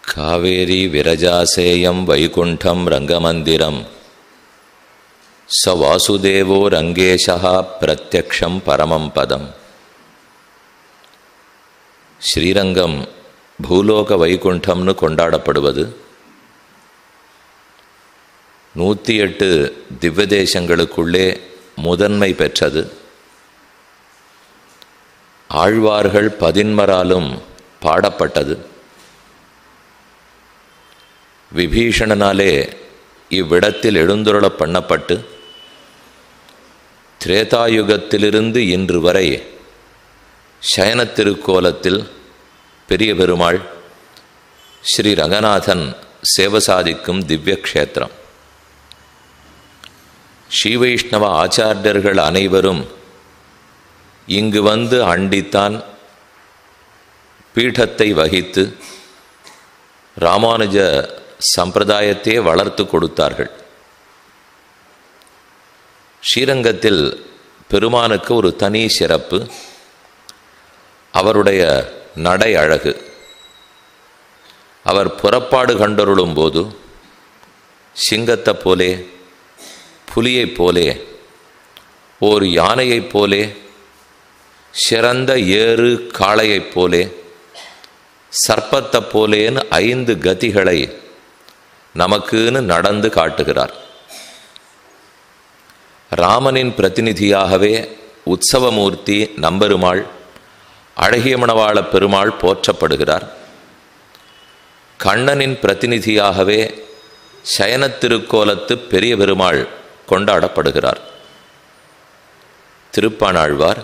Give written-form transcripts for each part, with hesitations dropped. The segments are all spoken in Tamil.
காவேரி விரஜாசேயம் வைகுண்டம் ரங்கமந்திரம் ச வாசுதேவோ ரங்கேஷா பிரத்யக்ஷம் பரமம் பதம். ஸ்ரீரங்கம் பூலோக வைகுண்டம்னு கொண்டாடப்படுவது 108 திவ்ய தேசங்களுக்குள்ளே முதன்மை பெற்றது. ஆழ்வார்கள் 11 பாடப்பட்டது. விபீஷணனாலே இவ்விடத்தில் எழுந்துருள பண்ணப்பட்டு திரேதாயுகத்திலிருந்து இன்று வரை சயன திருக்கோலத்தில் பெரிய பெருமாள் ஸ்ரீ ரங்கநாதன் சேவசாதிக்கும் திவ்ய க்ஷேத்திரம். ஸ்ரீவைஷ்ணவ ஆச்சாரியர்கள் அனைவரும் இங்கு வந்து அண்டித்தான் பீடத்தை வகித்து ராமானுஜ சம்பிரதாயத்தை வளர்த்து கொடுத்தார்கள். ஸ்ரீரங்கத்தில் பெருமானுக்கு ஒரு தனி சிறப்பு, அவருடைய நடை அழகு. அவர் புறப்பாடு கண்டருளும் போது சிங்கத்தை போலே, புலியைப் போலே, ஓர் யானையைப் போலே, சிறந்த ஏறு காளையைப் போலே, சர்ப்பத்தை போலேன்னு 5 கதிகளை நமக்குன்னு நடந்து காட்டுகிறார். ராமனின் பிரதிநிதியாகவே உற்சவமூர்த்தி நம்பெருமாள் அழகிய மணவாள பெருமாள் போற்றப்படுகிறார். கண்ணனின் பிரதிநிதியாகவே சயன திருக்கோலத்து பெரிய பெருமாள் கொண்டாடப்படுகிறார். திருப்பாணாழ்வார்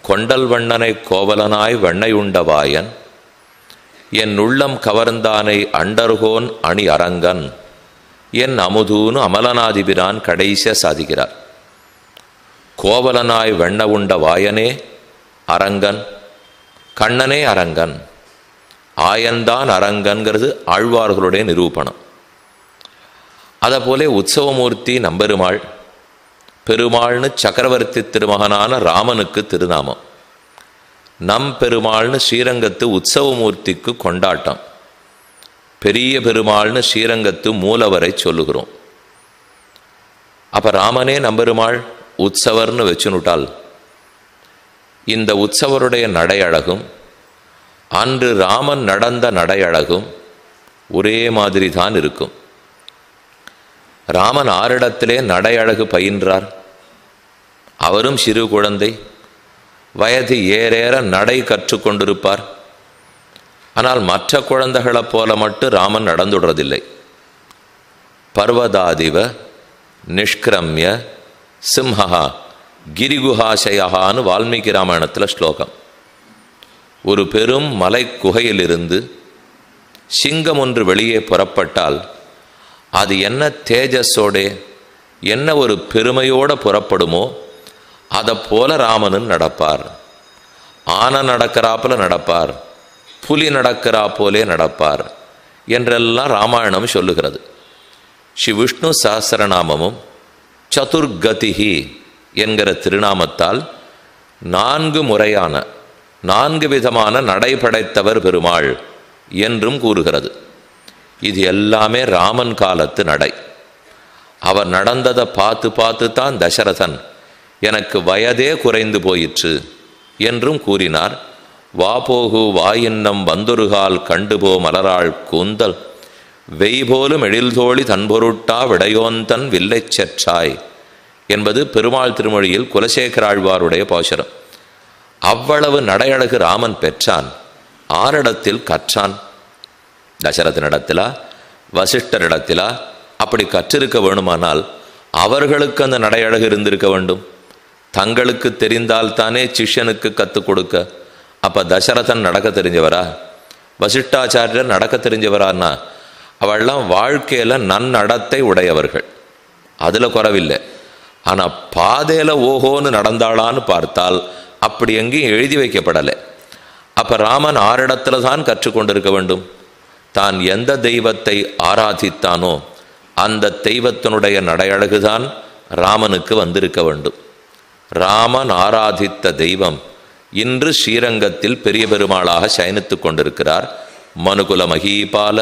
கொண்டல் வண்ணனை கோவலனாய் வெண்ணையுண்டவாயன் என் உள்ளம் கவர்ந்தானை அண்டர்கோன் அணி அரங்கன் என் அமுதூனு அமலநாதிபிரான் கடைசிய சாதிக்கிறார். கோவலனாய் வெண்ண உண்ட வாயனே அரங்கன், கண்ணனே அரங்கன், ஆயன்தான் அரங்கன்கிறது ஆழ்வார்களுடைய நிரூபணம். அதேபோல உற்சவமூர்த்தி நம்பெருமாள் பெருமாள்னு சக்கரவர்த்தி திருமகனான ராமனுக்கு திருநாமம். நம் பெருமாள்னு ஸ்ரீரங்கத்து உற்சவமூர்த்திக்கு கொண்டாட்டம். பெரிய பெருமாள்னு ஸ்ரீரங்கத்து மூலவரை சொல்லுகிறோம். அப்போ ராமனே நம்பெருமாள் உற்சவர்னு வச்சுனுட்டால் இந்த உற்சவருடைய நடையழகும் அன்று ராமன் நடந்த நடையழகும் ஒரே மாதிரி தான் இருக்கும். ராமன் 6 இடத்திலே நடையழகு பயின்றார். அவரும் சிறு குழந்தை, வயது ஏறேற நடை கற்றுக்கொண்டிருப்பார். ஆனால் மற்ற குழந்தைகளைப் போல மட்டும் ராமன் நடந்துடுறதில்லை. பர்வதாதிவ நிஷ்கிரமிய சிம்ஹா கிரிகுஹாசயான்னு வால்மீகி ராமாயணத்தில் ஸ்லோகம். ஒரு பெரும் மலை குகையிலிருந்து சிங்கம் ஒன்று வெளியே புறப்பட்டால் அது என்ன தேஜஸோட என்ன ஒரு பெருமையோடு புறப்படுமோ அதை போல ராமனும் நடப்பார். ஆனை நடக்கிறாப்புல நடப்பார், புலி நடக்கிறா போலே நடப்பார் என்றெல்லாம் ராமாயணம் சொல்லுகிறது. ஸ்ரீ விஷ்ணு சஹஸ்ரநாமமும் சதுர்கதிஹி என்கிற திருநாமத்தால் 4 முறையான 4 விதமான நடைபடைத்தவர் பெருமாள் என்றும் கூறுகிறது. இது எல்லாமே ராமன் காலத்து நடை. அவர் நடந்ததை பார்த்து பார்த்து தான் தசரதன் எனக்கு வயதே குறைந்து போயிற்று என்றும் கூறினார். வாபோகு வாயின்னம் வந்தொருகால் கண்டுபோ மலராள் கூந்தல் வெய்போலும் எழில்தோழி தன்பொருட்டா விடையோந்தன் வில்லைச் செற்றாய் என்பது பெருமாள் திருமொழியில் குலசேகராழ்வாருடைய பாசுரம். அவ்வளவு நடையழகு ராமன் பெற்றான். 6 இடத்தில் கற்றான். தசரதனிடத்திலா வசிஷ்டரிடத்திலா அப்படி கற்றிருக்க வேணுமானால் அவர்களுக்கு அந்த நடையழகு இருந்திருக்க வேண்டும். தங்களுக்கு தெரிந்தால்தானே சிஷ்யனுக்கு கற்றுக் கொடுக்க. அப்போ தசரதன் நடக்க தெரிஞ்சவரா, வசிஷ்டாச்சாரியர் நடக்க தெரிஞ்சவரான்னா அவள்லாம் வாழ்க்கையில் நன்னடத்தை உடையவர்கள், அதில் குறவில்லை. ஆனால் பாதையில் ஓஹோன்னு நடந்தாளான்னு பார்த்தால் அப்படி எங்கேயும் எழுதி வைக்கப்படலை. அப்போ ராமன் 6 இடத்துல தான் கற்றுக்கொண்டிருக்க வேண்டும். தான் எந்த தெய்வத்தை ஆராதித்தானோ அந்த தெய்வத்தினுடைய நடையழகுதான் ராமனுக்கு வந்திருக்க வேண்டும். ராமன் ஆராதித்த தெய்வம் இன்று ஸ்ரீரங்கத்தில் பெரிய பெருமாளாக சயனித்து கொண்டிருக்கிறார். மனுகுல மகீபால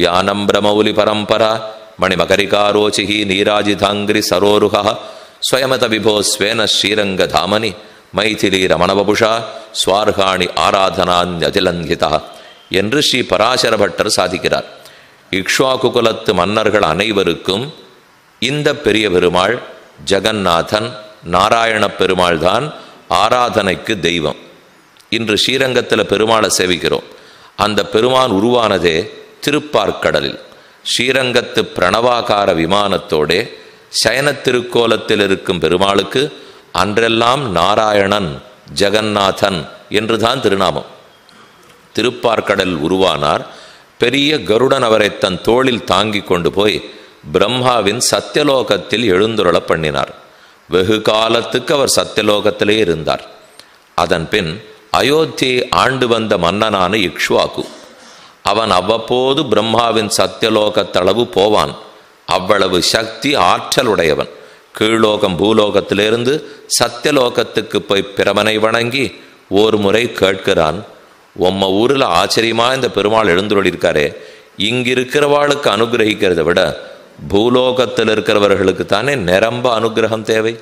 வியானம்பிரமௌலி பரம்பரா மணிமகரிகாரோச்சிஹி நீராஜிதாங்கிரி சரோருகா ஸ்வயமத விபோ ஸ்வேன ஸ்ரீரங்கதாமனி மைதிலி ரமணவபுஷா ஸ்வார்காணி ஆராதனான்யதிலங்கிதா என்று ஸ்ரீ பராசர பட்டர் சாதிக்கிறார். இக்ஷ்வாகு குலத்து மன்னர்கள் அனைவருக்கும் இந்த பெரிய பெருமாள் ஜெகநாதன் நாராயண பெருமாள் தான் ஆராதனைக்கு தெய்வம். இன்று ஸ்ரீரங்கத்தில் பெருமாளை சேவிக்கிறோம். அந்த பெருமான் உருவானதே திருப்பார்க்கடலில். ஸ்ரீரங்கத்து பிரணவாகார விமானத்தோடே சயன திருக்கோலத்தில் இருக்கும் பெருமாளுக்கு அன்றெல்லாம் நாராயணன் ஜெகநாதன் என்றுதான் திருநாமம். திருப்பார்க்கடல் உருவானார். பெரிய கருடன் அவரை தன் தோளில் தாங்கி கொண்டு போய் பிரம்மாவின் சத்தியலோகத்தில் எழுந்துருள பண்ணினார். வெகு காலத்துக்கு அவர் சத்தியலோகத்திலே இருந்தார். அதன் பின் அயோத்தியை ஆண்டு வந்த மன்னனான இக்ஷ்வாகு. அவன் அவ்வப்போது பிரம்மாவின் சத்தியலோகத்தளவு போவான். அவ்வளவு சக்தி ஆற்றலுடையவன். கீழ்லோகம் பூலோகத்திலிருந்து சத்தியலோகத்துக்கு போய் பிரமனை வணங்கி ஒரு முறை கேட்கிறான், உம்ம ஊரில் ஆச்சரியமா இந்த பெருமாள் எழுந்துள்ளிருக்காரே, இங்கிருக்கிறவாளுக்கு அனுகிரகிக்கிறத விட பூலோகத்தில் இருக்கிறவர்களுக்கு தானே நிரம்ப அனுகிரகம் தேவை.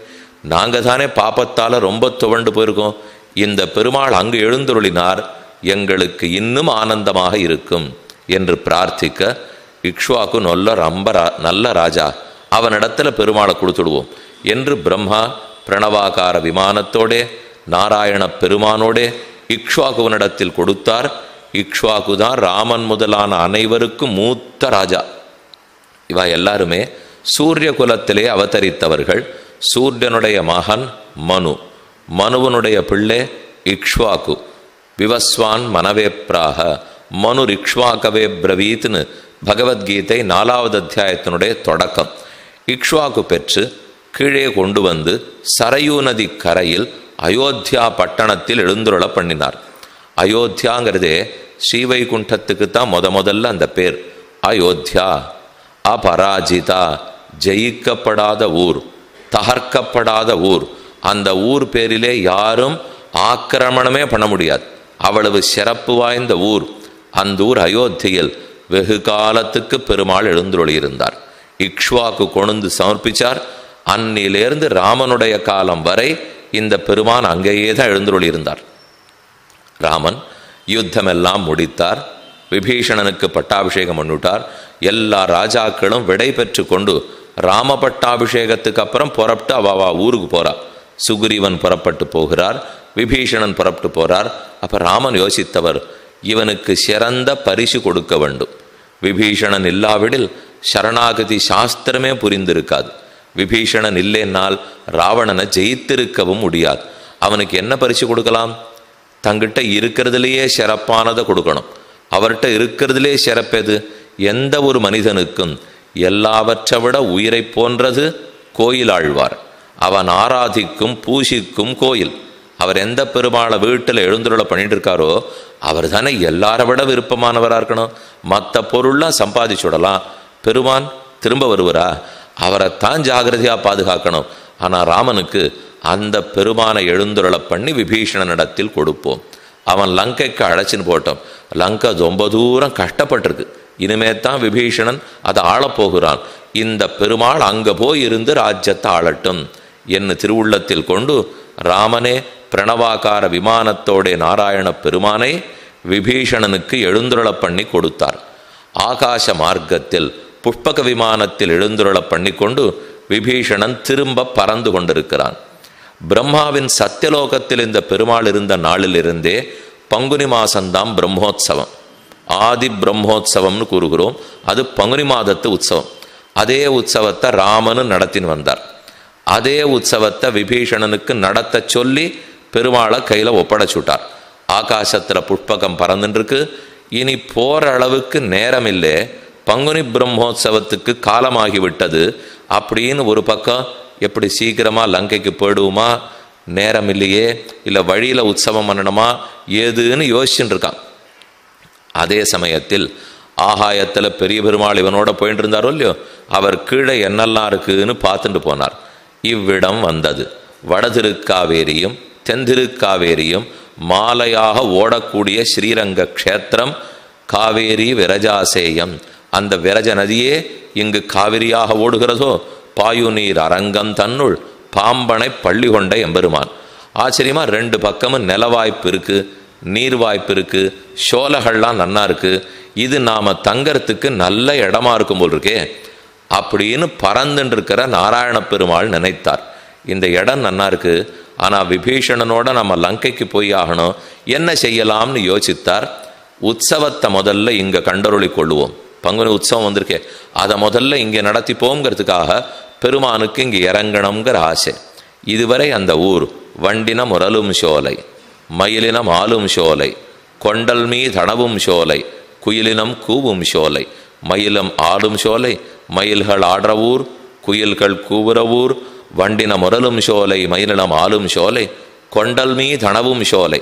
நாங்கள் தானே பாப்பத்தால் ரொம்ப துவண்டு போயிருக்கோம். இந்த பெருமாள் அங்கு எழுந்துருளினார், எங்களுக்கு இன்னும் ஆனந்தமாக இருக்கும் என்று பிரார்த்திக்க, இக்ஷ்வாக்கு நல்ல ராஜா, அவனிடத்துல பெருமாளை கொடுத்துடுவோம் என்று பிரம்மா பிரணவாகார விமானத்தோடே நாராயண பெருமானோடே இக்ஷ்வாகுவனிடத்தில் கொடுத்தார். இக்ஷ்வாகு தான் ராமன் முதலான அனைவருக்கும் மூத்த ராஜா. இவா எல்லாருமே சூரிய குலத்திலே அவதரித்தவர்கள். சூரியனுடைய மகன் மனு, மனுவனுடைய பிள்ளை இக்ஷ்வாகு. விவஸ்வான் மனவே பிராக மனு இக்ஷ்வாகவே பிரவீத்னு பகவத்கீதை 4வது அத்தியாயத்தினுடைய தொடக்கம். இக்ஷ்வாகு பெற்று கீழே கொண்டு வந்து சரையூ நதி கரையில் அயோத்தியா பட்டணத்தில் எழுந்துருள பண்ணினார். அயோத்தியாங்கிறதே ஸ்ரீவைகுண்டத்துக்கு தான் முதல்ல அந்த பேர். அயோத்தியா அபராஜிதா, ஜெயிக்கப்படாத ஊர், தகர்க்கப்படாத ஊர். அந்த ஊர் பேரிலே யாரும் ஆக்கிரமணமே பண்ண முடியாது, அவ்வளவு சிறப்பு வாய்ந்த ஊர். அந்த ஊர் அயோத்தியில் வெகு காலத்துக்கு பெருமாள் எழுந்துருளியிருந்தார். இக்ஷ்வாக்கு கொண்டு சமர்ப்பிச்சார். அன்னிலிருந்து ராமனுடைய காலம் வரை இந்த பெருமான் அங்கேயே தான் எழுந்துருளியிருந்தார். ராமன் யுத்தமெல்லாம் முடித்தார். விபீஷணனுக்கு பட்டாபிஷேகம் பண்ணிவிட்டார். எல்லா ராஜாக்களும் விடை பெற்று கொண்டு ராம பட்டாபிஷேகத்துக்கு அப்புறம் புறப்பட்டு அவா ஊருக்கு போறார். சுக்ரீவன் புறப்பட்டு போகிறார், விபீஷணன் புறப்பட்டு போறார். அப்ப ராமன் யோசித்தவர், இவனுக்கு சிறந்த பரிசு கொடுக்க வேண்டும். விபீஷணன் இல்லாவிடில் சரணாகதி சாஸ்திரமே புரிந்திருக்காது. விபீஷணன் இல்லைன்னால் ராவணனை ஜெயித்திருக்கவும் முடியாது. அவனுக்கு என்ன பரிசு கொடுக்கலாம்? தங்கிட்ட இருக்கிறதுலேயே சிறப்பானதை கொடுக்கணும். அவர்கிட்ட இருக்கிறதுலே சிறப்பெது? எந்த ஒரு மனிதனுக்கும் எல்லாவற்றை விட உயிரை போன்றது கோயிலாழ்வார். அவன் ஆராதிக்கும் பூசிக்கும் கோயில். அவர் எந்த பெருமாளை வீட்டில் எழுந்துருள பண்ணிட்டு இருக்காரோ அவர் தானே எல்லாரை விட விருப்பமானவராக இருக்கணும். மற்ற பொருள்லாம் சம்பாதிச்சுடலாம், பெருமான் திரும்ப வருவரா? அவரைத்தான் ஜாகிரதையாக பாதுகாக்கணும். ஆனால் ராமனுக்கு அந்த பெருமானை எழுந்துருள பண்ணி விபீஷணனிடத்தில் கொடுப்போம். அவன் லங்கைக்கு அழைச்சின்னு போட்டோம். லங்கை ரொம்ப தூரம் கஷ்டப்பட்டிருக்கு. இனிமே தான் விபீஷணன் அதை ஆளப்போகிறான். இந்த பெருமாள் அங்கே போய் இருந்து ராஜ்யத்தை ஆளட்டும் என்று திருவுள்ளத்தில் கொண்டு ராமனே பிரணவாகார விமானத்தோட நாராயண பெருமானை விபீஷணனுக்கு எழுந்துருள பண்ணி கொடுத்தார். ஆகாச மார்க்கத்தில் புஷ்பக விமானத்தில் எழுந்துருள பண்ணி கொண்டு விபீஷணன் திரும்ப பறந்து கொண்டிருக்கிறான். பிரம்மாவின் சத்தியலோகத்தில் இந்த பெருமாள் இருந்த நாளிலிருந்தே பங்குனி மாசம்தான் பிரம்மோத்சவம். ஆதி பிரம்மோத்சவம்னு கூறுகிறோம். அது பங்குனி மாதத்து உற்சவம். அதே உற்சவத்தை ராமனு நடத்தின்னு வந்தார். அதே உற்சவத்தை விபீஷணனுக்கு நடத்த சொல்லி பெருமாளை கையில் ஒப்படைச்சுட்டார். ஆகாசத்தில் புஷ்பகம் பறந்துருக்கு. இனி போகிற அளவுக்கு நேரம் இல்லை, பங்குனி பிரம்மோத்சவத்துக்கு காலமாகிவிட்டது அப்படின்னு ஒரு பக்கம் எப்படி சீக்கிரமாக லங்கைக்கு போயிடுவோமா, நேரம் இல்லையே, இல்லை வழியில் உற்சவம் பண்ணணுமா ஏதுன்னு யோசிச்சுட்டு இருக்கான். அதே சமயத்தில் ஆகாயத்தில் பெரிய பெருமாள் இவனோட போயிட்டு இருந்தாரோ இல்லையோ, அவர் கீழே என்னெல்லாம் இருக்குன்னு பார்த்துட்டு போனார். இவ்விடம் வந்தது. வடதிருக்காவேரியும் தென்திருக்காவேரியும் மாலையாக ஓடக்கூடிய ஸ்ரீரங்க க்ஷேத்திரம் காவேரி விரஜாசேயம், அந்த விரஜ நதியே இங்கு காவிரியாக ஓடுகிறதோ, பாயுநீர் அரங்கம் தன்னுள் பாம்பனை பள்ளி கொண்ட எம்பெருமான். ஆச்சரியமா 2 பக்கமும் நிலவாய்ப்பு இருக்கு, நீர் வாய்ப்பு இருக்கு, சோலைகள்லாம் நன்னா இருக்கு. இது நாம தங்கறதுக்கு நல்ல இடமா இருக்கும் போல் இருக்கே அப்படின்னு பறந்துட்டு இருக்கிற நாராயண பெருமாள் நினைத்தார். இந்த இடம் நன்னா இருக்கு, ஆனா விபீஷணனோட நம்ம லங்கைக்கு போய் ஆகணும், என்ன செய்யலாம்னு யோசித்தார். உற்சவத்தை முதல்ல இங்க கண்டருளி கொள்ளுவோம், பங்குனி உற்சவம் வந்திருக்கே, அதை முதல்ல இங்கே நடத்திப்போங்கிறதுக்காக பெருமானுக்கு இங்கே இறங்கணுங்கிற ஆசை. இதுவரை அந்த ஊர் வண்டினம் உரலும் சோலை, மயிலினம் ஆளும் சோலை, கொண்டல் மீதனவும் சோலை, குயிலினம் கூவும் சோலை, மயிலம் ஆடும் சோலை, மயில்கள் ஆடுற ஊர், குயில்கள் கூவுற ஊர், வண்டின முரலும் சோலை, மயிலினம் ஆளும் சோலை, கொண்டல் மீதனவும் சோலை,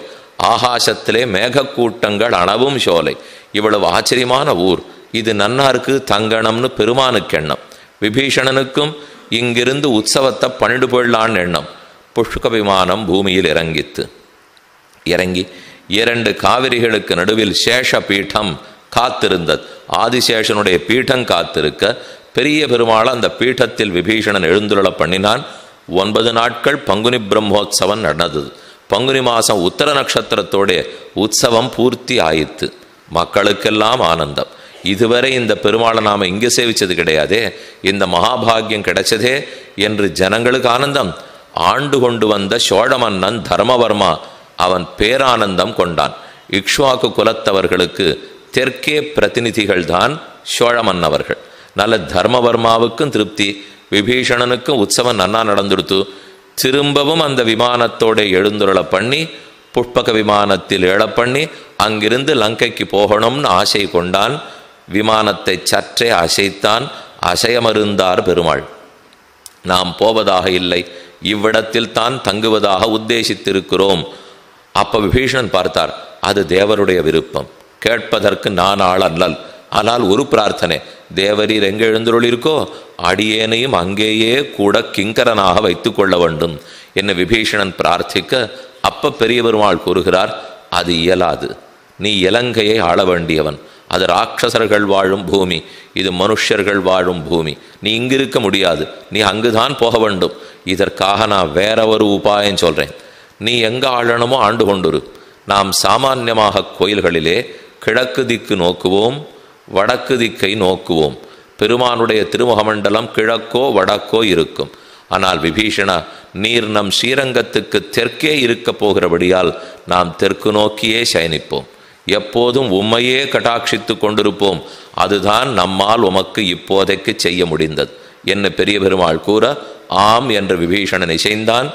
ஆகாசத்திலே மேகக்கூட்டங்கள் அணவும் சோலை. இவ்வளவு ஆச்சரியமான ஊர், இது நன்னாருக்கு தங்கணம்னு பெருமானுக்கு எண்ணம். விபீஷணனுக்கும் இங்கிருந்து உற்சவத்தை பண்ணிட்டு போயிடலான்னு எண்ணம். புஷ்க விமானம் பூமியில் இறங்கி 2 காவிரிகளுக்கு நடுவில் சேஷ பீடம் காத்திருந்தது. ஆதிசேஷனுடைய பீடம் காத்திருக்க பெரிய பெருமாள் அந்த பீட்டத்தில் விபீஷணன் எழுந்துருள பண்ணினான். 9 நாட்கள் பங்குனி பிரம்மோத்சவம் நடந்தது. பங்குனி மாதம் உத்தர நட்சத்திரத்தோட உற்சவம் பூர்த்தி ஆயிற்று. மக்களுக்கெல்லாம் ஆனந்தம். இதுவரை இந்த பெருமாளை நாம் இங்கே சேவிச்சது கிடையாதே, இந்த மகாபாகியம் கிடைச்சதே என்று ஜனங்களுக்கு ஆனந்தம். ஆண்டு கொண்டு வந்த சோழ மன்னன் தர்மவர்மா அவன் பேரானந்தம் கொண்டான். இக்ஷ்வாக்கு குலத்தவர்களுக்கு தெற்கே பிரதிநிதிகள் தான் சோழ மன்னவர்கள். நல்ல தர்மவர்மாவுக்கும் திருப்தி, விபீஷணனுக்கும் உற்சவம் நன்னா நடந்துடுத்து. திரும்பவும் அந்த விமானத்தோட எழுந்துருள பண்ணி புஷ்பக விமானத்தில் எழப்பண்ணி அங்கிருந்து லங்கைக்கு போகணும்னு ஆசை கொண்டான். விமானத்தை சற்றே அசைத்தான். அசையமருந்தார் பெருமாள். நாம் போவதாக இல்லை, இவ்விடத்தில் தான் தங்குவதாக உத்தேசித்திருக்கிறோம். அப்ப விபீஷணன் பார்த்தார், அது தேவருடைய விருப்பம், கேட்பதற்கு நான் ஆள் அல்லல். ஆனால் ஒரு பிரார்த்தனை, தேவரீர் எங்கே எழுந்துருளிருக்கோ அடியேனையும் அங்கேயே கூட கிங்கரனாக வைத்து கொள்ள வேண்டும் என்ன விபீஷணன் பிரார்த்திக்க, அப்ப பெரிய பெருமாள் கூறுகிறார், அது இயலாது. நீ இலங்கையை ஆள வேண்டியவன். அது ராட்சசர்கள் வாழும் பூமி, இது மனுஷர்கள் வாழும் பூமி. நீ இங்கிருக்க முடியாது, நீ அங்குதான் போக வேண்டும். இதற்காக நான் வேற ஒரு உபாயம் சொல்றேன். நீ எங்க ஆளணுமோ ஆண்டு கொண்டுரு. நாம் சாமான்யமாக கோயில்களிலே கிழக்கு திக்கு நோக்குவோம், வடக்கு திக்கை நோக்குவோம். பெருமானுடைய திருமுகமண்டலம் கிழக்கோ வடக்கோ இருக்கும். ஆனால் விபீஷணா, நீர் நம் ஸ்ரீரங்கத்துக்கு தெற்கே இருக்க போகிறபடியால் நாம் தெற்கு நோக்கியே சயனிப்போம். எப்போதும் உம்மையே கட்டாட்சித்து கொண்டிருப்போம். அதுதான் நம்மால் உமக்கு இப்போதைக்கு செய்ய முடிந்தது என்ன பெரிய பெருமாள் கூற, ஆம் என்று விபீஷணன் இசைந்தான்.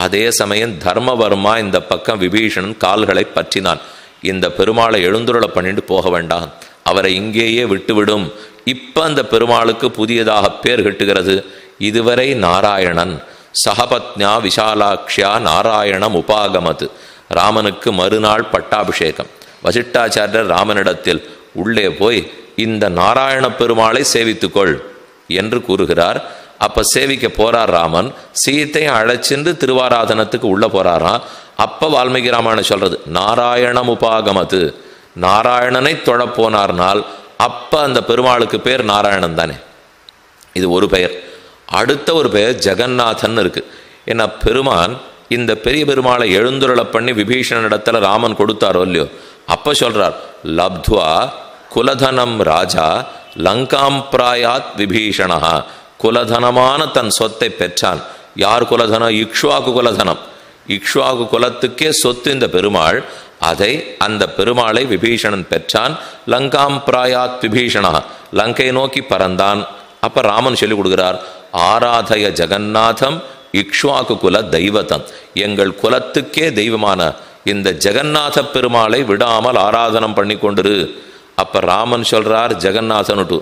அதே சமயம் தர்மவர்மா இந்த பக்கம் விபீஷணன் கால்களை பற்றினான். இந்த பெருமாளை எழுந்துருள பண்ணிட்டு போக வேண்டாம், அவரை இங்கேயே விட்டுவிடும். இப்ப அந்த பெருமாளுக்கு புதியதாக பேர் கட்டுகிறது. இதுவரை நாராயணன் சகபத்ஞா விஷாலாக்ஷியா நாராயணம் உபாகமது. ராமனுக்கு மறுநாள் பட்டாபிஷேகம். வசிட்டாச்சாரியர் ராமனிடத்தில் உள்ளே போய் இந்த நாராயண பெருமாளை சேவித்துக்கொள் என்று கூறுகிறார். அப்ப சேவிக்க போறார் ராமன். சீத்தையை அழைச்சின்று திருவாராதனத்துக்கு உள்ள போறாராம். அப்ப வால்மீகி ராமாயணம் சொல்றது நாராயணம் உபாகமது, நாராயணனை தொழப்போனார்னால் அப்ப அந்த பெருமாளுக்கு பேர் நாராயணன் தானே. இது ஒரு பெயர். அடுத்த ஒரு பெயர் ஜெகநாதன் இருக்கு. ஏன்னா பெருமான் இந்த பெரிய பெருமாளை எழுந்துருள பண்ணி விபீஷணனிடத்துல ராமன் கொடுத்தாரோ இல்லையோ, அப்ப சொல்றார், லப்த்வா குலதனம் ராஜா லங்காம் பிராயாத் விபீஷணா. குலதனமான தன் சொத்தை பெற்றான். யார் குலதனம்? இக்ஷ்வாகு குலதனம். இக்ஷ்வாகு குலத்துக்கே சொத்து இந்த பெருமாள். அதை அந்த பெருமாளை விபீஷணன் பெற்றான். லங்காம் பிராயாத் விபீஷணா, லங்கை நோக்கி பறந்தான். அப்ப ராமன் சொல்லி கொடுக்கிறார், ஆராதய ஜெகநாதம் இக்ஷ்வாகு குல தெய்வதம். எங்கள் குலத்துக்கே தெய்வமான இந்த ஜெகநாத பெருமாளை விடாமல் ஆராதனம் பண்ணி கொண்டிரு. அப்ப ராமன் சொல்றார் ஜெகநாதனுட்டு.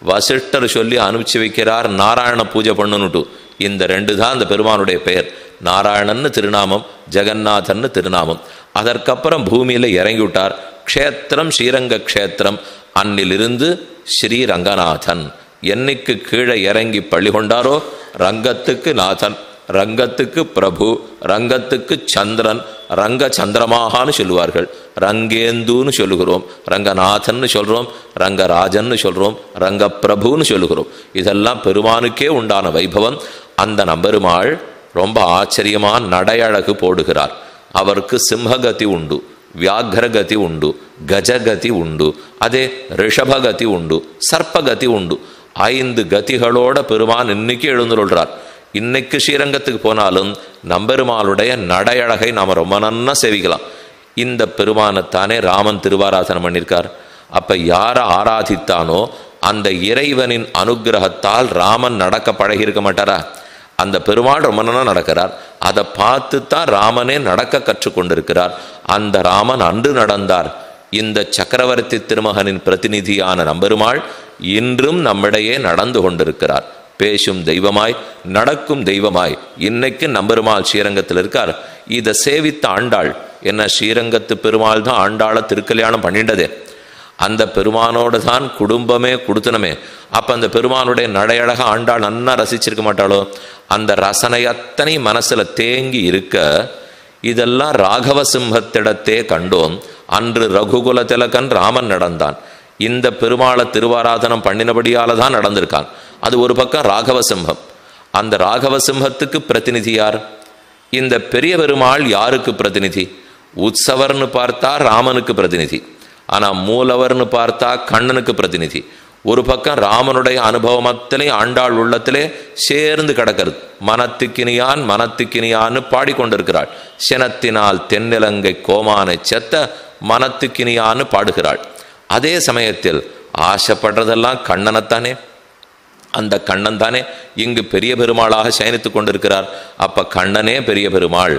வசிஷ்டர் சொல்லி அனுப்பிச்சு வைக்கிறார் நாராயண பூஜை பண்ணுனுட்டு. இந்த 2 தான் அந்த பெருமானுடைய பெயர். நாராயணன்னு திருநாமம், ஜெகநாதன்னு திருநாமம். அதற்கப்புறம் பூமியில இறங்கி விட்டார். க்ஷேத்திரம் ஸ்ரீரங்க க்ஷேத்திரம். அன்னிலிருந்து ஸ்ரீரங்கநாதன். என்னைக்கு கீழே இறங்கி பள்ளி கொண்டாரோ ரங்கத்துக்கு நாதன், ரங்கத்துக்கு பிரபு, ரங்கத்துக்கு சந்திரன், ரங்க சந்திரமாகான்னு சொல்லுவார்கள். ரங்கேந்துன்னு சொல்லுகிறோம், ரங்கநாதன்னு சொல்கிறோம், ரங்கராஜன்னு சொல்கிறோம், ரங்கப்பிரபுன்னு சொல்லுகிறோம். இதெல்லாம் பெருமானுக்கே உண்டான வைபவம். அந்த நம்பெருமாள் ரொம்ப ஆச்சரியமாக நடையழகு போடுகிறார். அவருக்கு சிம்ஹகதி உண்டு, வியாகரகதி உண்டு, கஜகதி உண்டு, அதே ரிஷபகதி உண்டு, சர்ப்பகதி உண்டு. 5 கதிகளோட பெருமான் இன்னைக்கு எழுந்துள்ளார். இன்னைக்கு ஸ்ரீரங்கத்துக்கு போனாலும் நம்பெருமாளுடைய நடையழகை நாம் ரொம்ப நன்னா சேவிக்கலாம். இந்த பெருமானத்தானே ராமன் திருவாராதனம் பண்ணியிருக்கார். அப்போ யாரை ஆராதித்தானோ அந்த இறைவனின் அனுகிரகத்தால் ராமன் நடக்க பழகியிருக்க மாட்டாரா? அந்த பெருமாள் ரொம்ப நாளாக நடக்கிறார். அதை பார்த்து தான் ராமனே நடக்க கற்றுக்கொண்டிருக்கிறார். அந்த ராமன் அன்று நடந்தார். இந்த சக்கரவர்த்தி திருமகனின் பிரதிநிதியான நம்பெருமாள் இன்றும் நம்மிடையே நடந்து கொண்டிருக்கிறார். பேசும் தெய்வமாய், நடக்கும் தெய்வமாய் இன்னைக்கு நம்பெருமாள் ஸ்ரீரங்கத்தில் இருக்கார். இதை சேவித்த ஆண்டாள் என்ன, ஸ்ரீரங்கத்து பெருமாள் தான் ஆண்டாளை திருக்கல்யாணம் பண்ணிண்டதே. அந்த பெருமானோடு தான் குடும்பமே கொடுத்தனமே. அப்போ அந்த பெருமானுடைய நடையழக ஆண்டாள் நன்னா ரசிச்சிருக்க மாட்டாளோ? அந்த ரசனை அத்தனை மனசில் தேங்கி இருக்க, இதெல்லாம் ராகவ சிம்ஹத்திடத்தே கண்டோம். அன்று ரகுகுல திலகன் ராமன் நடந்தான். இந்த பெருமாளை திருவாராதனம் பண்ணினபடியால தான் நடந்திருக்கான். அது ஒரு பக்கம் ராகவ சிம்ஹம். அந்த ராகவ சிம்ஹத்துக்கு பிரதிநிதி யார்? இந்த பெரிய பெருமாள் யாருக்கு பிரதிநிதி? உற்சவர்னு பார்த்தா ராமனுக்கு பிரதிநிதி, ஆனால் மூலவர்னு பார்த்தா கண்ணனுக்கு பிரதிநிதி. ஒரு பக்கம் ராமனுடைய அனுபவத்திலே ஆண்டாள் உள்ளத்திலே சேர்ந்து கிடக்கிறது. மனத்துக்கினியான் மனத்துக்கினியான்னு பாடிக்கொண்டிருக்கிறாள். சினத்தினால் தென்னிலங்கை கோமானை செத்த மனத்துக்கினியான்னு பாடுகிறாள். அதே சமயத்தில் ஆசைப்படுறதெல்லாம் கண்ணனைத்தானே. அந்த கண்ணன் தானே இங்கு பெரிய பெருமாளாக சயனித்து கொண்டிருக்கிறார். அப்போ கண்ணனே பெரிய பெருமாள்.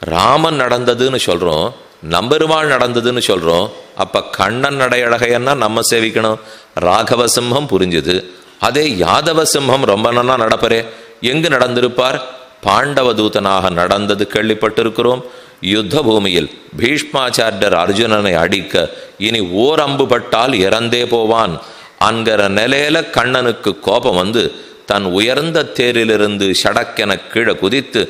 ராமன் நடந்ததுன்னு சொல்கிறோம், நம்பெருமாள் நடந்ததுன்னு சொல்கிறோம். அப்போ கண்ணன் நடையழகையன்னா நம்ம சேவிக்கணும். ராகவ சிம்ஹம் புரிஞ்சுது. அதே யாதவ சிம்ஹம் ரொம்ப நன்னா நடப்பரே. எங்கு நடந்திருப்பார்? பாண்டவ தூதனாக நடந்தது கேள்விப்பட்டிருக்கிறோம். யுத்த பூமியில் பீஷ்மாச்சாரியர் அர்ஜுனனை அடிக்க இனி ஓர் அம்பு பட்டால் இறந்தே போவான் அன்கிற நிலையில கண்ணனுக்கு கோபம் வந்து தன் உயர்ந்த தேரிலிருந்து ஷடக்கென கீழே குதித்து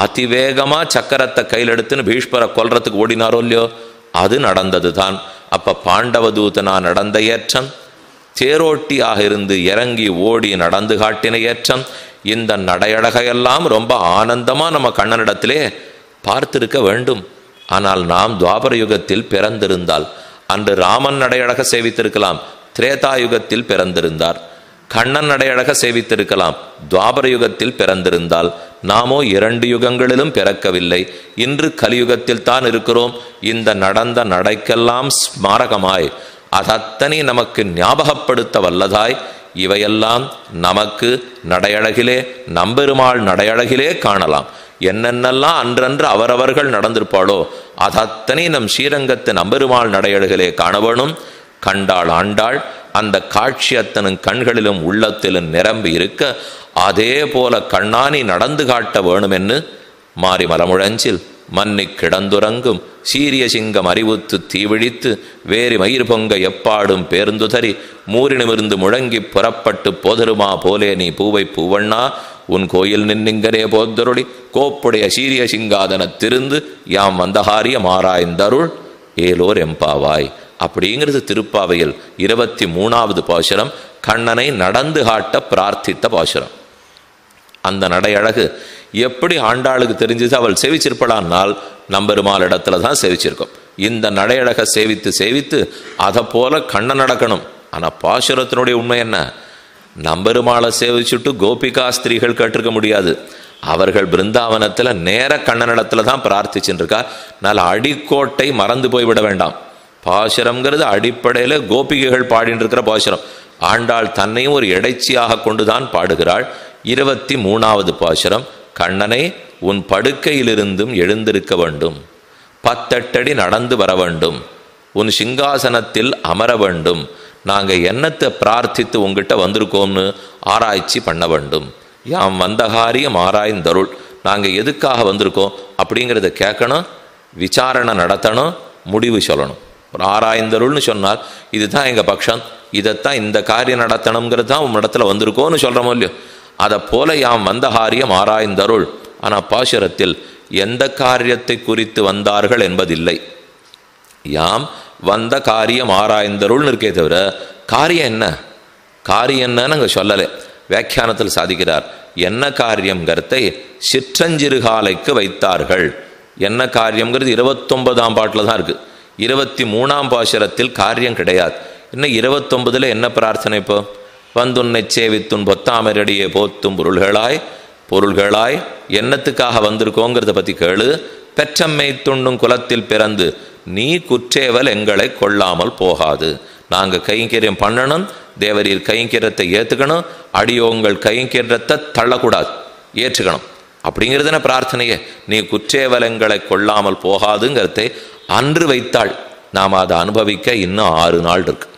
அதிவேகமா சக்கரத்தை கையில் எடுத்துன்னு பீஷ்மரை கொல்றதுக்கு ஓடினாரோ இல்லையோ, அது நடந்தது தான். அப்ப பாண்டவ தூதனா நடந்த ஏற்றம், தேரோட்டியாக இருந்து இறங்கி ஓடி நடந்து காட்டின ஏற்றம், இந்த நடையழகையெல்லாம் ரொம்ப ஆனந்தமா நம்ம கண்ணனிடத்திலே பார்த்திருக்க வேண்டும். ஆனால் நாம் துவாபர யுகத்தில் பிறந்திருந்தால் அன்று ராமன் நடையழக சேவித்திருக்கலாம். திரேதா யுகத்தில் பிறந்திருந்தார். கண்ணன் நடையழக சேவித்திருக்கலாம். துவாபர யுகத்தில் பிறந்திருந்தால் நாமோ 2 யுகங்களிலும் பிறக்கவில்லை. இன்று கலியுகத்தில் தான் இருக்கிறோம். இந்த நடந்த நடைக்கெல்லாம் ஸ்மாரகமாய் அதத்தனை நமக்கு ஞாபகப்படுத்த வல்லதாய் இவையெல்லாம் நமக்கு நடையழகிலே, நம்பெருமாள் நடையழகிலே காணலாம். என்னென்னலாம் அன்றன்று அவரவர்கள் நடந்திருப்பாளோ அதத்தனை நம் ஸ்ரீரங்கத்து நம்பெருமாள் நடையழகிலே காணவேணும். கண்டாள் ஆண்டாள். அந்த காட்சி அத்தனும் கண்களிலும் உள்ளத்திலும் நிரம்பி இருக்க, அதே போல கண்ணானி நடந்து காட்ட வேணுமென்னு மாறி மலமுழஞ்சில் மன்னி கிடந்துறங்கும் சீரிய சிங்கம் அறிவுத்து தீவிழித்து வேறு மயிர் பொங்க எப்பாடும் பேருந்துதறி மூரினிமிருந்து முழங்கி புறப்பட்டு போதருமா போலே நீ பூவை பூவண்ணா உன் கோயில் நின்னிங்கரே போத்தருளி கோப்புடைய சீரிய சிங்காதனத்திருந்து யாம் வந்தஹாரிய மாறாய்ந்தருள் ஏலோர் எம்பாவாய். அப்படிங்கிறது திருப்பாவையில் 23வது பாசுரம். கண்ணனை நடந்து காட்ட பிரார்த்தித்த பாசுரம். அந்த நடையழகு எப்படி ஆண்டாளுக்கு தெரிஞ்சது? அவள் சேவிச்சிருப்படானால் நம்பெருமாள் இடத்துல தான் சேவிச்சிருக்கோம். இந்த நடையழகை சேவித்து சேவித்து அதை போல கண்ணன் நடக்கணும். ஆனால் பாசுரத்தினுடைய உண்மை என்ன? நம்பெருமாளை சேவிச்சுட்டு கோபிகா ஸ்திரீகள் கேட்டிருக்க முடியாது. அவர்கள் பிருந்தாவனத்தில் நேர கண்ணனிடத்துல தான் பிரார்த்திச்சுருக்கா. அதனால் அடிக்கோட்டை மறந்து போய்விட வேண்டாம். பாசுரம்ங்கிறது அடிப்படையில் கோபிகைகள் பாடின்னு இருக்கிற பாசுரம். ஆண்டாள் தன்னையும் ஒரு இடைச்சியாக கொண்டுதான் பாடுகிறாள். 23வது பாசுரம். கண்ணனை உன் படுக்கையிலிருந்தும் எழுந்திருக்க வேண்டும், 10 அடி நடந்து வர வேண்டும், உன் சிங்காசனத்தில் அமர வேண்டும். நாங்கள் என்னத்தை பிரார்த்தித்து உங்ககிட்ட வந்திருக்கோம்னு ஆராய்ச்சி பண்ண வேண்டும். யாம் வந்தகாரியம் ஆராய்ந்தருள். நாங்கள் எதுக்காக வந்திருக்கோம் அப்படிங்கிறத கேட்கணும், விசாரணை நடத்தணும், முடிவு சொல்லணும். ஒரு ஆராய்ந்தருள்னு சொன்னால் இதுதான் எங்கள் பட்சம், இதைத்தான் இந்த காரியம் நடத்தணுங்கிறது தான் உன் இடத்துல வந்திருக்கோன்னு சொல்கிறோமோ இல்லையோ. அதை போல யாம் வந்த காரியம் ஆராய்ந்தருள். ஆனால் பாசுரத்தில் எந்த காரியத்தை குறித்து வந்தார்கள் என்பதில்லை. யாம் வந்த காரியம் ஆராய்ந்தருள்னு இருக்கே தவிர காரியம் என்ன, காரியம் என்னன்னு அங்கே சொல்லலை. வியாக்கியானத்தில் சாதிக்கிறார், என்ன காரியங்கிறதை சிற்றஞ்சிறுகாலைக்கு வைத்தார்கள். என்ன காரியங்கிறது 29ஆம் பாட்டில் தான் இருக்குது. 23ஆம் பாசுரத்தில் காரியம் கிடையாது. இன்னும் 29 என்ன பிரார்த்தனை? இப்போ வந்துன்னை சேவித்துன் பொத்தாமரடியே போத்தும் பொருள்களாய் என்னத்துக்காக வந்திருக்கோங்கிறத பற்றி கேளு. பெற்றம்மை துண்ணும் குலத்தில் பிறந்து நீ குற்றேவல் எங்களை கொள்ளாமல் போகாது. நாங்கள் கைங்கரியம் பண்ணணும், தேவரீர் கைங்கரியத்தை ஏற்றுக்கணும், அடியோங்கள் கைங்கரியத்தை தள்ளக்கூடாது, ஏற்றுக்கணும். அப்படிங்கிறதுன பிரார்த்தனையே. நீ குற்றேவலங்களை கொள்ளாமல் போகாதுங்கிறதை அன்று வைத்தாள். நாம் அதை அனுபவிக்க இன்னும் 6 நாள் இருக்கு.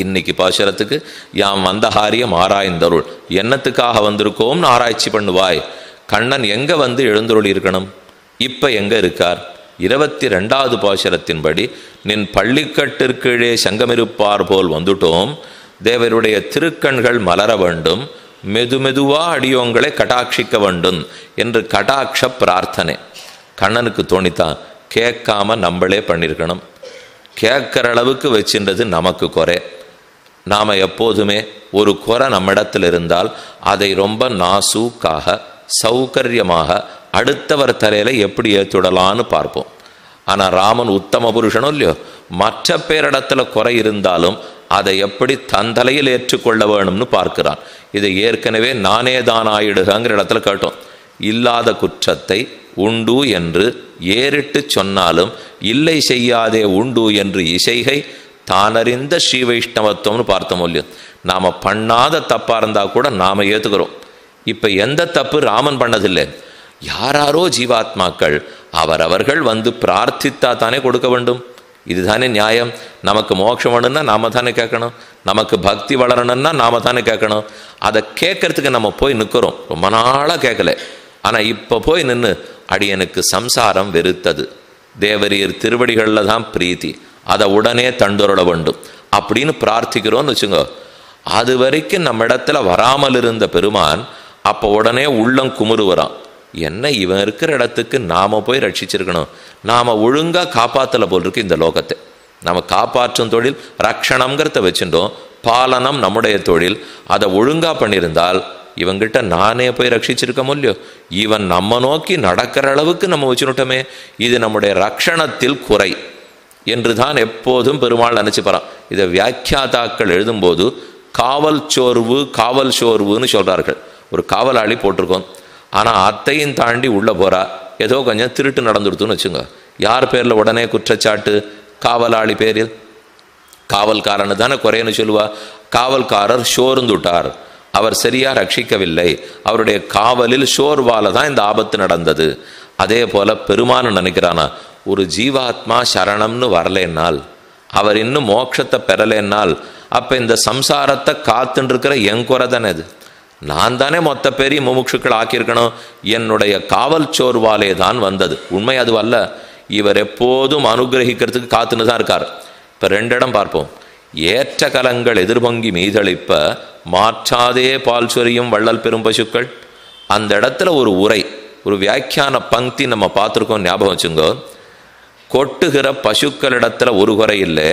இன்னைக்கு பாசுரத்துக்கு யாம் வந்த காரியம் ஆராய்ந்தருள், என்னத்துக்காக வந்திருக்கோம்னு ஆராய்ச்சி பண்ணுவாய். கண்ணன் எங்கே வந்து எழுந்தருள் இருக்கணும், இப்போ எங்கே இருக்கார்? 22வது பாசுரத்தின்படி நின் பள்ளிக்கட்டிற்கீழே சங்கமிருப்பார் போல் வந்துட்டோம், தேவருடைய திருக்கண்கள் மலர வேண்டும், மெதுவா அடியோங்களை கட்டாட்சிக்க வேண்டும் என்று கட்டாட்ச பிரார்த்தனை கண்ணனுக்கு தோணித்தான். கேட்காம நம்மளே பண்ணியிருக்கணும். கேட்குற அளவுக்கு வச்சுன்றது நமக்கு குறை. நாம் எப்போதுமே ஒரு குறை நம்மிடத்தில் இருந்தால் அதை ரொம்ப நாசூக்காக சௌகரியமாக அடுத்தவர் தலையில் எப்படி ஏற்றுடலான்னு பார்ப்போம். ஆனால் ராமன் உத்தம புருஷனும் இல்லையோ, மற்ற பேரிடத்துல குறை இருந்தாலும் அதை எப்படி தந்தலையில் ஏற்றுக்கொள்ள வேணும்னு பார்க்கிறான். இதை ஏற்கனவே நானே தான் ஆயிடுகிற இடத்துல கேட்டோம். இல்லாத குற்றத்தை உண்டு என்று ஏறிட்டு சொன்னாலும் இல்லை செய்யாதே உண்டு என்று இசைகை தானறிந்த ஸ்ரீ வைஷ்ணவத்துவம்னு பார்த்தோம் இல்லையோ. நாம் பண்ணாத தப்பாக இருந்தால் கூட நாம் ஏற்றுக்கிறோம். இப்போ எந்த தப்பு ராமன் பண்ணதில்லை, யாராரோ ஜீவாத்மாக்கள் அவரவர்கள் வந்து பிரார்த்தித்தா தானே கொடுக்க வேண்டும். இதுதானே நியாயம். நமக்கு மோட்சம் வேணும்னா நாம தானே கேட்கணும், நமக்கு பக்தி வளரணும்னா நாம தானே கேட்கணும். அதை கேட்கறதுக்கு நம்ம போய் நிற்கிறோம். ரொம்ப நாளாக கேட்கல, ஆனால் இப்போ போய் நின்று அடியனுக்கு சம்சாரம் வெறுத்தது, தேவரீர் திருவடிகளில் தான் பிரீத்தி, அதை உடனே தண்டுருள வேண்டும் அப்படின்னு பிரார்த்திக்கிறோன்னு வச்சுங்க. அது வரைக்கும் நம்ம இடத்துல வராமல் இருந்த பெருமான் அப்போ உடனே உள்ளம் குமுறு வரான். என்ன இவன் இருக்கிற இடத்துக்கு நாம் போய் ரட்சிச்சிருக்கணும், நாம் ஒழுங்காக காப்பாற்றலை போல் இருக்கு இந்த லோகத்தை. நம்ம காப்பாற்றும் தொழில் ரக்ஷணங்கிறத வச்சுட்டோம், பாலனம் நம்முடைய தொழில். அதை ஒழுங்காக பண்ணியிருந்தால் இவங்கிட்ட நானே போய் ரட்சிச்சிருக்க முடியோ. இவன் நம்ம நோக்கி நடக்கிற அளவுக்கு நம்ம வச்சுட்டோமே, இது நம்முடைய ரக்ஷணத்தில் குறை என்று தான் எப்போதும் பெருமாள் நினச்சிப்பறான். இதை வியாக்கியாதாக்கள் எழுதும்போது காவல் சோர்வுன்னு சொல்கிறார்கள். ஒரு காவலாளி போட்டிருக்கோம், ஆனால் அத்தையும் தாண்டி உள்ளே போகிறா, ஏதோ கொஞ்சம் திருட்டு நடந்துடுத்துன்னு வச்சுங்க. யார் பேரில் உடனே குற்றச்சாட்டு? காவலாளி பேரில். காவல்காரன்னு தானே குறைன்னு சொல்லுவா. காவல்காரர் சோர்ந்துட்டார், அவர் சரியா ரட்சிக்கவில்லை, அவருடைய காவலில் சோர்வால தான் இந்த ஆபத்து நடந்தது. அதே போல பெருமான்னு நினைக்கிறானா, ஒரு ஜீவாத்மா சரணம்னு வரலேன்னால், அவர் இன்னும் மோட்சத்தை பெறலேன்னால், அப்போ இந்த சம்சாரத்தை காத்துன்னு இருக்கிற என் குறை தானே அது. நான் தானே மொத்த பெரிய முமுட்சுக்கள் ஆக்கியிருக்கணும். என்னுடைய காவல் சோர்வாலே தான் வந்தது. உண்மை அது அல்ல. இவர் எப்போதும் அனுகிரகிக்கிறதுக்கு காத்துன்னு தான் இருக்கார். இப்போ 2 இடம் பார்ப்போம். ஏற்ற கலங்கள் எதிர்பொங்கி மீதளிப்ப மாற்றாதே பால் சொரியும் வள்ளல் பெரும் பசுக்கள். அந்த இடத்துல ஒரு உரை, ஒரு வியாக்கியான பங்கி நம்ம பார்த்துருக்கோம், ஞாபகம் வச்சுங்கோ. கொட்டுகிற பசுக்களிடத்துல ஒரு குறை இல்லை,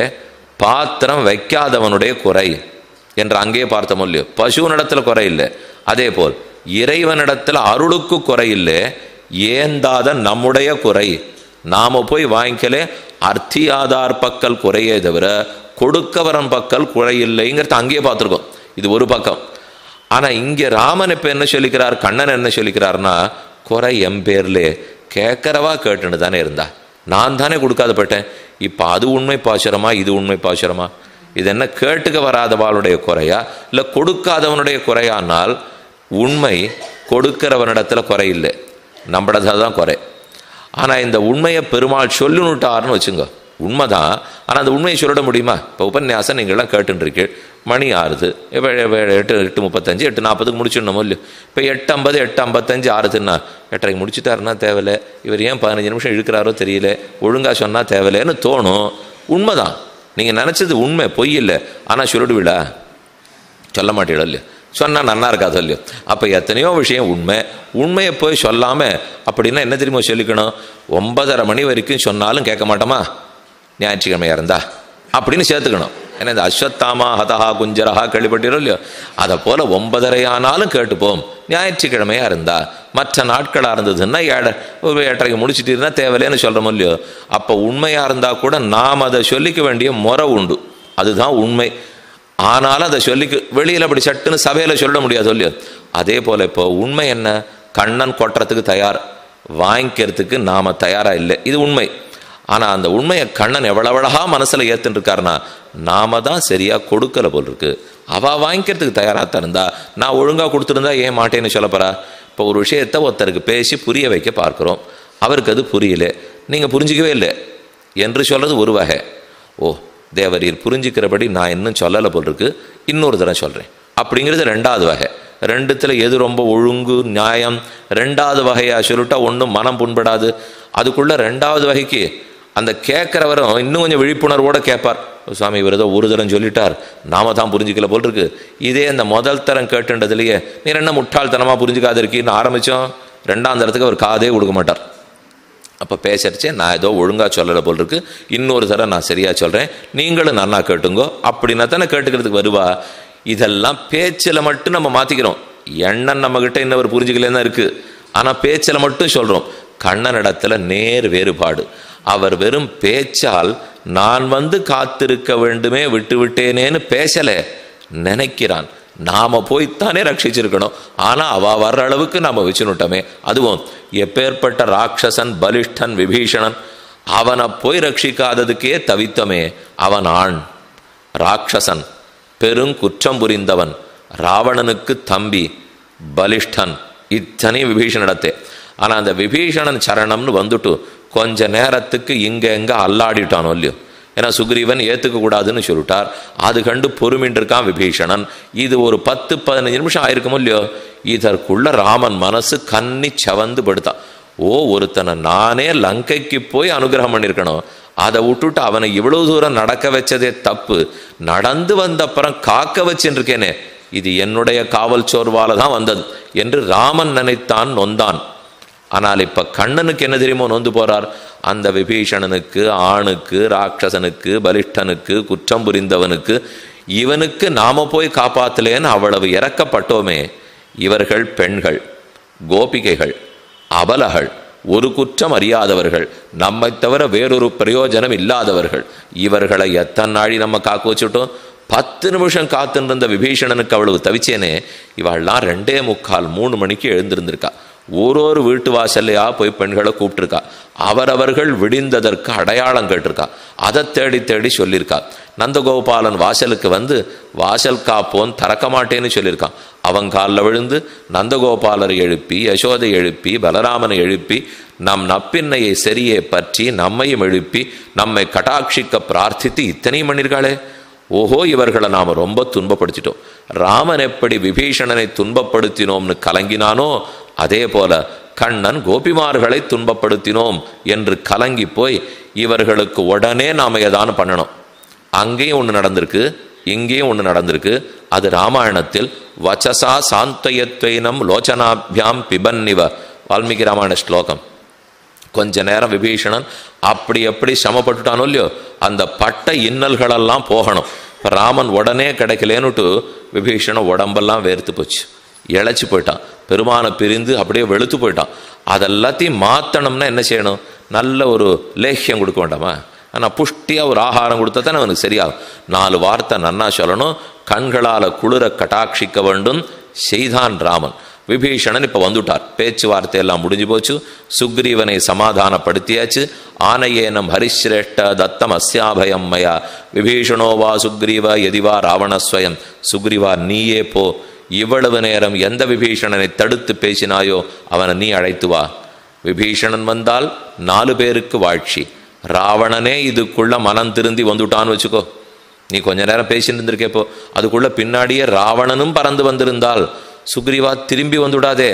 பாத்திரம் வைக்காதவனுடைய குறை என்று அங்கே பார்த்தோம் இல்லையோ. பசுவனிடத்துல குறை இல்லை. அதே போல் இறைவனிடத்துல அருளுக்கு குறை இல்லை, ஏந்தாத நம்முடைய குறை. நாம போய் வாங்கிக்கலே, அர்த்தியாதார் பக்கல் குறையே தவிர கொடுக்கவரன் பக்கல் குறை இல்லைங்கிறத அங்கேயே பார்த்துருக்கோம். இது ஒரு பக்கம். ஆனால் இங்கே ராமன் இப்போ என்ன சொல்லிக்கிறார், கண்ணன் என்ன சொல்லிக்கிறார்னா, குறை எம்பேர்லே கேட்கறவா கேட்டுன்னு தானே இருந்தா, நான் தானே கொடுக்காத போயிட்டேன். இப்போ அது உண்மை பாசுரமா, இது உண்மை பாசுரமா? இது என்ன கேட்டுக்க வராதவாளுடைய குறையா இல்லை கொடுக்காதவனுடைய குறையானால்? உண்மை கொடுக்கிறவனிடத்துல குறை இல்லை, நம்மளதாக தான் குறை. ஆனால் இந்த உண்மையை பெருமாள் சொல்லினுட்டார்னு வச்சுங்க, உண்மைதான். ஆனால் அந்த உண்மையை சொல்லிட முடியுமா? இப்போ உபன்யாசம் நீங்கள்லாம் கேட்டுருக்கு, மணி ஆறுது, 8:35 8:40 முடிச்சிடணும் இல்லையோ. இப்போ 8:50 8:55 ஆறுதுன்னா 8:30 முடிச்சுட்டாருன்னா தேவையில்லை, இவர் ஏன் 15 நிமிஷம் இழுக்கிறாரோ தெரியல, ஒழுங்காக சொன்னால் தேவையில்லைன்னு தோணும். உண்மைதான், நீங்கள் நினச்சது உண்மை, பொய் இல்லை. ஆனால் சொல்லிடுவிடா, சொல்ல மாட்டீடா இல்லையா? சொன்னால் நன்னா இருக்காது இல்லையோ. அப்போ எத்தனையோ விஷயம் உண்மையை போய் சொல்லாமல் அப்படின்னா என்ன தெரியுமா சொல்லிக்கணும், 9:30 மணி வரைக்கும் சொன்னாலும் கேட்க மாட்டோமா ஞாயிற்றுக்கிழமையாக இருந்தா அப்படின்னு சேர்த்துக்கணும். ஏன்னா இந்த அஸ்வத்தாமா ஹதஹா குஞ்சரஹா கேள்விப்பட்டிரும் இல்லையோ, அதை போல் 9:30 ஆனாலும் கேட்டுப்போம் ஞாயிற்றுக்கிழமையாக இருந்தா. மற்ற நாட்களாக இருந்ததுன்னா 8:30 முடிச்சுட்டு இருந்தால் தேவையில்லைன்னு சொல்கிறோமோ இல்லையோ. அப்போ உண்மையாக இருந்தால் கூட நாம் அதை சொல்லிக்க வேண்டிய முறை உண்டு, அதுதான் உண்மை. ஆனாலும் அதை சொல்லிக்க வெளியில் அப்படி சட்டுன்னு சபையில் சொல்ல முடியாது இல்லையோ. அதே போல் இப்போ உண்மை என்ன, கண்ணன் கொட்டுறதுக்கு தயார், வாங்கிக்கிறதுக்கு நாம் தயாராக இல்லை, இது உண்மை. ஆனால் அந்த உண்மையை கண்ணன் எவ்வளவழகா மனசில் ஏற்றுன்னு இருக்காருன்னா நாம தான் சரியாக கொடுக்கல போல் இருக்கு. அவள் வாங்கிக்கிறதுக்கு தயாராக தான் இருந்தா, நான் ஒழுங்காக கொடுத்துருந்தா ஏன் மாட்டேன்னு சொல்லப்போறா. இப்போ ஒரு விஷயத்தை ஒருத்தருக்கு பேசி புரிய வைக்க பார்க்குறோம், அவருக்கு அது புரியல, நீங்கள் புரிஞ்சிக்கவே இல்லை என்று சொல்கிறது ஒரு வகை. ஓ தேவரீர் புரிஞ்சிக்கிறபடி நான் இன்னும் சொல்லலை போல் இருக்கு, இன்னொரு தடவை சொல்கிறேன் அப்படிங்கிறது ரெண்டாவது வகை. ரெண்டுத்தில் எது ரொம்ப ஒழுங்கு நியாயம்? ரெண்டாவது வகையாக சொல்லிட்டா ஒன்றும் மனம் புண்படாது. அதுக்குள்ளே ரெண்டாவது வகைக்கு அந்த கேட்குறவரும் இன்னும் கொஞ்சம் விழிப்புணர்வோடு கேட்பார். சுவாமி இவர் ஏதோ ஒரு தரம் சொல்லிட்டார், நாம தான் புரிஞ்சிக்கல போல் இருக்கு. இதே இந்த முதல் தரம் கேட்டுன்றதுலையே நீ என்ன முட்டாள்தனமாக புரிஞ்சிக்காது இருக்கீன்னு ஆரம்பித்தோம், ரெண்டாம் தரத்துக்கு அவர் காதே கொடுக்க மாட்டார். அப்போ பேசறச்சே நான் ஏதோ ஒழுங்காக சொல்லலை போல் இருக்கு, இன்னொரு தரம் நான் சரியாக சொல்கிறேன், நீங்களும் நன்னா கேட்டுங்கோ அப்படின்னா தானே கேட்டுக்கிறதுக்கு வருவா. இதெல்லாம் பேச்சில் மட்டும் நம்ம மாற்றிக்கிறோம், எண்ணம் நம்மக்கிட்ட இன்னொரு புரிஞ்சிக்கலேன்னு தான் இருக்குது. ஆனால் பேச்சில் மட்டும் சொல்கிறோம். கண்ணனிடத்தில் நேர் வேறுபாடு. அவர் வெறும் பேச்சால் நான் வந்து காத்திருக்க வேண்டுமே விட்டு விட்டேனேன்னு பேசலை, நினைக்கிறான். நாம் போய்த்தானே ரட்சிச்சிருக்கணும், ஆனால் அவள் வர்ற அளவுக்கு நாம் வச்சுனுட்டோமே. அதுவும் எப்பேற்பட்ட ராட்சசன் பலிஷ்டன் விபீஷணன், அவனை போய் ரட்சிக்காததுக்கே தவித்தமே. அவன் ஆண் ராட்சசன், பெருங்குற்றம் புரிந்தவன், ராவணனுக்கு தம்பி, பலிஷ்டன், இத்தனை விபீஷணிடத்தே. ஆனால் அந்த விபீஷணன் சரணம்னு வந்துட்டு கொஞ்ச நேரத்துக்கு இங்கே எங்கே அல்லாடிட்டானோ இல்லையோ. ஏன்னா சுக்ரீவன் ஏற்றுக்க கூடாதுன்னு சொல்லிட்டார், அது கண்டு பொறுமின் இருக்கான் விபீஷணன். இது ஒரு 10-15 நிமிஷம் ஆயிருக்குமோ இல்லையோ. இதற்குள்ள ராமன் மனசு கன்னி சவந்து படுத்தான். ஓ ஒருத்தனை நானே லங்கைக்கு போய் அனுகிரகம் பண்ணியிருக்கணும், அதை விட்டுட்டு அவனை இவ்வளவு தூரம் நடக்க வச்சதே தப்பு, நடந்து வந்த அப்புறம் காக்க வச்சுருக்கேனே, இது என்னுடைய காவல் சோர்வால தான் வந்தது என்று ராமன் நினைத்தான், நொந்தான். ஆனால் இப்போ கண்ணனுக்கு என்ன தெரியுமோ நொந்து போறார். அந்த விபீஷணனுக்கு, ஆணுக்கு, ராட்சசனுக்கு, பலிஷ்டனுக்கு, குற்றம் புரிந்தவனுக்கு, இவனுக்கு நாம போய் காப்பாத்தலேன்னு அவ்வளவு இறக்கப்பட்டோமே. இவர்கள் பெண்கள், கோபிகைகள், அபலகள், ஒரு குற்றம் அறியாதவர்கள், நம்மை தவிர வேறொரு பிரயோஜனம் இல்லாதவர்கள். இவர்களை எத்தனை நாளி நம்ம காக்க வச்சுட்டோம். 10 நிமிஷம் காத்துருந்த விபீஷணனுக்கு அவ்வளவு தவிச்சேனே. இவள்லாம் 2:45-3 மணிக்கு எழுந்திருந்திருக்கா. ஒரு வீட்டு வாசல்லையா போய் பெண்களை கூப்பிட்டுருக்கா. அவரவர்கள் விடிந்ததற்கு அடையாளம் கேட்டிருக்கா. அதை தேடி தேடி சொல்லியிருக்கா. நந்தகோபாலன் வாசலுக்கு வந்து வாசல் காப்போன் திறக்க மாட்டேன்னு சொல்லியிருக்கான். அவன் காலில் விழுந்து நந்தகோபாலரை எழுப்பி, யசோதை எழுப்பி, பலராமனை எழுப்பி, நம் நப்பின்னையை சரியே பற்றி நம்மையும் எழுப்பி நம்மை கட்டாட்சிக்க பிரார்த்தித்து இத்தனையும் பண்ணியிருக்காளே. ஓஹோ இவர்களை நாம் ரொம்ப துன்பப்படுத்திட்டோம். ராமன் எப்படி விபீஷணனை துன்பப்படுத்தினோம்னு கலங்கினானோ அதே போல கண்ணன் கோபிமார்களை துன்பப்படுத்தினோம் என்று கலங்கி போய் இவர்களுக்கு உடனே நாம் ஏதானு பண்ணணும். அங்கேயும் ஒன்று நடந்திருக்கு, இங்கேயும் ஒன்று நடந்திருக்கு. அது ராமாயணத்தில் வச்சசா சாந்தயத்வைனம் லோச்சனாபியாம் பிபன்னிவ, வால்மீகி ராமாயண ஸ்லோகம். கொஞ்ச நேரம் விபீஷணன் அப்படி எப்படி சமப்பட்டுட்டானோ இல்லையோ, அந்த பட்ட இன்னல்களெல்லாம் போகணும். இப்போ ராமன் உடனே கிடைக்கலேன்னுட்டு விபீஷணன் உடம்பெல்லாம் வேர்த்து போச்சு, இழைச்சி போயிட்டான், பெருமானை பிரிந்து அப்படியே வெளுத்து போயிட்டான். அதெல்லாத்தையும் மாற்றணும்னா என்ன செய்யணும்? நல்ல ஒரு லேஹ்யம் கொடுக்க வேண்டாமா? ஆனால் புஷ்டியாக ஒரு ஆகாரம் கொடுத்தா தானே அவனுக்கு சரியாகும். 4 வார்த்தை நன்னா சொல்லணும், கண்களால் குளிர கட்டாட்சிக்க வேண்டும் செய்தான் ராமன். விபீஷணன் இப்போ வந்துட்டார், பேச்சுவார்த்தையெல்லாம் முடிஞ்சு போச்சு, சுக்ரீவனை சமாதானப்படுத்தியாச்சு. ஆனையேனம் ஹரிஸ்ரேஷ்ட தத்தம் அஸ்யாபயம் மயா விபீஷணோவா சுக்ரீவ எதிவா ராவணஸ்வயம். சுக்ரீவா நீயே போ, இவ்வளவு நேரம் எந்த விபீஷணனை தடுத்து பேசினாயோ அவனை நீ அழைத்து வா. விபீஷணன் வந்தால் 4 பேருக்கு வாழ்ச்சி. ராவணனே இதுக்குள்ள மனம் திருந்தி வந்துட்டான்னு வச்சுக்கோ, நீ கொஞ்ச நேரம் பேசிட்டு இருந்திருக்கேப்போ, அதுக்குள்ள பின்னாடியே ராவணனும் பறந்து வந்திருந்தால் சுக்ரீவா திரும்பி வந்துடாதே.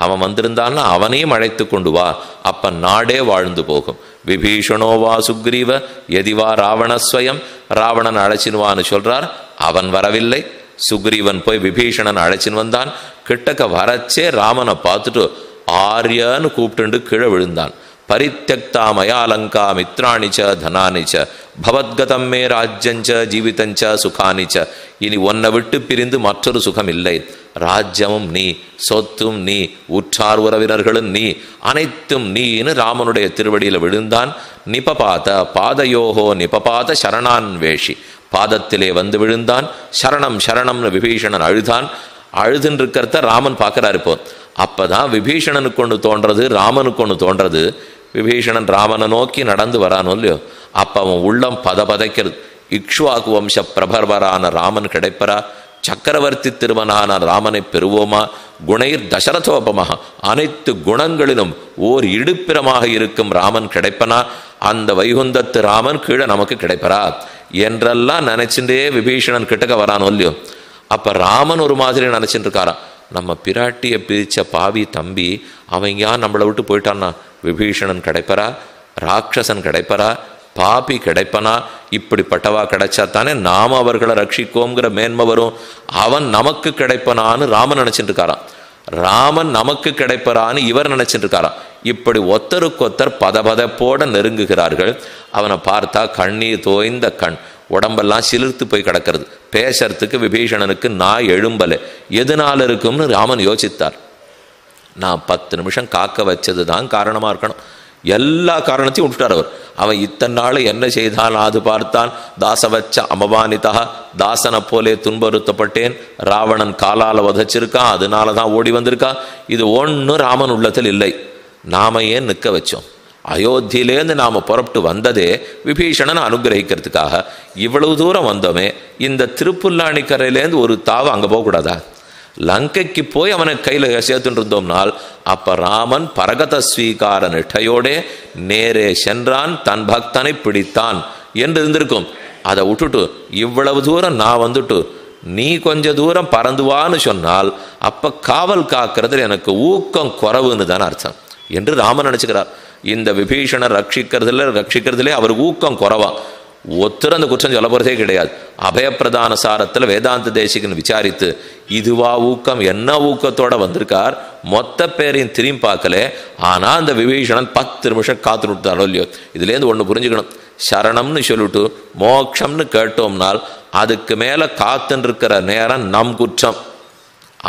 அவன் வந்திருந்தான்னா அவனையும் அழைத்து கொண்டு வா, அப்ப நாடே வாழ்ந்து போகும். விபீஷணோவா சுக்ரீவ எதிவா ராவணஸ்வயம், ராவணன் அழைச்சினுவான்னு சொல்றார். அவன் வரவில்லை, சுக்ரீவன் போய் விபீஷணன் அழைச்சின்னு வந்தான். கிட்டக்க வரச்சே ராமனை பார்த்துட்டு ஆர்யன்னு கூப்பிட்டு கீழே விழுந்தான். பரித்யக்தா மயாலங்கா மித்ராணிச்ச தனானிச்ச பவத்கதம் மே ராஜ்யஞ்ச ஜீவிதஞ்ச சுகானிச்ச. இனி ஒன்னை விட்டு பிரிந்து மற்றொரு சுகம் இல்லை. ராஜ்யமும் நீ, சொத்தும் நீ, உற்றார் உறவினர்களும் நீ, அனைத்தும் நீன்னு ராமனுடைய திருவடியில் விழுந்தான். நிபபாத பாதயோகோ நிபபாத சரணான்வேஷி. பாதத்திலே வந்து விழுந்தான். சரணம் சரணம்னு விபீஷணன் அழுதான். அழுதுன்னு இருக்கிறத ராமன் பார்க்குறாரு. இப்போ அப்போதான் விபீஷணனுக்கு ஒன்று தோன்றது, ராமனுக்கு ஒன்று தோன்றது. விபீஷணன் ராமனை நோக்கி நடந்து வரானோ இல்லையோ, அப்போ அவன் உள்ளம் பதைக்கிறது. இக்ஷ்வாகு வம்ச பிரபர்வரான ராமன் கிடைப்பரா? சக்கரவர்த்தி திருமனான ராமனை பெறுவோமா? குணைர் தசரதோபமாக, அனைத்து குணங்களிலும் ஓர் இடுப்பிரமாக இருக்கும் ராமன் கிடைப்பனா? அந்த வைகுந்தத்து ராமன் கீழே நமக்கு கிடைப்பரா என்றெல்லாம் நினைச்சுட்டே விபீஷணன் கிட்டக்க வரானோ இல்லையோ, அப்போ ராமன் ஒரு மாதிரி நினச்சிட்டு இருக்காராம், நம்ம பிராட்டியை பிரித்த பாவி தம்பி அவன் யான் நம்மளை விட்டு போயிட்டான்னா விபீஷணன் கிடைப்பரா? ராட்சசன் கிடைப்பரா? பாபி கிடைப்பனா? இப்படிப்பட்டவா கிடைச்சா தானே நாம் அவர்களை ரட்சிக்கோங்கிற மேன்மை வரும். அவன் நமக்கு கிடைப்பனான்னு ராமன் நினச்சிட்டு இருக்காராம். ராமன் நமக்கு கிடைப்பறான்னு இவர் நினச்சிட்டு இருக்காராம். இப்படி ஒத்தருக்கொத்தர் பதபதப்போட நெருங்குகிறார்கள். அவனை பார்த்தா கண்ணீர் தோய்ந்த கண், உடம்பெல்லாம் சிலிர்த்து போய் கிடக்கிறது. பேசுறதுக்கு விபீஷணனுக்கு நாய் எழும்பலை. எதனால இருக்கும்னு ராமன் யோசித்தார். நான் 10 நிமிஷம் காக்க வச்சது தான் காரணமாக இருக்கணும். எல்லா காரணத்தையும் விட்டுட்டார் அவர். அவன் இத்தனை நாள் என்ன செய்தான் அது பார்த்தான். தாசவச்ச அமபானிதா, தாசனை போலே துன்புறுத்தப்பட்டேன். ராவணன் காலால் வதச்சிருக்கான், அதனால தான் ஓடி வந்திருக்கான். இது ஒன்றும் ராமன் உள்ளத்தில் இல்லை. நாம ஏன் நிற்க வச்சோம்? அயோத்தியிலேருந்து நாம் புறப்பட்டு வந்ததே விபீஷணனை அனுகிரகிக்கிறதுக்காக. இவ்வளவு தூரம் வந்தோமே, இந்த திருப்புல்லாணிக்கரையிலேருந்து ஒரு தாவை அங்கே போகக்கூடாதா? லங்கைக்கு போய் அவனை கையில் சேர்த்துட்டு இருந்தோம்னால் அப்போ ராமன் பரகத ஸ்வீகார நிட்டையோடே நேரே சென்றான், தன் பக்தனை பிடித்தான் என்று இருந்திருக்கும். அதை விட்டுட்டு இவ்வளவு தூரம் நான் வந்துட்டு நீ கொஞ்ச தூரம் பறந்துவான்னு சொன்னால் அப்போ காவல் காக்கிறதுல எனக்கு ஊக்கம் குறவுன்னு தானே அர்த்தம் என்று ராமன் நினச்சிக்கிறார். இந்த விபீஷணை ரட்சிக்கிறதுலே அவர் ஊக்கம் குறவா. ஒத்துற அந்த குற்றம் சொல்ல போகிறதே கிடையாது. அபயப்பிரதான சாரத்தில் வேதாந்த தேசிகன் விசாரித்து இதுவா ஊக்கம், என்ன ஊக்கத்தோடு வந்திருக்கார், மொத்த பேரையும் திரும்பி பார்க்கல. ஆனால் அந்த விபீஷணன் 10 நிமிஷம் காத்து விட்டாரோ இல்லையோ. இதுலேருந்து ஒன்று புரிஞ்சுக்கணும். சரணம்னு சொல்லிட்டு மோட்சம்னு கேட்டோம்னால் அதுக்கு மேலே காத்துன்னு இருக்கிற நேரம் நம் குற்றம்,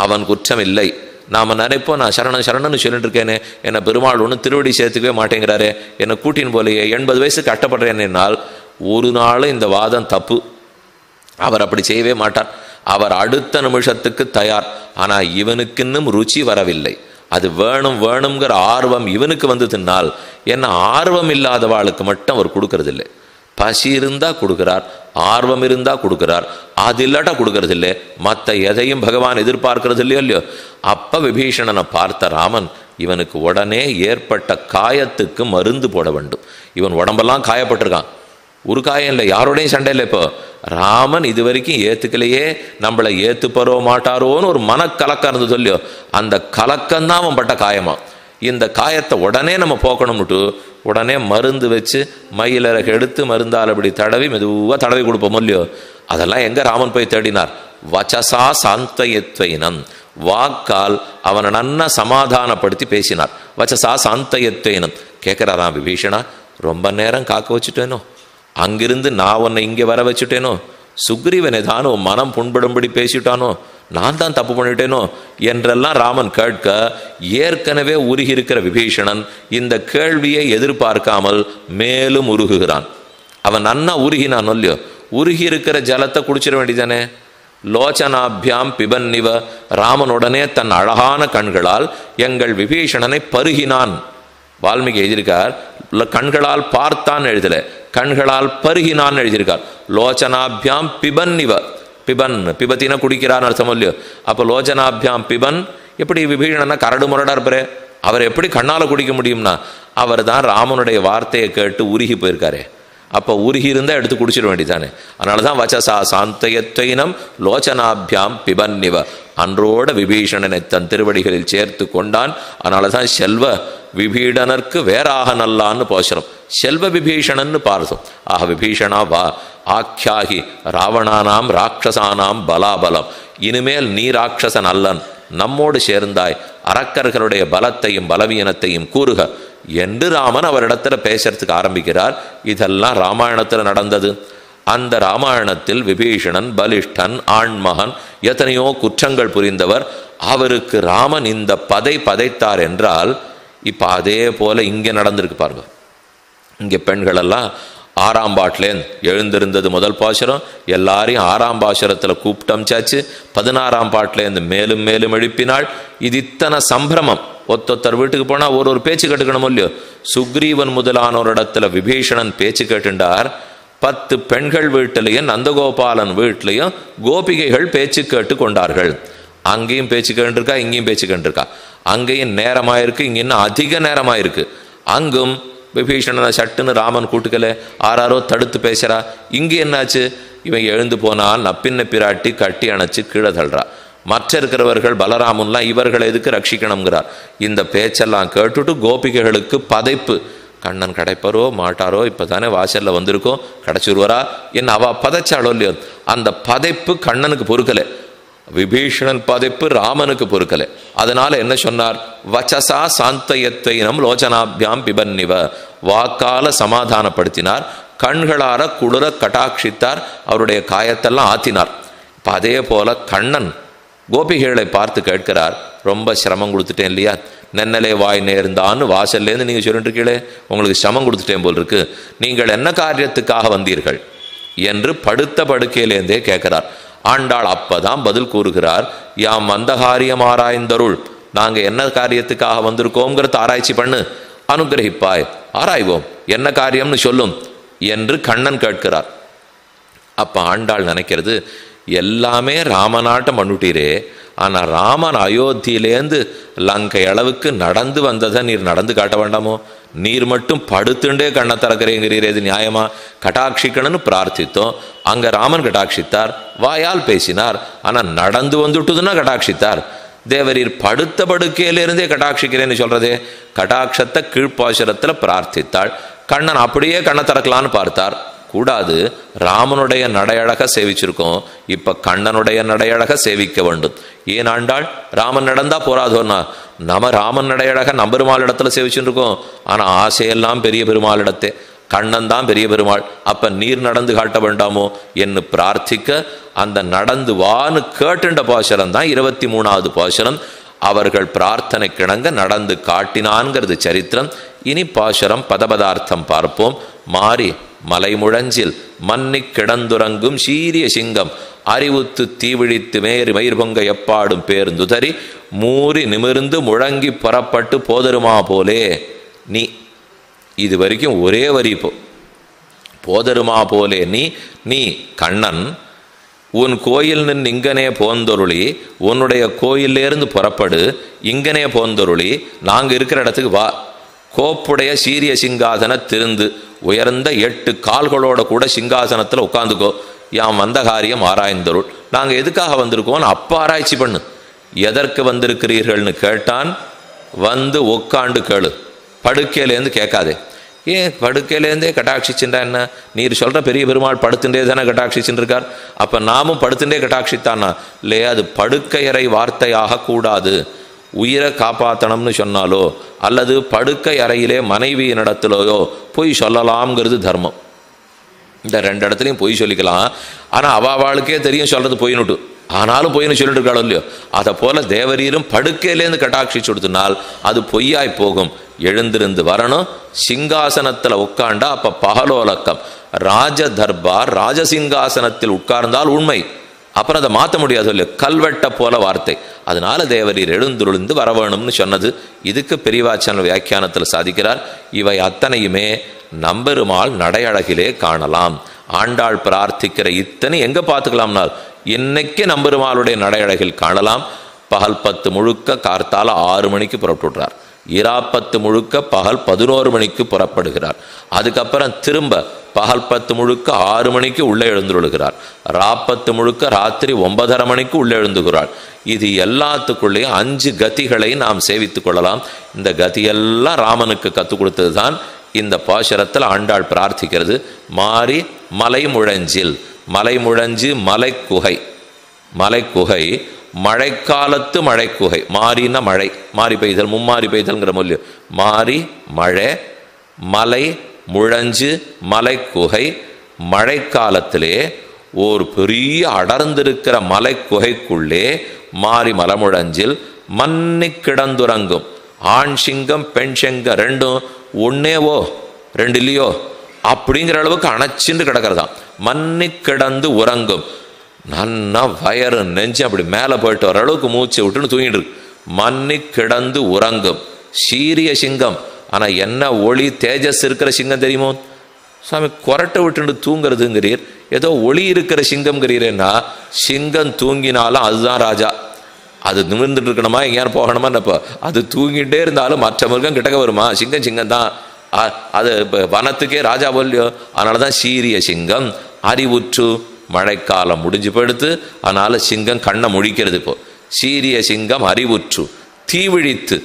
அவன் குற்றம் இல்லை. நாம் நினைப்போம் நான் சரணம்னு சொல்லிட்டு இருக்கேனே, என்னை பெருமாள் ஒன்று திருவடி சேர்த்துக்கவே மாட்டேங்கிறாரே, என்னை கூட்டின்னு போலையே, 80 வயசுக்கு கஷ்டப்படுறேன்னால் ஒரு நாள் இந்த வாதம் தப்பு. அவர் அப்படி செய்யவே மாட்டார். அவர் அடுத்த நிமிஷத்துக்கு தயார். ஆனால் இவனுக்கு இன்னும் ருச்சி வரவில்லை. அது வேணுங்கிற ஆர்வம் இவனுக்கு வந்து தின்னால் என்ன, ஆர்வம் இல்லாதவாளுக்கு மட்டும் அவர் கொடுக்கறது இல்லை. பசி இருந்தால் கொடுக்குறார், ஆர்வம் இருந்தால் கொடுக்குறார், அது இல்லாட்டா கொடுக்கறது இல்லை. மற்ற எதையும் பகவான் எதிர்பார்க்கறது இல்லையோ. அப்போ விபீஷணனை பார்த்த ராமன் இவனுக்கு உடனே ஏற்பட்ட காயத்துக்கு மருந்து போட வேண்டும். இவன் உடம்பெல்லாம் காயப்பட்டிருக்கான். ஒரு காயம் இல்லை, யாரோடையும் சண்டை இல்லை. இப்போ ராமன் இது வரைக்கும் ஏற்றுக்கலையே, நம்மளை ஏற்றுப்பறோ மாட்டாரோன்னு ஒரு மனக்கலக்கம் இருந்தது இல்லையோ, அந்த கலக்கம்தான் அவன் பட்ட காயமா. இந்த காயத்தை உடனே நம்ம போக்கணும்னுட்டு உடனே மருந்து வச்சு மயிலரக எடுத்து மருந்தால் அப்படி தடவி மெதுவாக தடவி கொடுப்போம் இல்லையோ. அதெல்லாம் எங்கே ராமன் போய் தேடினார்? வச்சசா சாந்தயத்வைனம், வாக்கால் அவனை நன்னா சமாதானப்படுத்தி பேசினார். வச்சசா சாந்தயத்வைனம். கேட்குறாராம் விபீஷணா, ரொம்ப நேரம் காக்க வச்சுட்டேனோ, அங்கிருந்து நான் உன்னை இங்கே வர வச்சுட்டேனோ, சுக்ரீவனை தானோ மனம் புண்படும்படி பேசிட்டானோ, நான் தான் தப்பு பண்ணிட்டேனோ என்றெல்லாம் ராமன் கேட்க, ஏற்கனவே உருகி இருக்கிற விபீஷணன் இந்த கேள்வியை எதிர்பார்க்காமல் மேலும் உருகுகிறான். அவன் நன்னா உருகினான் இல்லையோ, உருகி இருக்கிற ஜலத்தை குடிச்சிட வேண்டியதானே. லோச்சனாபியாம் பிபன்னிவ, ராமனுடனே தன் அழகான கண்களால் எங்கள் விபீஷணனை பருகினான். வால்மீகி எழுதியிருக்கார், கண்களால் பார்த்தான் எழுதல, கண்களால் பருகினான் எழுதியிருக்கார். லோச்சனாபியாம் பிபன்னிவ, பிபன் பிபத்தின குடிக்கிறான்னு அர்த்தம் இல்லையோ. அப்போ லோச்சனாபியாம் பிபன், எப்படி விபீஷணனா கரடு முரடா இருப்பாரு, அவர் எப்படி கண்ணால் குடிக்க முடியும்னா, அவர் தான் ராமனுடைய வார்த்தையை கேட்டு உருகி போயிருக்காரு. அப்போ உருகி இருந்தால் எடுத்து குடிச்சிட வேண்டியதானே. அதனால தான் வச்சசா சாந்தயத்வைனம் லோச்சனாபியாம் பிபன்னிவ, அன்றோட விபீஷணனை தன் திருவடிகளில் சேர்த்து கொண்டான். அதனால தான் செல்வ விபீடனருக்கு வேறாக நல்லான்னு போசுறோம், செல்வ விபீஷணன்னு பார்த்தோம். ஆக விபீஷணா வா, ஆக்யாகி ராவணானாம் ராட்சசானாம் பலாபலம், இனிமேல் நீ ராட்சசன் அல்லன், நம்மோடு சேர்ந்தாய், அரக்கர்களுடைய பலத்தையும் பலவீனத்தையும் கூறுக என்று ராமன் அவரிடத்துல பேசுறதுக்கு ஆரம்பிக்கிறார். இதெல்லாம் ராமாயணத்தில் நடந்தது. அந்த ராமாயணத்தில் விபீஷணன் பலிஷ்டன் ஆண்மகன் எத்தனையோ குற்றங்கள் புரிந்தவர். அவருக்கு ராமன் இந்த பதைத்தார் என்றால் இப்போ அதே போல இங்கே நடந்திருக்கு பாருங்க. இங்கே பெண்களெல்லாம் 6ஆம் பாட்டிலேருந்து எழுந்திருந்தது முதல் பாசுரம், எல்லாரையும் 6ஆம் பாசுரத்தில் கூப்பிட்டு அமிச்சாச்சு. 16ஆம் பாட்டிலேருந்து மேலும் மேலும் எழுப்பினாள். இது இத்தனை சம்பிரமம். ஒத்தொத்தர் வீட்டுக்கு போனால் ஒரு பேச்சு கேட்டுக்கணும் இல்லையோ. சுக்ரீவன் முதலானோர் இடத்துல விபீஷணன் பேச்சு கேட்டுண்டார். 10 பெண்கள் வீட்டிலையும் நந்தகோபாலன் வீட்டிலையும் கோபிகைகள் பேச்சு கேட்டு கொண்டார்கள். அங்கேயும் பேச்சு கேட்டுருக்கா, இங்கேயும் பேச்சு கேட்டுருக்கா. அங்கேயும் நேரமாயிருக்கு, இங்கே இன்னும் அதிக நேரமாயிருக்கு. அங்கும் விபீஷணனை சட்டுன்னு ராமன் கூட்டுக்கல, ஆறாரோ தடுத்து பேசுறா. இங்கே என்னாச்சு, இவன் எழுந்து போனால் நப்பின்ன பிராட்டி கட்டி அணைச்சு கீழே தள்ளுறா. மற்ற இருக்கிறவர்கள் பலராமன்லாம் இவர்களை எதுக்கு ரட்சிக்கணுங்கிறார். இந்த பேச்செல்லாம் கேட்டுட்டு கோபிகைகளுக்கு பதைப்பு. கண்ணன் கிடைப்பாரோ மாட்டாரோ, இப்போ தானே வாசலில் வந்திருக்கோம், கிடைச்சிருவாரா என்ன அவ பதைச்சாலோ இல்லையோ. அந்த பதைப்பு கண்ணனுக்கு பொறுக்கலை, விபீஷணன் பதைப்பு ராமனுக்கு பொறுக்கலை. அதனால என்ன சொன்னார், வச்சசா சாந்தயத்வைனம் லோச்சனாபியாம் பிபன்னிவ, வாக்கால சமாதானப்படுத்தினார், கண்களார குளிர கட்டாட்சித்தார், அவருடைய காயத்தெல்லாம் ஆத்தினார். இப்போ அதே போல கண்ணன் கோபிகைகளை பார்த்து கேட்கிறார், ரொம்ப சிரமம் கொடுத்துட்டேன் இல்லையா, நென்னலே வாய் நேர்ந்தான்னு வாசல்லேருந்து நீங்கள் சொல்லிட்டு இருக்கீங்களே, உங்களுக்கு சிரமம் கொடுத்துட்டேன் போல் இருக்கு, நீங்கள் என்ன காரியத்துக்காக வந்தீர்கள் என்று படுத்த படுக்கையிலேருந்தே கேட்கிறார். ஆண்டாள் அப்பதான் பதில் கூறுகிறார், யாம் வந்த காரியம் ஆராய்ந்தருள், நாங்கள் என்ன காரியத்துக்காக வந்திருக்கோங்கிறத ஆராய்ச்சி பண்ணு, அனுகிரகிப்பாய், ஆராய்வோம், என்ன காரியம்னு சொல்லும் என்று கண்ணன் கேட்கிறார். அப்போ ஆண்டாள் நினைக்கிறது, எல்லாமே ராமநாட்டம் பண்ணிட்டீரே, ஆனால் ராமன் அயோத்தியிலேருந்து லங்கை அளவுக்கு நடந்து வந்ததை நீர் நடந்து காட்ட வேண்டாமோ, நீர் மட்டும் படுத்துண்டே கண்ணை திறக்கிறேங்கிறீரே, இது நியாயமா, கட்டாட்சிக்கணும்னு பிரார்த்தித்தோம். அங்கே ராமன் கட்டாட்சித்தார், வாயால் பேசினார், ஆனால் நடந்து வந்துட்டுதுன்னா கட்டாட்சித்தார். தேவரீர் படுத்த படுக்கையிலிருந்தே கட்டாட்சிக்கிறேன்னு சொல்றதே, கட்டாட்சத்தை கீழ்ப்பாசுரத்தில் பிரார்த்தித்தாள். கண்ணன் அப்படியே கண்ணை திறக்கலான்னு பார்த்தார், கூடாது, ராமனுடைய நடையழக சேவிச்சிருக்கோம், இப்ப கண்ணனுடைய நடையழக சேவிக்க வேண்டும். ஏன் ஆண்டாள், ராமன் நடந்தா போராதோன்னா, நம்ம ராமன் நடையழக நம்பெருமாள் இடத்துல சேவிச்சுருக்கோம், ஆனா ஆசையெல்லாம் பெரிய பெருமாள் இடத்தே, கண்ணன் தான் பெரிய பெருமாள், அப்ப நீர் நடந்து காட்ட வேண்டாமோ என்று பிரார்த்திக்க, அந்த நடந்து வான்னு கேட்டுண்ட பாசுரம் தான் 23வது பாசுரம். அவர்கள் பிரார்த்தனை கிணங்க நடந்து காட்டினான்கிறது சரித்திரம். இனி பாசுரம் பதபதார்த்தம் பார்ப்போம். மாறி மலை முழஞ்சில் மன்னி கிடந்துறங்கும் சீரிய சிங்கம் அறிவுத்து தீவிழித்து மேறி மயிர்பொங்க எப்பாடும் பேருந்துதறி மூறி நிமிர்ந்து முழங்கி புறப்பட்டு போதருமா போலே நீ. இது வரைக்கும் ஒரே வரி. போதருமா போலே நீ கண்ணன் உன் கோயில் நின்று இங்கனே போந்தொருளி, உன்னுடைய கோயிலேருந்து புறப்படு, இங்கனே போந்தொருளி, நாங்கள் இருக்கிற இடத்துக்கு வா, கோப்புடைய சீரிய சிங்காசன திருந்து உயர்ந்த 8 கால்களோட கூட சிங்காசனத்தில் உட்காந்துக்கோ, யாம் வந்த காரியம் ஆராய்ந்தருள், நாங்கள் எதுக்காக வந்திருக்கோம்னு அப்போ ஆராய்ச்சி பண்ணு. எதற்கு வந்திருக்கிறீர்கள்னு கேட்டான், வந்து உட்காண்டு கேளு, படுக்கையிலேருந்து கேட்காதே. ஏன் படுக்கையிலேருந்தே கட்டாட்சிச்சுட்டா என்ன, நீர் சொல்கிற பெரிய பெருமாள் படுத்துட்டே தானே கட்டாட்சிச்சுட்டு இருக்கார், அப்போ நாமும் படுத்துட்டே கட்டாட்சித்தானா இல்லையா? அது படுக்கையறை வார்த்தையாக கூடாது. உயிரை காப்பாற்றணும்னு சொன்னாலோ அல்லது படுக்கை அறையிலே மனைவியின் இடத்துலையோ பொய் சொல்லலாம்ங்கிறது தர்மம். இந்த 2 இடத்துலையும் பொய் சொல்லிக்கலாம், ஆனால் அவளுக்கே தெரியும் சொல்கிறது பொய்னுட்டு, ஆனாலும் பொய்னு சொல்லிட்டு இருக்காளோ இல்லையோ. அதை போல தேவரீரும் படுக்கையிலேருந்து கட்டாட்சிச்சு கொடுத்தினால் அது பொய்யாய் போகும். எழுந்திருந்து வரணும், சிங்காசனத்தில் உட்காண்டா அப்போ பகலோலக்கம், ராஜ தர்பார் ராஜசிங்காசனத்தில் உட்கார்ந்தால் உண்மை, அப்புறம் அதை மாற்ற முடியாது இல்லையோ, கல்வெட்ட போல வார்த்தை. அதனால தேவரீர் எழுந்துருந்து வர வேணும்னு சொன்னது. இதுக்கு பெரியவாச்சன வியாக்கியானத்தில் சாதிக்கிறார், இவை அத்தனையுமே நம்பெருமாள் நடையழகிலே காணலாம். ஆண்டாள் பிரார்த்திக்கிற இத்தனை எங்கே பார்த்துக்கலாம்னால் இன்னைக்கு நம்பெருமாளுடைய நடையழகில் காணலாம். பகல் 10 முழுக்க கார்த்தால 6 மணிக்கு புறப்பட்டுடுறார், இராப்பத்து முழுக்க பகல் 11 மணிக்கு புறப்படுகிறார், அதுக்கப்புறம் திரும்ப பகல் 10 முழுக்க 6 மணிக்கு உள்ளே எழுந்துள்ளுகிறார், ராப்பத்து முழுக்க ராத்திரி 9:30 மணிக்கு உள்ளே எழுந்துகிறாள். இது எல்லாத்துக்குள்ளேயும் 5 கதிகளை நாம் சேவித்து கொள்ளலாம். இந்த கதியெல்லாம் ராமனுக்கு கற்றுக் கொடுத்தது தான் இந்த பாசுரத்தில் ஆண்டாள் பிரார்த்திக்கிறது. மாறி மலை முழஞ்சில், மலை முழஞ்சு மலைக்குகை, மலைக்குகை மழைக்காலத்து மழைக்குகை. மாறின மழை, மாறி பெய்தல், மும்மாறி பெய்தல்ங்கிற மொழி. மாறி மழை, மலை முழஞ்சு மலைக்குகை, மழைக்காலத்திலே ஒரு பெரிய அடர்ந்திருக்கிற மலைக்குகைக்குள்ளே மாறி மலமுழஞ்சில் மன்னி கிடந்துறங்கும். ஆண் சிங்கம் பெண் சிங்கம் ரெண்டும் ஒன்னேவோ ரெண்டு இல்லையோ அப்படிங்கிற அளவுக்கு அணைச்சின்னு கிடக்கிறதாம். மன்னி கிடந்து உறங்கும். நன்னா வயறு நெஞ்சு அப்படி மேலே போயிட்டு வர அளவுக்கு மூச்சை விட்டுன்னு தூங்கிட்டு இருக்கு. மன்னி கிடந்து உறங்கும். சீரிய சிங்கம். ஆனால் என்ன ஒளி தேஜஸ் இருக்கிற சிங்கம் தெரியுமோ சாமி? கொரட்டை விட்டுட்டு தூங்குறதுங்கிறீர், ஏதோ ஒளி இருக்கிற சிங்கம்ங்கிறீரேன்னா சிங்கம் தூங்கினாலும் அதுதான் ராஜா. அது நிமிர்ந்துட்டு இருக்கணுமா எங்கேயாரும் போகணுமா? இப்போ அது தூங்கிட்டே இருந்தாலும் மற்ற மிருகம் கிட்டக்க வருமா? சிங்கம் சிங்கம் தான். அது இப்போ வனத்துக்கே ராஜா போல்லையோ. அதனால தான் சீரிய சிங்கம். அறிவுற்று, மழைக்காலம் முடிஞ்சு போயிடுத்து, அதனால சிங்கம் கண்ணை முழிக்கிறது. இப்போ சீரிய சிங்கம் அறிவுற்று தீவிழித்து.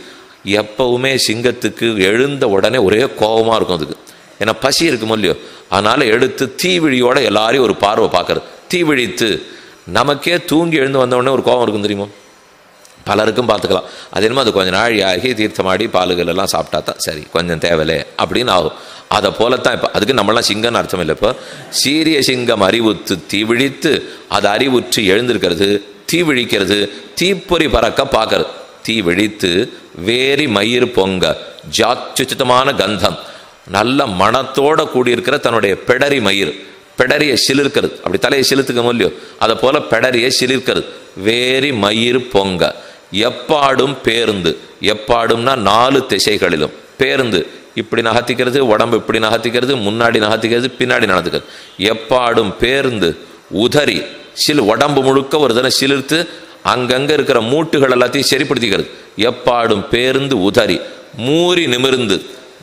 எப்பவுமே சிங்கத்துக்கு எழுந்த உடனே ஒரே கோபமாக இருக்கும். அதுக்கு ஏன்னா பசி இருக்குமோ இல்லையோ, அதனால எடுத்து தீவிழியோட எல்லாரையும் ஒரு பார்வை பார்க்கறது. தீவிழித்து. நமக்கே தூங்கி எழுந்து வந்த உடனே ஒரு கோபம் இருக்கும் தெரியுமோ, பலருக்கும் பார்த்துக்கலாம். அது என்னமோ அது கொஞ்சம் நாழி ஆகி தீர்த்தமாடி பாலுகள் எல்லாம் சாப்பிட்டா தான் சரி, கொஞ்சம் தேவையில்லை அப்படின்னு ஆகும். அதை போலத்தான் இப்போ. அதுக்கு நம்மளாம் சிங்கம்னு அர்த்தம் இல்லை. இப்போ சீரிய சிங்கம் அறிவுத்து தீவிழித்து, அது அறிவுற்று எழுந்திருக்கிறது, தீவிழிக்கிறது, தீப்பொறி பறக்க பார்க்கறது. தீவிழித்து வேரி மயிர் பொங்க, ஜாச்சுச்சிதமான கந்தம், நல்ல மனத்தோட கூடியிருக்கிற தன்னுடைய பெடரி மயிர், பெடரியை சிலிர்க்கிறது. அப்படி தலையை சிலுத்துக்க முடியும், அதை போல பெடரியை சிலிர்க்கிறது. வேரி மயிர் பொங்க. எப்பாடும் பேருந்து. எப்பாடும்னா 4 திசைகளிலும். பேருந்து இப்படி நகர்த்திக்கிறது, உடம்பு இப்படி நகர்த்திக்கிறது, முன்னாடி நகர்த்திக்கிறது, பின்னாடி நடத்துக்கிறது. எப்பாடும் பேருந்து உதறி உடம்பு முழுக்க ஒரு தடவை சிலிர்த்து அங்கங்கே இருக்கிற மூட்டுகள் எல்லாத்தையும் சரிப்படுத்திக்கிறது. எப்பாடும் பேருந்து உதறி மூறி நிமிர்ந்து.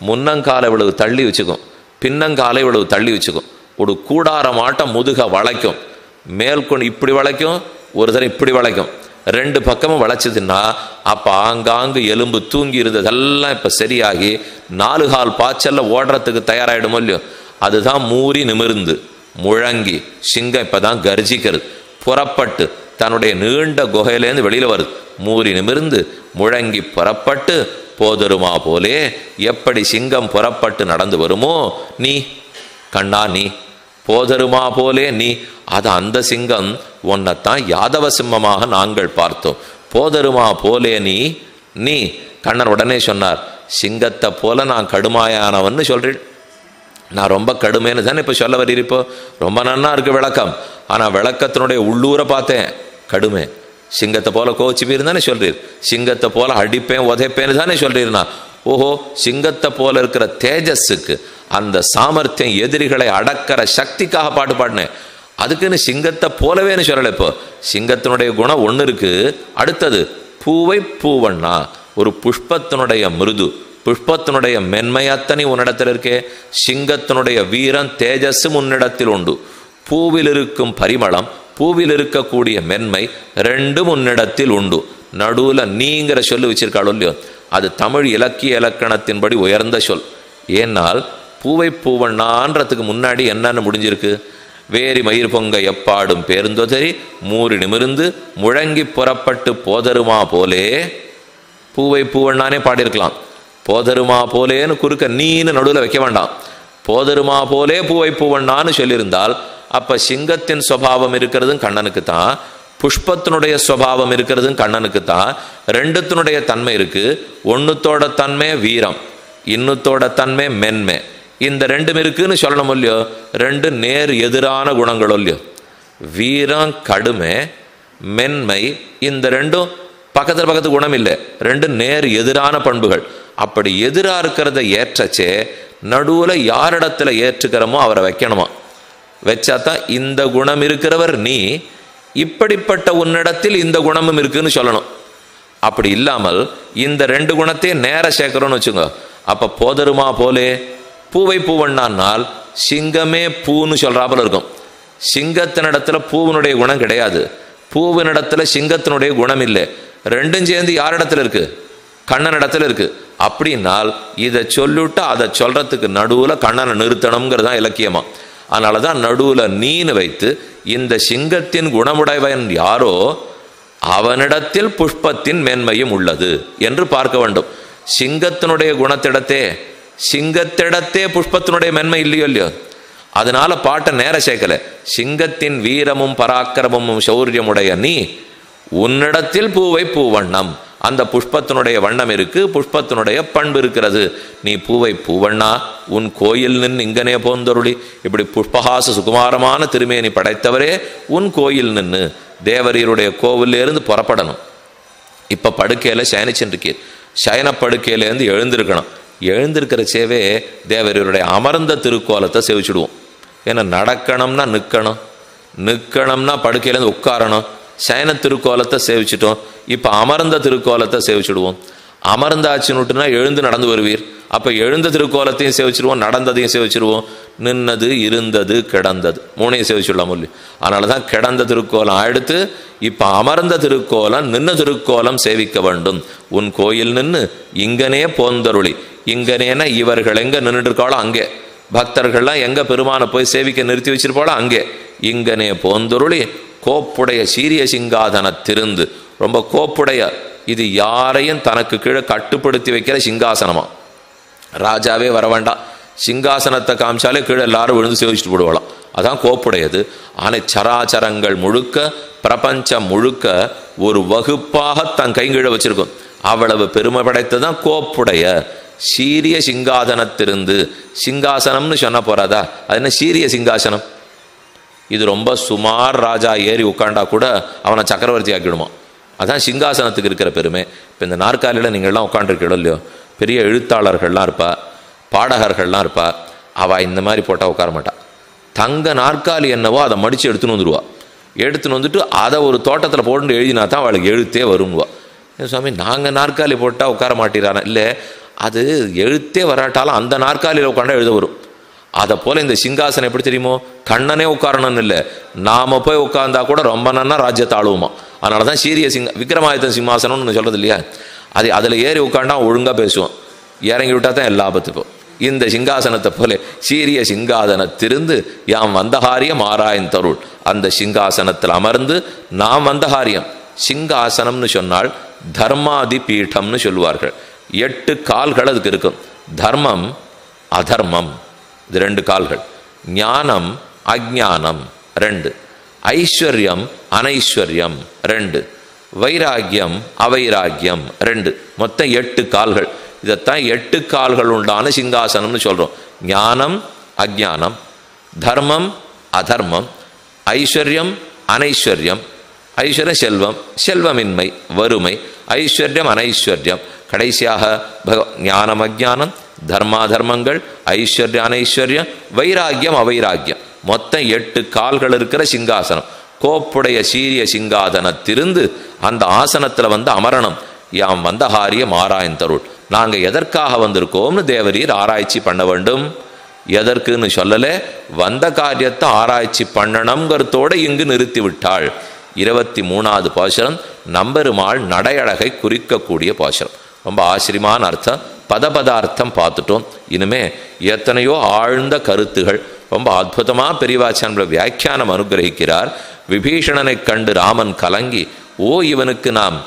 முன்னங்காலை இவ்வளவு தள்ளி வச்சுக்கும், பின்னங்காலை இவ்வளவு தள்ளி வச்சுக்கும். ஒரு கூடாரமாட்டம் முதுக வளைக்கும். மேல்கொண்டு இப்படி வளைக்கும், ஒரு தடவை இப்படி வளைக்கும். 2 பக்கமும் வளைச்சதுன்னா அப்போ ஆங்காங்கு எலும்பு தூங்கி இருந்ததெல்லாம் இப்போ சரியாகி 4 கால் பாய்ச்சல்ல ஓடுறதுக்கு தயாராகிடுமோ இல்லையோ. அதுதான் மூறி நிமிர்ந்து. முழங்கி சிங்கம் இப்போ தான் கர்ஜிக்கிறது. புறப்பட்டு தன்னுடைய நீண்ட குகையிலேருந்து வெளியில் வருது. மூறி நிமிர்ந்து முழங்கி புறப்பட்டு போதருமா போலே. எப்படி சிங்கம் புறப்பட்டு நடந்து வருமோ நீ கண்ணா, நீ போதருமா போலே நீ. அது அந்த சிங்கம் உன்னைத்தான் யாதவ சிம்மமாக நாங்கள் பார்த்தோம். போதருமா போலே நீ. நீ கண்ணன் உடனே சொன்னார், சிங்கத்தை போல நான் கடுமையானவன்னு சொல்றேன். நான் ரொம்ப கடுமைன்னு தானே இப்போ சொல்ல வரீர். இப்போ ரொம்ப நன்னா இருக்கு விளக்கம். ஆனால் விளக்கத்தினுடைய உள்ளூரை பார்த்தேன், கடுமை. சிங்கத்தை போல கோச்சிப்பீர் தானே சொல்றீர். சிங்கத்தை போல அடிப்பேன் உதைப்பேன்னு தானே சொல்றீர்னா, ஓஹோ, சிங்கத்தை போல இருக்கிற தேஜஸுக்கு, அந்த சாமர்த்தியம், எதிரிகளை அடக்கிற சக்திக்காக பாட்டு பாடினேன். அதுக்குன்னு சிங்கத்தை போலவேன்னு சொல்லலை. இப்போ சிங்கத்தினுடைய குணம் ஒன்று இருக்கு. அடுத்தது பூவை பூவண்ணா, ஒரு புஷ்பத்தினுடைய மிருது, புஷ்பத்தினுடைய மென்மை அத்தனை உன்னிடத்தில் இருக்கே. சிங்கத்தினுடைய வீரம் தேஜஸும் உன்னிடத்தில் உண்டு. பூவில் இருக்கும் பரிமளம், பூவில் இருக்கக்கூடிய மென்மை ரெண்டும் உன்னிடத்தில் உண்டு. நடுவில் நீங்கிற சொல்லு வச்சிருக்காளோ இல்லையோ, அது தமிழ் இலக்கிய இலக்கணத்தின்படி உயர்ந்த சொல். ஏன்னால் பூவை பூவண்ணான்றதுக்கு முன்னாடி என்னன்னு முடிஞ்சிருக்கு? வேரி மயிர் பொங்க எப்பாடும் பேருந்தொதறி மூறி நிமிர்ந்து முழங்கி புறப்பட்டு போதருமா போலே. பூவை பூவண்ணானே பாடியிருக்கலாம். போதருமா போலேன்னு குறுக்க நீன்னு நடுவில் வைக்க வேண்டாம். போதருமா போலே பூவை பூவண்ணான்னு சொல்லியிருந்தால் அப்போ சிங்கத்தின் சுவாவம் இருக்கிறதும் கண்ணனுக்கு தான், புஷ்பத்தினுடைய சுவாவம் இருக்கிறதும் கண்ணனுக்கு தான். ரெண்டுத்தினுடைய தன்மை இருக்கு. ஒன்றுத்தோட தன்மை வீரம், இன்னத்தோட தன்மை மென்மை. இந்த ரெண்டும் இருக்குன்னு சொல்லணும் இல்லையோ. ரெண்டு நேர் எதிரான குணங்களோ இல்லையோ. வீரம் கடுமை, மென்மை, இந்த ரெண்டும் பக்கத்து குணம் இல்லை. ரெண்டு நேர் எதிரான பண்புகள். அப்படி எதிராக இருக்கிறத ஏற்றச்சே நடுவில் யாரிடத்துல ஏற்றுக்கிறோமோ அவரை வைக்கணுமா. வச்சாதான் இந்த குணம் இருக்கிறவர் நீ, இப்படிப்பட்ட உன்னிடத்தில் இந்த குணமும் இருக்குன்னு சொல்லணும். அப்படி இல்லாமல் இந்த 2 குணத்தையும் நேர சேர்க்கிறோன்னு வச்சுங்க. அப்போ போதருமா போலே பூவை பூவண்ணானால் சிங்கமே பூன்னு சொல்றாப்புல இருக்கும். சிங்கத்தினிடத்துல பூவினுடைய குணம் கிடையாது, பூவினிடத்துல சிங்கத்தினுடைய குணம் இல்லை. ரெண்டும் சேர்ந்து யாரிடத்துல இருக்கு? கண்ணனிடத்துல இருக்கு. அப்படின்னால் இதை சொல்லிவிட்டு அதை சொல்றதுக்கு நடுவில் கண்ணனை நிறுத்தணுங்கிறதான் இலக்கியமா. அதனால தான் நடுவில் நீன்னு வைத்து இந்த சிங்கத்தின் குணமுடையவன் யாரோ அவனிடத்தில் புஷ்பத்தின் மேன்மையும் உள்ளது என்று பார்க்க வேண்டும். சிங்கத்தினுடைய சிங்கத்திடத்தே புஷ்பத்தினுடைய மேன்மை இல்லையோ இல்லையோ. அதனால பாட்டை நேர சேர்க்கல. சிங்கத்தின் வீரமும் பராக்கிரமும் சௌரியமுடைய நீ உன்னிடத்தில் பூவை பூவண்ணம், அந்த புஷ்பத்தினுடைய வண்ணம் இருக்கு, புஷ்பத்தினுடைய பண்பு இருக்கிறது. நீ பூவை பூவண்ணா உன் கோயில் நின்று இங்கனே போந்தருளி. இப்படி புஷ்பஹாச சுகுமாரமான திருமேனி படைத்தவரே உன் கோயில் நின்று தேவரீருடைய கோவிலிருந்து புறப்படணும். இப்போ படுக்கையில் சயனிச்சுருக்கீர், சயன படுக்கையிலேருந்து எழுந்திருக்கணும். எழுந்திருக்கிற சேவே தேவரீருடைய அமர்ந்த திருக்கோலத்தை சேவிச்சுடுவோம். ஏன்னா நடக்கணும்னா நிற்கணும்னா படுக்கையிலேருந்து உட்காரணும். சயன திருக்கோலத்தை சேவிச்சிட்டோம், இப்போ அமர்ந்த திருக்கோலத்தை சேவிச்சுடுவோம். அமர்ந்தாச்சுன்னுட்டுனா எழுந்து நடந்து வருவீர், அப்போ எழுந்த திருக்கோலத்தையும் சேவிச்சிருவோம், நடந்ததையும் சேவிச்சிருவோம். நின்னது இருந்தது கிடந்தது மூணையும் சேவிச்சுடலாம் இல்லையா. அதனால தான் கிடந்த திருக்கோலம் அடுத்து இப்போ அமர்ந்த திருக்கோலம் நின்ன திருக்கோலம் சேவிக்க வேண்டும். உன் கோயில் நின்று இங்கனே போந்தருளி. இங்கனேனா இவர்கள் எங்கே நின்றுட்டு இருக்காளோ அங்கே, பக்தர்கள்லாம் எங்கே பெருமானை போய் சேவிக்க நிறுத்தி வச்சிருப்பாளோ அங்கே. இங்கனே போந்தருளி கோப்புடைய சீரிய சிங்காதனத்திருந்து, ரொம்ப கோப்புடைய, இது யாரையும் தனக்கு கீழே கட்டுப்படுத்தி வைக்கிற சிங்காசனமா. ராஜாவே வர வேண்டாம், சிங்காசனத்தை காமிச்சாலே கீழே எல்லாரும் விழுந்து சேவிச்சுட்டு போடுவாளாம். அதான் கோப்புடையது. ஆனால் சராச்சரங்கள் முழுக்க பிரபஞ்சம் முழுக்க ஒரு வகுப்பாக தன் கைங்கீழ வச்சிருக்கும். அவ்வளவு பெருமை படைத்ததான் கோப்புடைய சீரிய சிங்காதனத்திருந்து. சிங்காசனம்னு சொன்ன போறாதா, அது என்ன சீரிய சிங்காசனம்? இது ரொம்ப சுமார் ராஜா ஏறி உட்காண்டா கூட அவனை சக்கரவர்த்தி ஆக்கிடுமா. அதான் சிங்காசனத்துக்கு இருக்கிற பெருமை. இப்போ இந்த நாற்காலியில் நீங்கள்லாம் உட்காண்டிருக்கீங்களோ இல்லையோ, பெரிய எழுத்தாளர்கள்லாம் இருப்பா, பாடகர்கள்லாம் இருப்பா. அவள் இந்த மாதிரி போட்டால் உட்கார மாட்டா. தங்க நாற்காலி என்னவோ அதை மடித்து எடுத்துன்னு வந்துடுவா. எடுத்துன்னு வந்துட்டு அதை ஒரு தோட்டத்தில் போட்டு எழுதினா தான் அவளுக்கு எழுத்தே வருங்குவா. சுவாமி நாங்கள் நாற்காலி போட்டால் உட்கார மாட்டேறானா? இல்லை, அது எழுத்தே வராட்டாலும் அந்த நாற்காலியில் உட்காண்டா எழுத வரும். அதை போல் இந்த சிங்காசனம் எப்படி தெரியுமோ, கண்ணனே உட்காரணும்னு இல்லை, நாம் போய் உட்கார்ந்தா கூட ரொம்ப நன்னா ராஜ்யத்தை ஆளுவோமா. அதனால தான் சீரிய விக்ரமாதித்தன் சிம்மாசனம்னு சொல்கிறது இல்லையா. அதில் ஏறி உட்காண்டா ஒழுங்காக பேசுவோம், இறங்கி விட்டா தான் எல்லா ஆபத்துக்கும். இந்த சிங்காசனத்தை போல சீரிய சிங்காதனத்திருந்து யாம் வந்தகாரியம் ஆராயின் தருள். அந்த சிங்காசனத்தில் அமர்ந்து நாம் வந்தகாரியம். சிங்காசனம்னு சொன்னால் தர்மாதி பீட்டம்னு சொல்லுவார்கள். 8 கால்கள் அதுக்கு இருக்கும். தர்மம் அதர்மம் இது 2 கால்கள், ஞானம் அஜ்ஞானம் 2, ஐஸ்வர்யம் அனைஸ்வர்யம் 2, வைராக்கியம் அவைராக்கியம் 2, மொத்தம் 8 கால்கள். இதைத்தான் 8 கால்கள் உண்டான சிங்காசனம்னு சொல்கிறோம். ஞானம் அஜ்ஞானம், தர்மம் அதர்மம், ஐஸ்வர்யம் அனைஸ்வர்யம், ஐஸ்வர்யம் செல்வம் செல்வமின்மை வறுமை, ஐஸ்வர்யம் அனைஸ்வர்யம், கடைசியாக ஞானம் அஜ்ஞானம், தர்மாதர்மங்கள், ஐஸ்வர்ய அனைஸ்வர்யம், வைராக்கியம் அவைராக்கியம், மொத்தம் 8 கால்கள் இருக்கிற சிங்காசனம். கோப்புடைய சீரிய சிங்காதனத்திருந்து அந்த ஆசனத்தில் வந்து அமரணம். யாம் வந்தகாரியம் ஆராய்ந்தருள். நாங்கள் எதற்காக வந்திருக்கோம்னு தேவரீர் ஆராய்ச்சி பண்ண வேண்டும். எதற்குன்னு சொல்லலை, வந்த காரியத்தை ஆராய்ச்சி பண்ணணுங்கிறதோடு இங்கு நிறுத்தி விட்டாள். 23வது பாசுரம் நம்பெருமாள் நடையழகை குறிக்கக்கூடிய பாசுரம். ரொம்ப ஆச்சரியமான அர்த்தம், பதபதார்த்தம் பார்த்துட்டோம். இனிமே எத்தனையோ ஆழ்ந்த கருத்துகள் ரொம்ப அற்புதமாக பெரியவாச்சான் வியாக்கியானம் அனுகிரகிக்கிறார். விபீஷணனை கண்டு ராமன் கலங்கி, ஓ இவனுக்கு நாம்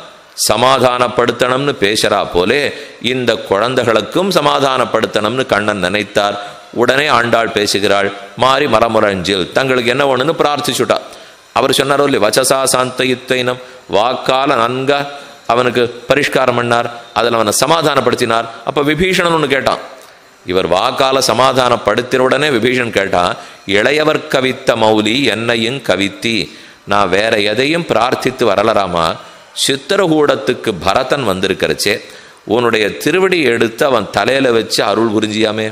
சமாதானப்படுத்தணும்னு பேசுறா போலே இந்த குழந்தைகளுக்கும் சமாதானப்படுத்தணும்னு கண்ணன் நினைத்தார். உடனே ஆண்டாள் பேசுகிறாள், மாறி மரமுரஞ்சில் தங்களுக்கு என்ன ஒண்ணுன்னு பிரார்த்திச்சுட்டா. அவர் சொன்னாரோ இல்லையா, வச்சசா சாந்த யுத்தைனம், வாக்கால நன்க அவனுக்கு பரிஷ்காரம் பண்ணார், அதில் அவனை சமாதானப்படுத்தினார். அப்போ விபீஷணன் ஒன்று கேட்டான். இவர் வாக்கால சமாதானப்படுத்தின உடனே விபீஷன் கேட்டான், இளையவர் கவித்த மௌலி என்னையும் கவித்தி, நான் வேற எதையும் பிரார்த்தித்து வரலராமா, சித்திரகூடத்துக்கு பரதன் வந்திருக்கிறச்சே உன்னுடைய திருவடி எடுத்து அவன் தலையில வச்சு அருள் புரிஞ்சியாமே,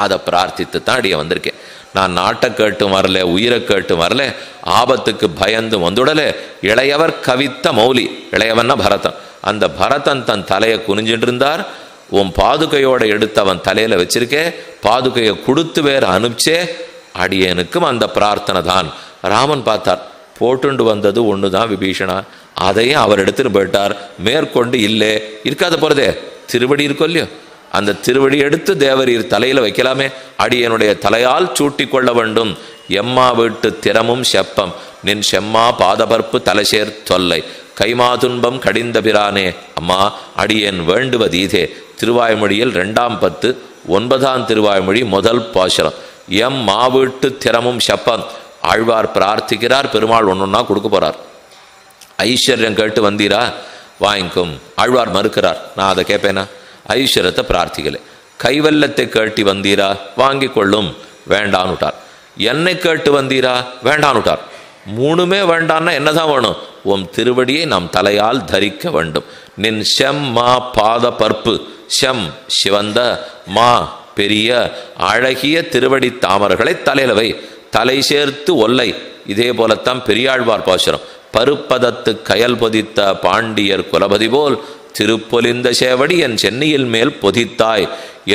அதை பிரார்த்தித்து தான் அடிய வந்திருக்கேன். நான் நாட்டை கேட்டும் வரல, உயிரை கேட்டும் வரல, ஆபத்துக்கு பயந்து வந்துடல. இளையவர் கவித்த மௌலி, இளையவன்னா பரதன், அந்த பரதன் தன் தலையை குனிஞ்சிட்டு இருந்தார். உன் பாதுகையோட எடுத்து அவன் தலையில வச்சிருக்கே, பாதுகையை கொடுத்து வேற அனுப்பிச்சே, அடியனுக்கும் அந்த பிரார்த்தனை தான். ராமன் பார்த்தார், போட்டுண்டு வந்தது ஒன்று தான் விபீஷணா, அதையும் அவர் எடுத்துட்டு போயிட்டார். மேற்கொண்டு இல்லை இருக்காத போறதே திருவடி இருக்கோ இல்லையோ, அந்த திருவடி எடுத்து தேவரீர் தலையில் வைக்கலாமே. அடியனுடைய தலையால் சூட்டி கொள்ள வேண்டும். எம்மா வீட்டு திறமும் செப்பம் நின் செம்மா பாதபர்ப்பு தலைசேர் தொல்லை கைமா துன்பம் கடிந்த பிரானே. அம்மா அடியேன் வேண்டுவதீதே. திருவாய்மொழியில் 2ஆம் பத்து 9ஆம் திருவாய்மொழி முதல் பாசுரம். எம் மாவீட்டு திறமும் செப்பம். ஆழ்வார் பிரார்த்திக்கிறார், பெருமாள் ஒன்னொன்னா கொடுக்க போறார். ஐஸ்வர்யம் கேட்டு வந்தீரா, வாங்கிக்கும். ஆழ்வார் மறுக்கிறார், நான் அதை கேட்பேனா? ஐஸ்வர்யத்தை பிரார்த்திக்கலை. கைவல்லத்தை கேட்டு வந்தீரா, வாங்கி கொள்ளும், வேண்டான்னுட்டார். என்னை கேட்டு வந்தீரா, வேண்டான்னுட்டார். மூணுமே வேண்டான்னா என்னதான் வேணும்? உம் திருவடியை நாம் தலையால் தரிக்க வேண்டும். நின் செம் மா பாத பற்பு. செம் சிவந்த, மா பெரிய அழகிய திருவடி தாமர்களை தலையில வை. தலை சேர்த்து ஒல்லை. இதே போலத்தான் பெரியாழ்வார் பாசுரம். பருப்பதத்து கயல் பொதித்த பாண்டியர் குலபதி போல் திருப்பொலிந்த சேவடி என் சென்னையில் மேல் பொதித்தாய்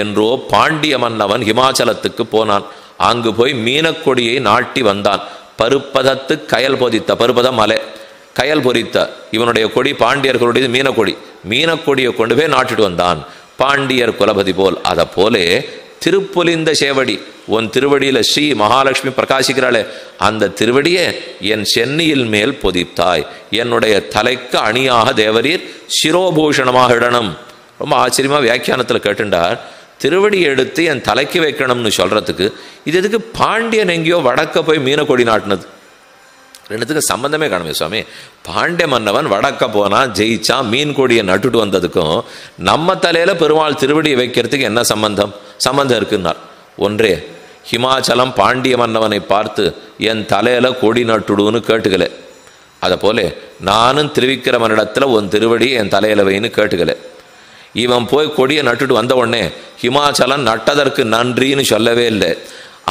என்றோ பாண்டிய மன்னவன் ஹிமாச்சலத்துக்கு போனான். அங்கு போய் மீனக்கொடியை நாட்டி வந்தான். பருப்பதத்து கயல் பொதித்த, பருப்பதம் மலை, கயல் பொறித்த இவனுடைய கொடி பாண்டியர்களுடைய மீனக்கொடி. மீனக்கொடியை கொண்டு போய் நாட்டிட்டு வந்தான் பாண்டியர் குலபதி போல். அதை போலே திருப்பொலிந்த சேவடி, உன் திருவடியில ஸ்ரீ மகாலட்சுமி பிரகாசிக்கிறாளே, அந்த திருவடியே என் சென்னியில் மேல் பொதித்தாய். என்னுடைய தலைக்கு அணியாக தேவரீர் சிரோபூஷணமாக இடணும். ரொம்ப ஆச்சரியமா வியாக்கியானத்தில் கேட்டுண்டார். திருவடி எடுத்து என் தலைக்கு வைக்கணும்னு சொல்றதுக்கு இது எதுக்கு பாண்டியன் எங்கேயோ வடக்க போய் மீனக்கொடி நாட்டினது? ரெண்டுத்துக்கு சம்பந்தமே காணுமே சுவாமி. பாண்டிய மன்னவன் வடக்க போனா ஜெயிச்சா மீன் கொடியை நட்டுட்டு வந்ததுக்கும் நம்ம தலையில பெருமாள் திருவடியை வைக்கிறதுக்கு என்ன சம்பந்தம்? சம்பந்தம் இருக்குன்னார். ஒன்றே, ஹிமாச்சலம் பாண்டிய மன்னவனை பார்த்து என் தலையில கொடி நட்டுடுன்னு கேட்டுக்கல. அதை போல நானும் திருவிக்கிரமனிடத்துல உன் திருவடி என் தலையில வைன்னு கேட்டுக்கல. இவன் போய் கொடியை நட்டுட்டு வந்த உடனே ஹிமாச்சலம் நட்டதற்கு நன்றின்னு சொல்லவே இல்லை.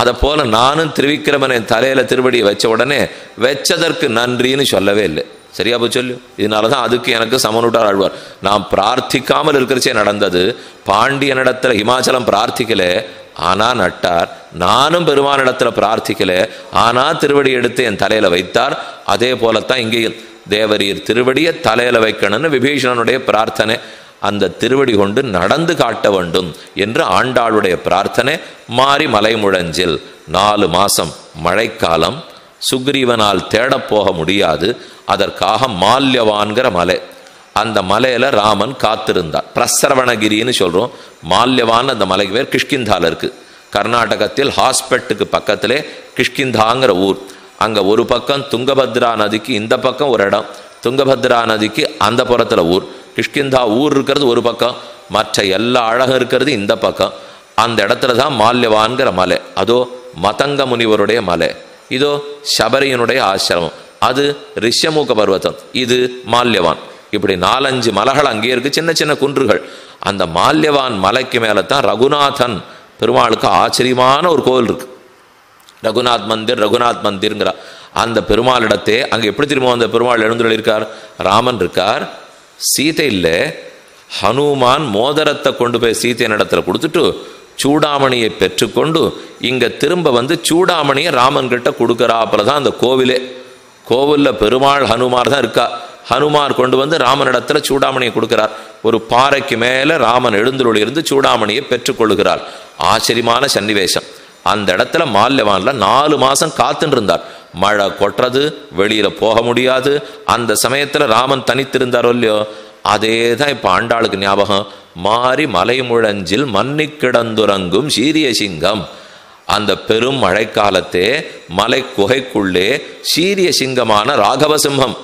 அதை போல நானும் திருவிக்கிரமன் என் தலையில திருவடியை வச்ச உடனே வச்சதற்கு நன்றின்னு சொல்லவே இல்லை. சரியா போய் சொல்லு. இதனாலதான் அதுக்கு எனக்கு சமனுட்டார் ஆழ்வார். நான் பிரார்த்திக்காமல் இருக்கிறச்சே நடந்தது. பாண்டியனிடத்துல ஹிமாச்சலம் பிரார்த்திக்கல, ஆனா நட்டார். நானும் பெருமானிடத்துல பிரார்த்திக்கல, ஆனா திருவடி எடுத்து என் தலையில வைத்தார். அதே போலத்தான் இங்கேயும் தேவரீர் திருவடியை தலையில வைக்கணும்னு விபீஷணனுடைய பிரார்த்தனை. அந்த திருவடி கொண்டு நடந்து காட்ட வேண்டும் என்று ஆண்டாளுடைய பிரார்த்தனை. மாறி மலை முழஞ்சில் 4 மாசம் மழைக்காலம். சுக்ரீவனால் தேடப்போக முடியாது. அதற்காக மால்யவான்கிற மலை, அந்த மலையில ராமன் காத்திருந்தார். பிரசரவணகிரின்னு சொல்றோம். மால்யவான் அந்த மலைக்கு பேர். கிஷ்கிந்தால இருக்கு. கர்நாடகத்தில் ஹாஸ்பெட்டுக்கு பக்கத்திலே கிஷ்கிந்தாங்கிற ஊர். அங்க ஒரு பக்கம் துங்கபத்ரா நதிக்கு இந்த பக்கம் ஒரு இடம், துங்கபத்ரா நதிக்கு அந்த புறத்துல ஊர். கிஷ்கிந்தா ஊர் இருக்கிறது ஒரு பக்கம், மற்ற எல்லா அழகும் இருக்கிறது இந்த பக்கம். அந்த இடத்துல தான் மால்யவான்கிற மலை. அதோ மதங்க முனிவருடைய மலை, இதோ சபரியினுடைய ஆசிரமம், அது ரிஷமுக பர்வதம், இது மால்யவான். இப்படி 4-5 மலைகள் அங்கே இருக்கு, சின்ன சின்ன குன்றுகள். அந்த மால்யவான் மலைக்கு மேலே தான் ரகுநாதன் பெருமாளுக்கு ஆச்சரியமான ஒரு கோவில் இருக்கு. ரகுநாத் மந்திர், ரகுநாத் மந்திர்ங்கிற அந்த பெருமாளிடத்தே அங்கே எப்படி திரும்ப அந்த பெருமாள் எழுந்துள்ள இருக்கார்? ராமன் இருக்கார், சீதை இல்லை. ஹனுமான் மோதிரத்தை கொண்டு போய் சீதையின் இடத்துல கொடுத்துட்டு சூடாமணியை பெற்றுக்கொண்டு இங்க திரும்ப வந்து சூடாமணியை ராமன் கிட்ட கொடுக்கறாப்புல தான் அந்த கோவிலே. கோவிலில் பெருமாள் ஹனுமார் தான் இருக்கா. ஹனுமார் கொண்டு வந்து ராமனிடத்துல சூடாமணியை கொடுக்கிறார். ஒரு பாறைக்கு மேலே ராமன் எழுந்துள்ள இருந்து சூடாமணியை பெற்றுக்கொள்ளுகிறார். ஆச்சரியமான சன்னிவேசம். அந்த இடத்துல மால்யவான்ல 4 மாசம் காத்துன்னு இருந்தார். மழை கொட்டுறது, வெளியில போக முடியாது. அந்த சமயத்துல ராமன் தனித்திருந்தாரோ இல்லையோ, அதே தான் இப்ப ஆண்டாளுக்கு ஞாபகம். மாறி மலை முழஞ்சில் மன்னி கிடந்துறங்கும் சீரிய சிங்கம். அந்த பெரும் மழைக்காலத்தே மலை குகைக்குள்ளே சீரிய சிங்கமான ராகவசிம்ஹம்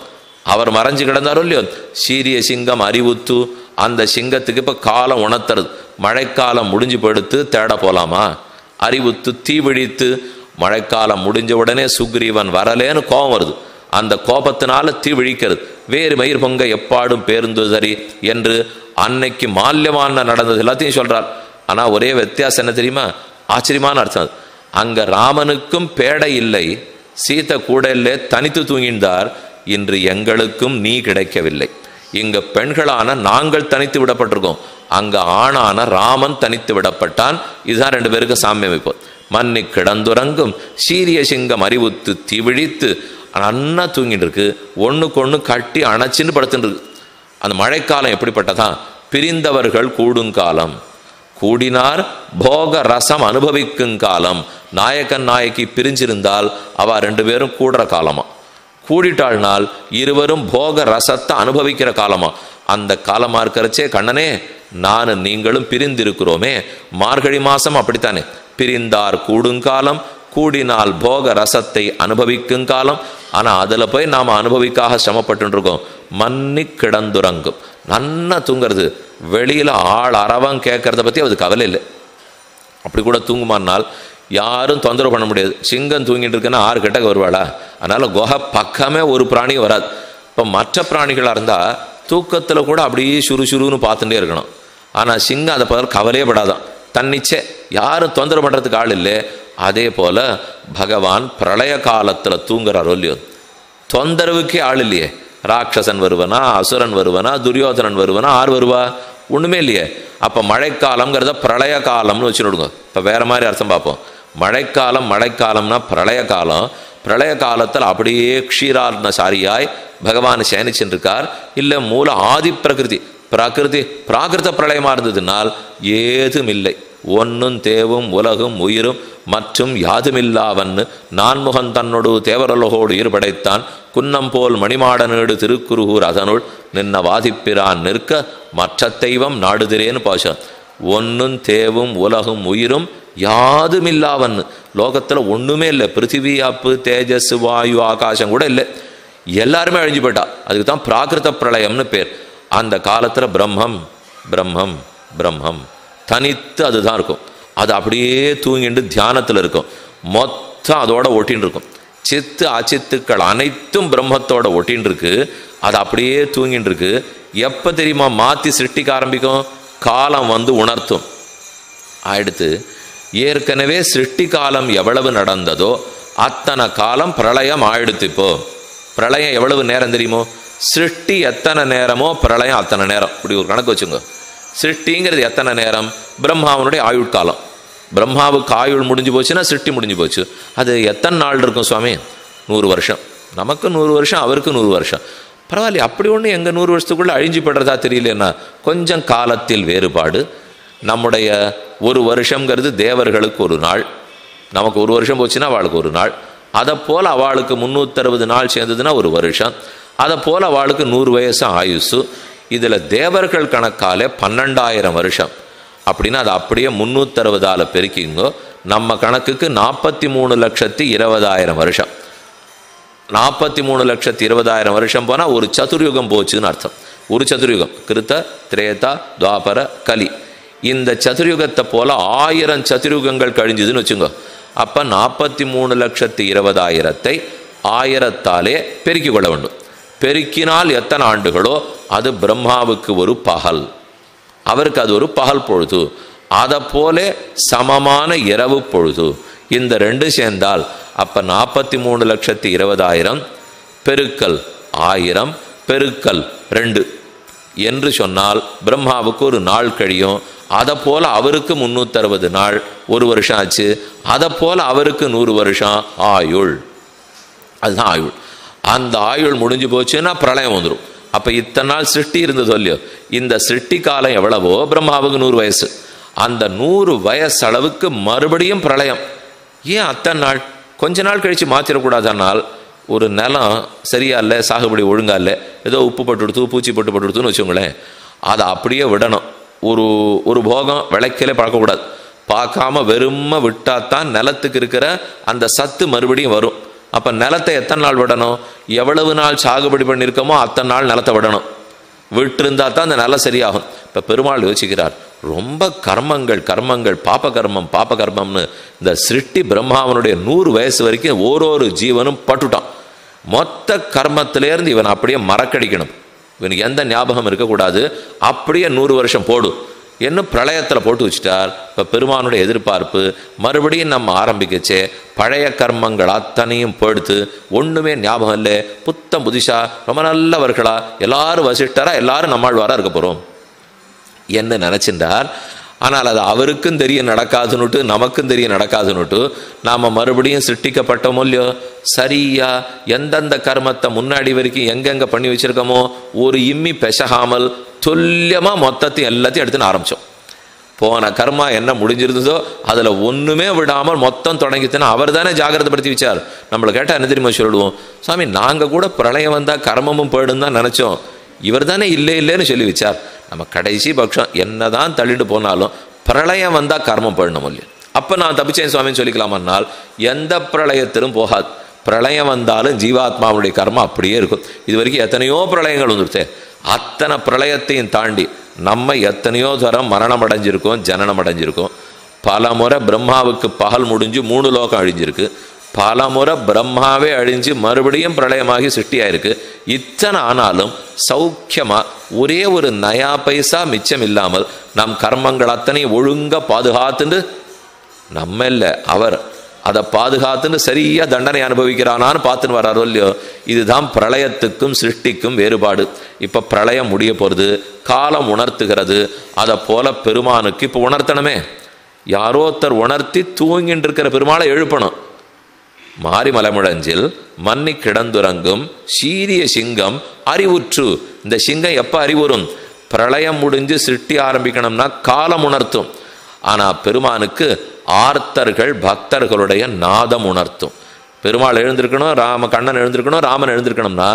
அவர் மறைஞ்சு கிடந்தாரோ இல்லையோ. சீரிய சிங்கம் அறிவுத்து அந்த சிங்கத்துக்கு இப்ப காலம் உணர்த்துறது. மழைக்காலம் முடிஞ்சு படுத்து தேட போலாமா? அறிவுத்து தீ விழித்து மழைக்காலம் முடிஞ்ச உடனே சுக்ரீவன் வரலேன்னு கோபம் வருது. அந்த கோபத்தினால தீ விழிக்கிறது. வேறு மயிர் பொங்க எப்பாடும் பேருந்து சரி என்று அன்னைக்கு மால்யவான நடந்தது எல்லாத்தையும் சொல்றார். ஆனா ஒரே வித்தியாசம் என்ன தெரியுமா? ஆச்சரியமான அர்த்தம். அங்க ராமனுக்கும் பேடை இல்லை, சீதை கூட இல்லை, தனித்து தூங்கின்றார். இன்று எங்களுக்கும் நீ கிடைக்கவில்லை. இங்க பெண்களான நாங்கள் தனித்து விடப்பட்டிருக்கோம், அங்க ஆணான ராமன் தனித்து விடப்பட்டான். இதுதான் 2 பேருக்கும் சாமியம். இப்போ மன்னி கிடந்துறங்கும் சீரிய சிங்கம் அறிவுத்து தீவிழித்து அண்ணா தூங்கிட்டு இருக்கு. ஒண்ணுக்கு ஒண்ணு கட்டி அணைச்சின்னு படுத்துட்டு இருக்கு. அந்த மழைக்காலம் எப்படிப்பட்டதான்? பிரிந்தவர்கள் கூடுங்காலம், கூடினார் போக ரசம் அனுபவிக்குங்காலம். நாயக்கன் நாயக்கி பிரிஞ்சிருந்தால் அவ ரெண்டு பேரும் கூடுற காலமா, கூடிட்டாள்னால் இருவரும் போக ரசத்தை அனுபவிக்கிற காலமா. அந்த காலமா இருக்கிறச்சே கண்ணனே நானும் நீங்களும் பிரிந்திருக்கிறோமே. மார்கழி மாசம் அப்படித்தானே, பிரிந்தார் கூடுங்காலம், கூடினால் போக ரசத்தை அனுபவிக்கும் காலம். ஆனால் அதில் போய் நாம் அனுபவிக்காக சிரமப்பட்டு இருக்கோம். மன்னி கிடந்துறங்கும், நன்னா தூங்கிறது. வெளியில் ஆள் அரவம் கேட்கறத பற்றி அது கவலை இல்லை. அப்படி கூட தூங்குமானால் யாரும் தொந்தரவு பண்ண முடியாது. சிங்கம் தூங்கிட்டு இருக்குன்னா 6 கிட்டக்க வருவாளா? அதனால் குகை பக்கமே ஒரு பிராணியும் வராது. இப்போ மற்ற பிராணிகளாக இருந்தால் தூக்கத்தில் கூட அப்படியே சுறுசுறுன்னு பார்த்துட்டே இருக்கணும். ஆனால் சிங்கம் அதை பார்த்து கவலையே படாதான், தன்னிச்சே, யாரும் தொந்தரவு பண்ணுறதுக்கு ஆள் இல்லை. அதே போல் பகவான் பிரளய காலத்தில் தூங்குறார் இல்லையோ, தொந்தரவுக்கே ஆள் இல்லையே. ராட்சசன் வருவனா, அசுரன் வருவனா, துரியோதனன் வருவனா, ஆர் வருவா? ஒன்றுமே இல்லையே. அப்போ மழைக்காலம்ங்கிறத பிரளய காலம்னு வச்சுடுங்க. இப்போ வேறு மாதிரி அர்த்தம் பார்ப்போம். மழைக்காலம்னா பிரளய காலம். பிரளய காலத்தில் அப்படியே க்ஷீரார்ண சாரியாய் பகவான் சேனிச்சுட்டு இருக்கார். இல்லை மூல ஆதி பிராகிருத பிரளயமாக இருந்ததுனால் ஏதும் இல்லை. ஒன்னும் தேவும் உலகும் உயிரும் மற்றும் யாதுமில்லாவன்னு நான்முகன் தன்னொடு தேவரலகோடு ஈடுபடைத்தான் குன்னம் போல் மணிமாடனேடு திருக்குறுகூர் அதனுள் நின்ன வாதிப்பிரான் நிற்க மற்ற தெய்வம் நாடுதிரேன்னு பாசம். ஒன்னும் தேவும் உலகும் உயிரும் யாதுமில்லாவன்னு, லோகத்தில் ஒன்றுமே இல்லை. பிருத்திவி, அப்பு, தேஜஸ், வாயு, ஆகாசம் கூட இல்லை. எல்லாருமே அழிஞ்சு போயிட்டா. அதுக்கு தான் பிராகிருத பிரளயம்னு பேர். அந்த காலத்தில் பிரம்மம் பிரம்மம் பிரம்மம் தனித்து அதுதான் இருக்கும். அது அப்படியே தூங்கிட்டு தியானத்தில் இருக்கும். மொத்தம் அதோட ஒட்டின்னு இருக்கும். சித்து அச்சித்துக்கள் அனைத்தும் பிரம்மத்தோட ஒட்டின்னு இருக்கு. அது அப்படியே தூங்கின்னு இருக்கு. எப்போ தெரியுமா மாற்றி சிருஷ்டிக்க ஆரம்பிக்கும்? காலம் வந்து உணர்த்தும். ஆயிடுத்து ஏற்கனவே சிருஷ்டி காலம் எவ்வளவு நடந்ததோ அத்தனை காலம் பிரளயம் ஆயிடுத்து. இப்போ பிரளயம் எவ்வளவு நேரம் தெரியுமோ? சிருஷ்டி எத்தனை நேரமோ பிரளயம் அத்தனை நேரம். இப்படி ஒரு கணக்கு வச்சுங்க. சிருஷ்டிங்கிறது எத்தனை நேரம்? பிரம்மாவனுடைய ஆயுட்காலம். பிரம்மாவுக்கு ஆயுள் முடிஞ்சு போச்சுன்னா சிருஷ்டி முடிஞ்சு போச்சு. அது எத்தனை நாள் இருக்கும் சுவாமி? 100 வருஷம். நமக்கு 100 வருஷம், அவருக்கு 100 வருஷம். பரவாயில்ல, அப்படி ஒன்று எங்கள் 100 வருஷத்துக்குள்ளே அழிஞ்சு படுறதா தெரியலன்னா கொஞ்சம் காலத்தில் வேறுபாடு. நம்முடைய 1 வருஷங்கிறது தேவர்களுக்கு 1 நாள், நமக்கு 1 வருஷம் போச்சுன்னா அவளுக்கு 1 நாள். அதை போல் அவளுக்கு 360 நாள் சேர்ந்ததுன்னா 1 வருஷம். அதை போல் அவளுக்கு 100 வயசு ஆயுசு. இதில் தேவர்கள் கணக்காலே 12,000 வருஷம். அப்படின்னா அது அப்படியே 360 பெருக்கிங்கோ. நம்ம கணக்குக்கு 43,20,000 வருஷம். 43,20,000 வருஷம் போனால் ஒரு சதுர்யுகம் போச்சுன்னு அர்த்தம். ஒரு சதுர்யுகம் கிருத்த, திரேதா, துவாபர, கலி. இந்த சதுர்யுகத்தை போல 1000 சதுர்யுகங்கள் கழிஞ்சுதுன்னு வச்சுங்க. அப்போ 43,20,000 1000ஆலே பெருக்கிக் கொள்ள வேண்டும். பெருக்கினால் எத்தனை ஆண்டுகளோ அது பிரம்மாவுக்கு ஒரு பகல், அவருக்கு அது ஒரு பகல் பொழுது. அதை போல சமமான இரவு பொழுது. இந்த ரெண்டு சேர்ந்தால் அப்போ 43,20,000 பெருக்கல் 1000 பெருக்கல் 2 என்று சொன்னால் பிரம்மாவுக்கு ஒரு நாள் கழியும். அதை போல் அவருக்கு 360 நாள், 1 வருஷம் ஆச்சு. அதை போல் அவருக்கு 100 வருஷம் ஆயுள். அதுதான் ஆயுள். அந்த ஆயுள் முடிஞ்சு போச்சுன்னா பிரளயம் வந்துடும். அப்போ இத்தனை நாள் சிருஷ்டி இருந்தது இல்லையோ, இந்த சிருஷ்டி காலம் எவ்வளவோ பிரம்மாவுக்கு 100 வயசு. அந்த 100 வயசு அளவுக்கு மறுபடியும் பிரளயம். ஏன் அத்தனை நாள்? கொஞ்ச நாள் கழித்து மாற்றிடக்கூடாதனால் ஒரு நிலம் சரியா இல்லை, சாகுபடி ஒழுங்கா இல்லை, ஏதோ உப்பு போட்டு கொடுத்து பூச்சி போட்டு கொடுத்துன்னு வச்சுக்கோங்களேன், அதை அப்படியே விடணும். ஒரு போகம் விளைக்கலே பார்க்கக்கூடாது. பார்க்காம வெறுமை விட்டாதான் நிலத்துக்கு இருக்கிற அந்த சத்து மறுபடியும் வரும். அப்போ நிலத்தை எத்தனை நாள் விடணும்? எவ்வளவு நாள் சாகுபடி பண்ணியிருக்கோமோ அத்தனை நாள் நிலத்தை விடணும். விட்டுருந்தா தான் அந்த நிலம் சரியாகும். இப்போ பெருமாள் யோசிக்கிறார், ரொம்ப கர்மங்கள் பாப கர்மம்னு இந்த சிருஷ்டி பிரம்மாவனுடைய 100 வயசு வரைக்கும் ஒரு ஜீவனும் பட்டுட்டான். மொத்த கர்மத்திலேருந்து இவன் அப்படியே மறக்கடிக்கணும். இவனுக்கு எந்த ஞாபகம் இருக்கக்கூடாது. அப்படியே 100 வருஷம் போடு இன்னும் பிரளயத்தில் போட்டு வச்சுட்டார். இப்போ பெருமானுடைய எதிர்பார்ப்பு மறுபடியும் நம்ம ஆரம்பிக்கச்சே பழைய கர்மங்கள் அத்தனையும் போடுத்து ஒன்றுமே ஞாபகம் இல்லை, புத்தம் புதுசா ரொம்ப நல்லவர்களா எல்லாரும் வசிஷ்டரா எல்லாரும் நம்மாழ்வாரா இருக்க போகிறோம் என்ன நினச்சின்றார். ஆனால் அது அவருக்கும் தெரிய நடக்காதுன்னுட்டு நமக்கும் தெரிய நடக்காதுன்னுட்டு நாம் மறுபடியும் சிருஷ்டிக்கப்பட்டோமோ இல்லையோ, சரியா எந்தெந்த கர்மத்தை முன்னாடி வரைக்கும் எங்கெங்கே பண்ணி வச்சுருக்கோமோ ஒரு இம்மி பெசகாமல் துல்லியமாக மொத்தத்தையும் எல்லாத்தையும் எடுத்துன்னு ஆரம்பித்தோம். போன கர்மா என்ன முடிஞ்சிருந்ததோ அதில் ஒன்றுமே விடாமல் மொத்தம் தொடங்கித்துன்னா அவர் தானே ஜாகிரதைப்படுத்தி வச்சார். நம்மளை கேட்டால் என்ன தெரியுமா சொல்லுவோம், சாமி நாங்கள் கூட பிரளயம் வந்தால் கர்மமும் போயிடும் தான் நினச்சோம், இவர் தானே இல்லைன்னு சொல்லி வச்சார். நம்ம கடைசி பட்சம் என்ன தான் தள்ளிட்டு போனாலும் பிரளயம் வந்தால் கர்மம் போயிடணும் இல்லையா. அப்போ நான் தப்பிச்சேன் சுவாமின்னு சொல்லிக்கலாமன்னால் எந்த பிரளயத்திலும் போகாது. பிரளயம் வந்தாலும் ஜீவாத்மாவுடைய கர்மம் அப்படியே இருக்கும். இது வரைக்கும் எத்தனையோ பிரளயங்கள் வந்துருத்தே, அத்தனை பிரளயத்தையும் தாண்டி நம்ம எத்தனையோ தரம் மரணம் அடைஞ்சிருக்கோம், ஜனனம் அடைஞ்சிருக்கோம். பல முறை பிரம்மாவுக்கு பகல் முடிஞ்சு 3 லோகம் அழிஞ்சிருக்கு, பல முறை பிரம்மாவே அழிஞ்சு மறுபடியும் பிரளயமாகி சிருஷ்டியாயிருக்கு. இத்தனை ஆனாலும் சௌக்கியமாக ஒரே ஒரு நயா பைசா மிச்சம் இல்லாமல் நம் கர்மங்கள் அத்தனையும் ஒழுங்காக பாதுகாத்துண்டு நம்ம இல்லை அவர் அதை பாதுகாத்துன்னு சரியாக தண்டனை அனுபவிக்கிறானான்னு பார்த்துன்னு வர்றாரோ இல்லையோ. இதுதான் பிரளயத்துக்கும் சிருஷ்டிக்கும் வேறுபாடு. இப்போ பிரளயம் முடிய போகிறது, காலம் உணர்த்துகிறது. அதை போல பெருமானுக்கு இப்போ உணர்த்தணுமே, யாரோ ஒருத்தர் உணர்த்தி தூங்கிட்டு இருக்கிற பெருமாளை எழுப்பணும். மாரிமலை முழஞ்சில் மன்னி கிடந்துறங்கும் சீரிய சிங்கம் அறிவுற்று. இந்த சிங்கம் எப்போ அறிவுறும்? பிரளயம் முடிஞ்சு சிருஷ்டி ஆரம்பிக்கணும்னா காலம் உணர்த்தும். ஆனால் பெருமானுக்கு ஆர்த்தர்கள் பக்தர்களுடைய நாதம் உணர்த்தும். பெருமாள் எழுந்திருக்கணும், கண்ணன் எழுந்திருக்கணும், ராமன் எழுந்திருக்கணும்னா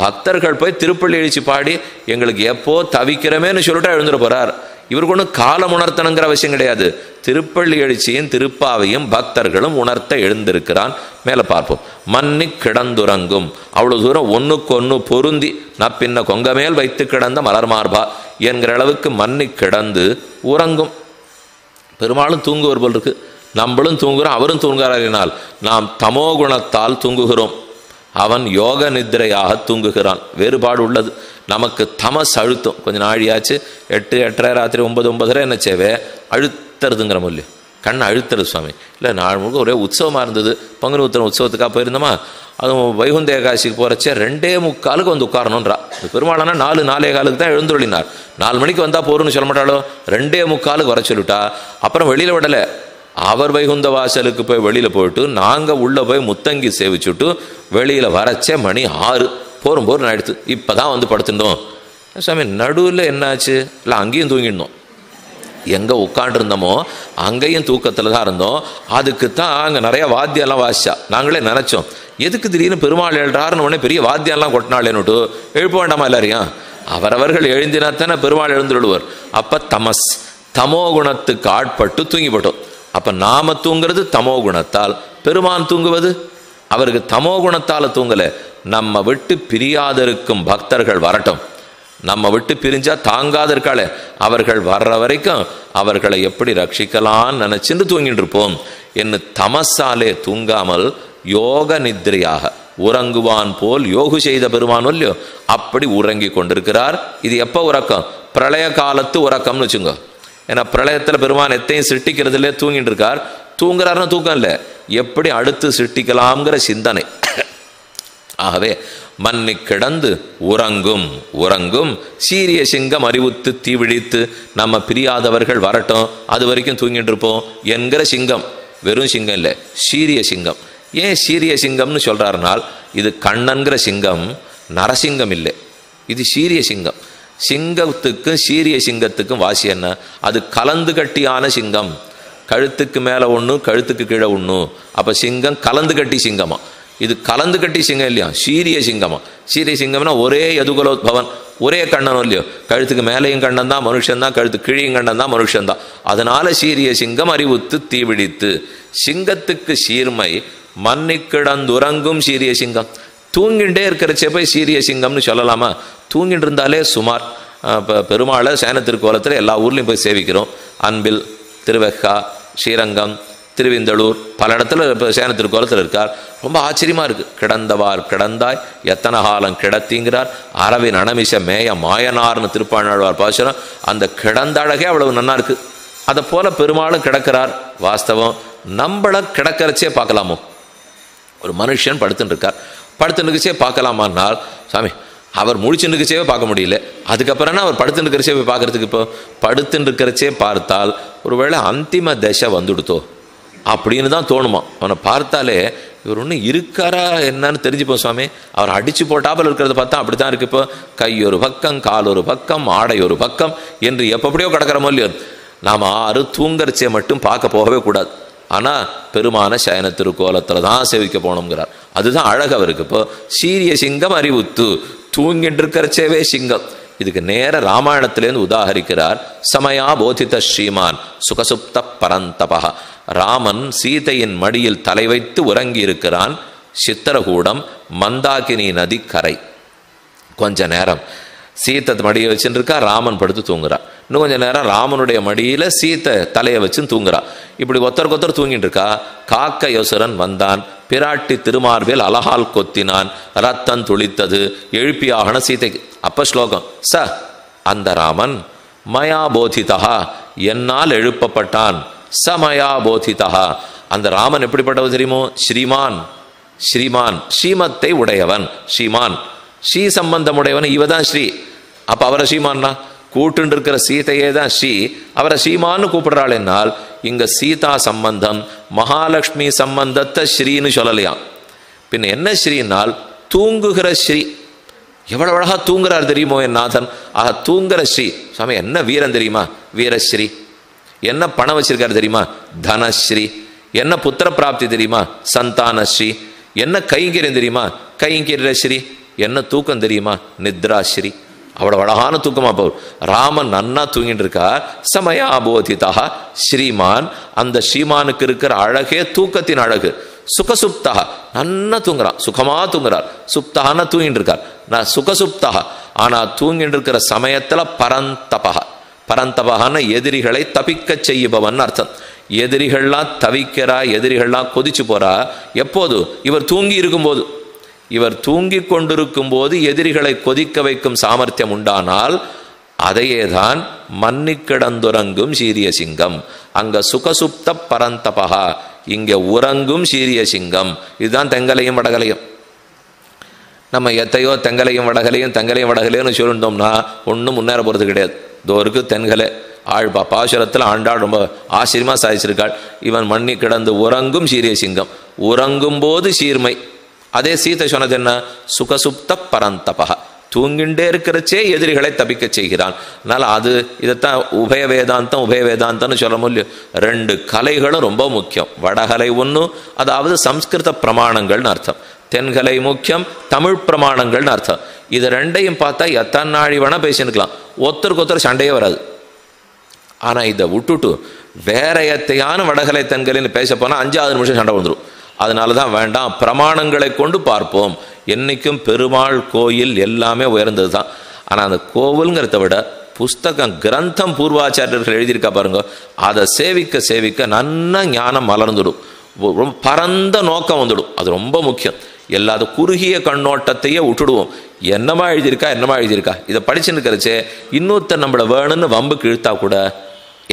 பக்தர்கள் போய் திருப்பள்ளி எழுச்சி பாடி எங்களுக்கு எப்போ தவிக்கிறமேன்னு சொல்லிட்டு எழுந்துட போறார். இவருக்கு ஒன்றும் காலம் உணர்த்தணுங்கிற அவசியம் கிடையாது. திருப்பள்ளி எழுச்சியும் திருப்பாவையும் பக்தர்களும் உணர்த்த எழுந்திருக்கிறான். மேலே பார்ப்போம். மன்னி கிடந்துறங்கும், அவ்வளோ தூரம் ஒன்றுக்கு ஒன்று பொருந்தி நப்பின்ன கொங்க மேல் வைத்து கிடந்த மலர் மார்பா என்கிற அளவுக்கு மன்னி கிடந்து உறங்கும். பெருமாளும் தூங்குவர் போல் இருக்கு, நம்மளும் தூங்குகிறோம், அவரும் தூங்குகிறாரினால் நாம் தமோ குணத்தால் தூங்குகிறோம், அவன் யோக நித்திரையாக தூங்குகிறான். வேறுபாடு உள்ளது. நமக்கு தமஸ் அழுத்தம் கொஞ்சம் நாழியாச்சு 8, 8:30 ராத்திரி 9, 9:30 என்ன சேவை அழுத்துறதுங்கிற மொழி கண் அழுத்துறது சுவாமி. இல்லை நாள் முழுக்க ஒரே உற்சவமாக இருந்தது, பங்குனி உத்திரம் உற்சவத்துக்காக போயிருந்தோமா, அதுவும் வைகுந்த ஏகாசிக்கு போகிறச்சே 2:45 வந்து உட்காரணுன்றா. பெருமாளானா 4, 4:15 தான் எழுந்துள்ளினார். 4 மணிக்கு வந்தால் போருன்னு சொல்ல மாட்டாளோ, 2:45 வர சொல்லிட்டா. அப்புறம் வெளியில் விடலை, அவர் வைகுந்த வாசலுக்கு போய் வெளியில் போயிட்டு நாங்கள் உள்ளே போய் முத்தங்கி சேவிச்சுட்டு வெளியில் வரச்சே மணி 6 போரும் ஆயிடுத்து. இப்போ தான் வந்து படுத்துட்டோம். சாமி நடுவில் என்னாச்சு? இல்லை அங்கேயும் தூங்கிடணும், எங்கே உட்காண்டிருந்தோமோ அங்கேயும் தூக்கத்தில் தான் இருந்தோம். அதுக்கு தான் அங்கே நிறையா வாத்தியெல்லாம் வாசிச்சா. நாங்களே நினச்சோம் எதுக்கு திடீர்னு பெருமாள் எழுறாருன்னு உடனே பெரிய வாத்தியெல்லாம் கொட்டினாலேன்னுட்டு எழுப்ப வேண்டாமா எல்லாரையும்? அவரவர்கள் எழுந்தினாத்தானே பெருமாள் எழுந்துடுவார். அப்போ தமஸ் தமோ குணத்துக்கு ஆட்பட்டு தூங்கிப்பட்டோம். அப்போ நாம தூங்குறது தமோ குணத்தால், பெருமான் தூங்குவது அவருக்கு தமோ குணத்தால் தூங்கலை. நம்ம விட்டு பிரியாதிருக்கும் பக்தர்கள் வரட்டும், நம்ம விட்டு பிரிஞ்சா தாங்காத இருக்காளே அவர்கள் வர்ற வரைக்கும் அவர்களை எப்படி ரட்சிக்கலான்னு நினைச்சுட்டு தூங்கிட்டு இருப்போம். என்று தமசாலே தூங்காமல் யோக நித்ரையாக உறங்குவான் போல் யோகு செய்த பெருமான் இல்லையோ அப்படி உறங்கி கொண்டிருக்கிறார். இது எப்போ உறக்கம்? பிரளய காலத்து உறக்கம்னு வச்சுங்க. ஏன்னா பிரளயத்தில் பெருமான் எத்தையும் சிருஷ்டிக்கிறதுலே தூங்கிட்டு இருக்கார். தூங்குறாருன்னு தூக்கம் இல்லை, எப்படி அடுத்து சிருஷ்டிக்கலாம்ங்கிற சிந்தனை. ஆகவே மன்னி கிடந்து உறங்கும் உறங்கும் சீரிய சிங்கம் அறிவுத்து தீவிழித்து நம்ம பிரியாதவர்கள் வரட்டும், அது வரைக்கும் தூங்கிட்டு இருப்போம் என்கிற சிங்கம். வெறும் சிங்கம் இல்லை, சீரிய சிங்கம். ஏன் சீரிய சிங்கம்னு சொல்கிறாருனால் இது கண்ணன்கிற சிங்கம், நரசிங்கம் இல்லை, இது சீரிய சிங்கம். சிங்கத்துக்கும் சீரிய சிங்கத்துக்கும் வாசி என்ன? அது கலந்து கட்டியான சிங்கம். கழுத்துக்கு மேலே ஒன்று, கழுத்துக்கு கீழே ஒன்று. அப்போ சிங்கம் கலந்து கட்டி சிங்கமா. இது கலந்து கட்டி சிங்கம் இல்லையா, சீரிய சிங்கமா. சீரிய சிங்கம்னா ஒரே யதுகுலோத்பவன், ஒரே கண்ணனும் இல்லையோ. கழுத்துக்கு மேலேயும் கண்ணன் தான் மனுஷன்தான், கழுத்து கீழையும் கண்ணன் தான் மனுஷன்தான். அதனால சீரிய சிங்கம் அறிவுத்து தீவிடித்து. சிங்கத்துக்கு சீர்மை மன்னி கிடந்துறங்கும் சீரிய சிங்கம். தூங்கிண்டே இருக்கிறச்சே போய் சீரிய சிங்கம்னு சொல்லலாமா? தூங்கிட்டு இருந்தாலே சுமார். இப்போ பெருமாளை சேன திருக்கோலத்தில் எல்லா ஊர்லேயும் போய் சேவிக்கிறோம். அன்பில், திருவெக்கா, ஸ்ரீரங்கம், திருவிந்தளூர், பல இடத்துல இப்போ சேன திருக்கோலத்தில் இருக்கார். ரொம்ப ஆச்சரியமாக இருக்குது. கிடந்தவார் கிடந்தாய் எத்தனை காலம் கிடத்திங்கிறார். அரவின் அணமிச மேய மாயனார்னு திருப்பாணாழ்வார் பாசுரம். அந்த கிடந்த அழகே அவ்வளவு நன்னா இருக்குது. அதை போல் பெருமாளும் கிடக்கிறார். வாஸ்தவம் நம்மளை கிடக்கிறச்சே பார்க்கலாமோ? ஒரு மனுஷன் படுத்துட்டு இருக்கார், படுத்துட்டு இருக்கச்சே பார்க்கலாமான்னால் சாமி அவர் முழிச்சுட்டு இருக்கச்சே பார்க்க முடியல, அதுக்கப்புறம் அவர் படுத்துட்டு இருக்கிறச்சே போய் பார்க்கறதுக்கு? இப்போ படுத்துட்டு இருக்கிறச்சே பார்த்தால் ஒருவேளை அந்திம தசை வந்துடுத்தோ அப்படின்னு தான் தோணுமா. அவனை பார்த்தாலே இவர் ஒன்றும் இருக்காரா என்னன்னு தெரிஞ்சுப்போம் சுவாமி. அவர் அடிச்சு போட்டாமல் இருக்கிறத பார்த்தா அப்படி தான் இருக்கு. இப்போ கை ஒரு பக்கம், கால் ஒரு பக்கம், ஆடை ஒரு பக்கம் என்று எப்படியோ கிடக்கிறமோ இல்லையோ. நாம் ஆறு தூங்கரிச்சை மட்டும் பார்க்க போகவே கூடாது. ஆனால் பெருமான சயன திருக்கோலத்தில் தான் சேவிக்க போகணுங்கிறார். அதுதான் அழகு அவருக்கு. இப்போ சீரிய சிங்கம் அறிவுத்து, தூங்கிட்டு இருக்கிறச்சேவே சிங்கம். இதுக்கு நேர ராமாயணத்திலேருந்து உதாகரிக்கிறார். சமயா போதித்த ஸ்ரீமான் சுகசுப்த பரந்தபா. ராமன் சீதையின் மடியில் தலை வைத்து உறங்கி இருக்கிறான். சித்திரகூடம் மந்தாகினி நதி கரை. கொஞ்ச நேரம் சீத்தை மடியை வச்சுட்டு இருக்கா, ராமன் படுத்து தூங்குறான். இன்னும் கொஞ்சம் நேரம் ராமனுடைய மடியில் சீத்தை தலையை வச்சுன்னு தூங்குறான். இப்படி ஒருத்தருக்கு தூங்கிட்டு இருக்கா. காக்க யசுரன் வந்தான், பிராட்டி திருமார்பில் அலகால் கொத்தினான், ரத்தம் துளித்தது, எழுப்பியாகன சீதைக்கு. அப்ப ஸ்லோகம் ச அந்த ராமன் மயா போதிதா என்னால் எழுப்பப்பட்டான். சமயா போதிதா அந்த ராமன் எப்படிப்பட்டவர் தெரியுமோ? ஸ்ரீமான். ஸ்ரீமான் ஸ்ரீமத்தை உடையவன். ஸ்ரீமான் ஸ்ரீ சம்பந்தம் உடையவன். இவதான் ஸ்ரீ. அப்ப அவரை ஸ்ரீமான்னா கூட்டு இருக்கிற சீதையே தான் ஸ்ரீ. அவரை ஸ்ரீமான்னு கூப்பிடுறாள். என்னால் இங்க சீதா சம்பந்தம் மகாலட்சுமி சம்பந்தத்தை ஸ்ரீன்னு சொல்லலையாம். பின்ன என்ன ஸ்ரீனால் தூங்குகிற ஸ்ரீ. எவ்வளவு அழகா தூங்குறார் தெரியுமோ என் நாதன். ஆக தூங்குற ஸ்ரீ. சுவாமி என்ன வீரன் தெரியுமா? வீரஸ்ரீ. என்ன பணம் வச்சிருக்காரு தெரியுமா? தனஸ்ரீ. என்ன புத்திர பிராப்தி தெரியுமா? சந்தானஸ்ரீ. என்ன கைங்கரியம் தெரியுமா? கைங்கரியஸ்ரீ. என்ன தூக்கம் தெரியுமா? நித்ராஸ்ரீ. அவ்வளவு அழகான தூக்கமா போகும். ராமன் நன்னா தூங்கிட்டு இருக்கார். சமயா போதிதா ஸ்ரீமான். அந்த ஸ்ரீமானுக்கு இருக்கிற அழகே தூக்கத்தின் அழகு. சுகசுப்தா நன்னா தூங்குறான், சுகமா தூங்குறார். சுப்தான தூங்கிட்டு இருக்கார். நான் சுகசுப்தா. ஆனா தூங்கிட்டு இருக்கிற சமயத்துல பரந்தபா. பரந்தபகான எதிரிகளை தப்பிக்க செய்பவன் அர்த்தம். எதிரிகள்லாம் தவிக்கிறா, எதிரிகள்லாம் கொதிச்சு போறா. எப்போது? இவர் தூங்கி இருக்கும்போது. இவர் தூங்கி கொண்டிருக்கும் போது எதிரிகளை கொதிக்க வைக்கும் சாமர்த்தியம் உண்டானால் அதையேதான் மன்னி கிடந்துறங்கும் சீரிய சிங்கம். அங்க சுகசுப்த பரந்தபகா, இங்க உறங்கும் சீரிய சிங்கம். இதுதான் தெங்கலையும் வடகலையும். நம்ம எத்தையோ தெங்கலையும் வடகலையும் தெங்கலையும் வடகலையும் சொல்லிட்டோம்னா ஒன்றும் முன்னேற போகிறது கிடையாது. தோருக்கு தென்கலை ஆழ்பா பாசுரத்தில் ஆண்டாள் ரொம்ப ஆச்சரியமாக சாதிச்சிருக்காள். இவன் மண்ணி கிடந்து உறங்கும் சீரிய சிங்கம். உறங்கும் போது சீர்மை. அதே சீதை சொன்னது என்ன? சுகசுப்த பரந்தபா. தூங்கிண்டே இருக்கிறச்சே எதிரிகளை தப்பிக்க செய்கிறான். அதனால் அது இதைத்தான் உபய வேதாந்தம்னு சொல்ல முடியும். ரெண்டு கலைகளும் ரொம்ப முக்கியம். வடகலை ஒன்று, அதாவது சம்ஸ்கிருத பிரமாணங்கள்னு அர்த்தம். தென்கலை முக்கியம், தமிழ் பிரமாணங்கள்னு அர்த்தம். இது ரெண்டையும் பார்த்தா எத்தனை நாழி வேணா பேசினுக்கலாம், ஒருத்தருக்கு ஒருத்தர் சண்டையே வராது. ஆனால் இதை விட்டுட்டு வேற எத்தையான வடகலை தென்கலைன்னு பேச போனால் 5 நிமிஷம் சண்டை வந்துடும். அதனால தான் வேண்டாம், பிரமாணங்களை கொண்டு பார்ப்போம். என்றைக்கும் பெருமாள் கோயில் எல்லாமே உயர்ந்தது தான். ஆனால் அந்த கோவில்ங்கிறத விட புஸ்தகம் கிரந்தம் பூர்வாச்சாரியர்கள் எழுதியிருக்கா பாருங்க, அதை சேவிக்க சேவிக்க நல்ல ஞானம் மலர்ந்துடும், ரொம்ப பரந்த நோக்கம் வந்துடும். அது ரொம்ப முக்கியம். எல்லாத குறுகிய கண்ணோட்டத்தையே விட்டுடுவோம். என்னமா எழுதியிருக்கா இதை படிச்சுன்னு இருக்கிறச்சே இன்னொருத்தர் நம்மளை வேணும்னு வம்புக்கு இழுத்தா கூட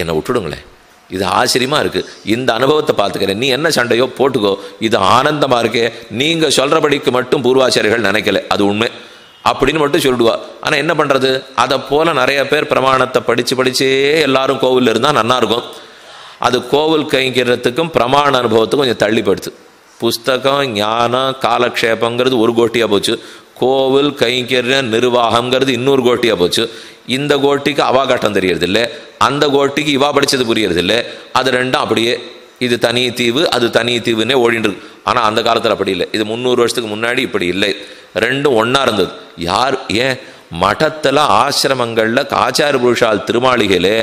என்னை விட்டுடுங்களேன், இது ஆச்சரியமா இருக்கு, இந்த அனுபவத்தை பார்த்துக்கிறேன், நீ என்ன சண்டையோ போட்டுக்கோ, இது ஆனந்தமா இருக்கே, நீங்க சொல்றபடிக்கு மட்டும் பூர்வாச்சாரியர்கள் நினைக்கல, அது உண்மை அப்படின்னு மட்டும் சொல்லிடுவா. ஆனா என்ன பண்றது, அதை போல நிறைய பேர் பிரமாணத்தை படிச்சே எல்லாரும் கோவில் இருந்தா நல்லா இருக்கும். அது கோவில் கைங்கிறதுக்கும் பிரமாண அனுபவத்துக்கும் கொஞ்சம் தள்ளிப்படுத்து. புஸ்தகம் ஞானம் காலக்ஷேபங்கிறது ஒரு கோட்டியா போச்சு, கோவில் கைங்கரிய நிர்வாகம்ங்கிறது இன்னொரு கோட்டியா போச்சு. இந்த கோட்டிக்கு அவா கட்டம் தெரியறது இல்லை, அந்த கோட்டிக்கு இவா படிச்சது புரியறது இல்லை. அது ரெண்டும் அப்படியே, இது தனி தீவு அது தனி தீவுன்னே ஓடிட்டு இருக்கு. ஆனால் அந்த காலத்தில் அப்படி இல்லை. இது 300 வருஷத்துக்கு முன்னாடி இப்படி இல்லை. ரெண்டும் ஒன்றா இருந்தது. யார் ஏன் மடத்தில் ஆசிரமங்களில் ஆச்சார புருஷால் திருமாளிகையிலே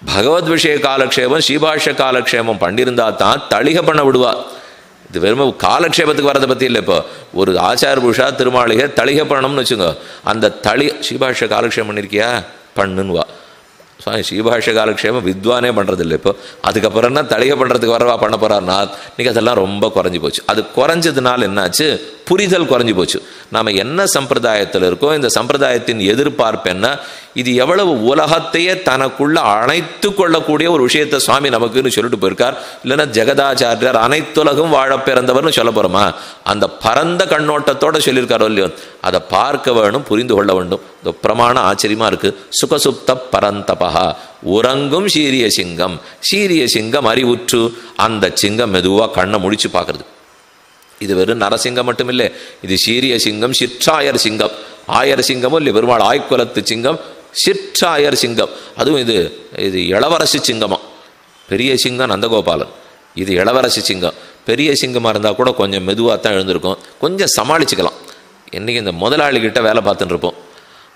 பகவத் விஷய காலக்ஷேபம் ஸ்ரீபாஷ்ய காலக்ஷேபம் பண்ணியிருந்தா தான் தளிக பண்ண விடுவா. இது வெறும் காலக்ஷேபத்துக்கு வரதை பற்றி இல்லை. இப்போ ஒரு ஆச்சார புருஷா திருமாளிகை தளிக பண்ணணும்னு வச்சுங்க, அந்த ஸ்ரீபாஷ்ய காலக்ஷேபம் பண்ணியிருக்கியா பண்ணுன்னுவா. ஸ்ரீபாஷ்ய காலக்ஷேபம் வித்வானே பண்ணுறதில்லை. இப்போ அதுக்கப்புறம் தான் தளிகை பண்ணுறதுக்கு வரவா பண்ண போகிறாருன்னா இன்னைக்கு அதெல்லாம் ரொம்ப குறைஞ்சி போச்சு. அது குறைஞ்சதுனால என்னாச்சு, புரிதல் குறைஞ்சி போச்சு. நாம் என்ன சம்பிரதாயத்தில் இருக்கோம், இந்த சம்பிரதாயத்தின் எதிர்பார்ப்பு என்ன, இது எவ்வளவு உலகத்தையே தனக்குள்ள அணைத்து கொள்ளக்கூடிய ஒரு விஷயத்தை சுவாமி நமக்குன்னு சொல்லிட்டு போயிருக்கார். இல்லைன்னா ஜெகதாச்சாரியார் அனைத்துலகும் வாழ பிறந்தவர்னு சொல்ல போகிறோமா, அந்த பரந்த கண்ணோட்டத்தோடு சொல்லியிருக்காரோ இல்லையோ, அதை பார்க்க வேணும், புரிந்து கொள்ள வேண்டும். இந்த பிரமாணம் ஆச்சரியமாக இருக்குது. சுகசுப்த பரந்தபா, உறங்கும் சீரிய சிங்கம். சீரிய சிங்கம் அறிவுற்று, அந்த சிங்கம் மெதுவாக கண்ணை முடிச்சு பார்க்குறது. இது வெறும் நரசிங்கம் மட்டும் இல்லை, இது சீரிய சிங்கம், சிற்றாயர் சிங்கம். ஆயர் சிங்கமும் இல்லை, பெருமாள் ஆய்குலத்து சிங்கம், சிற்றாயர் சிங்கம். அதுவும் இது இளவரசி சிங்கமா. பெரிய சிங்கம் நந்தகோபாலன், இது இளவரசி சிங்கம். பெரிய சிங்கமாக இருந்தால் கூட கொஞ்சம் மெதுவாக தான் எழுந்திருக்கும், கொஞ்சம் சமாளிச்சுக்கலாம். இன்றைக்கி இந்த முதலாளிகிட்ட வேலை பார்த்துட்டு இருப்போம்,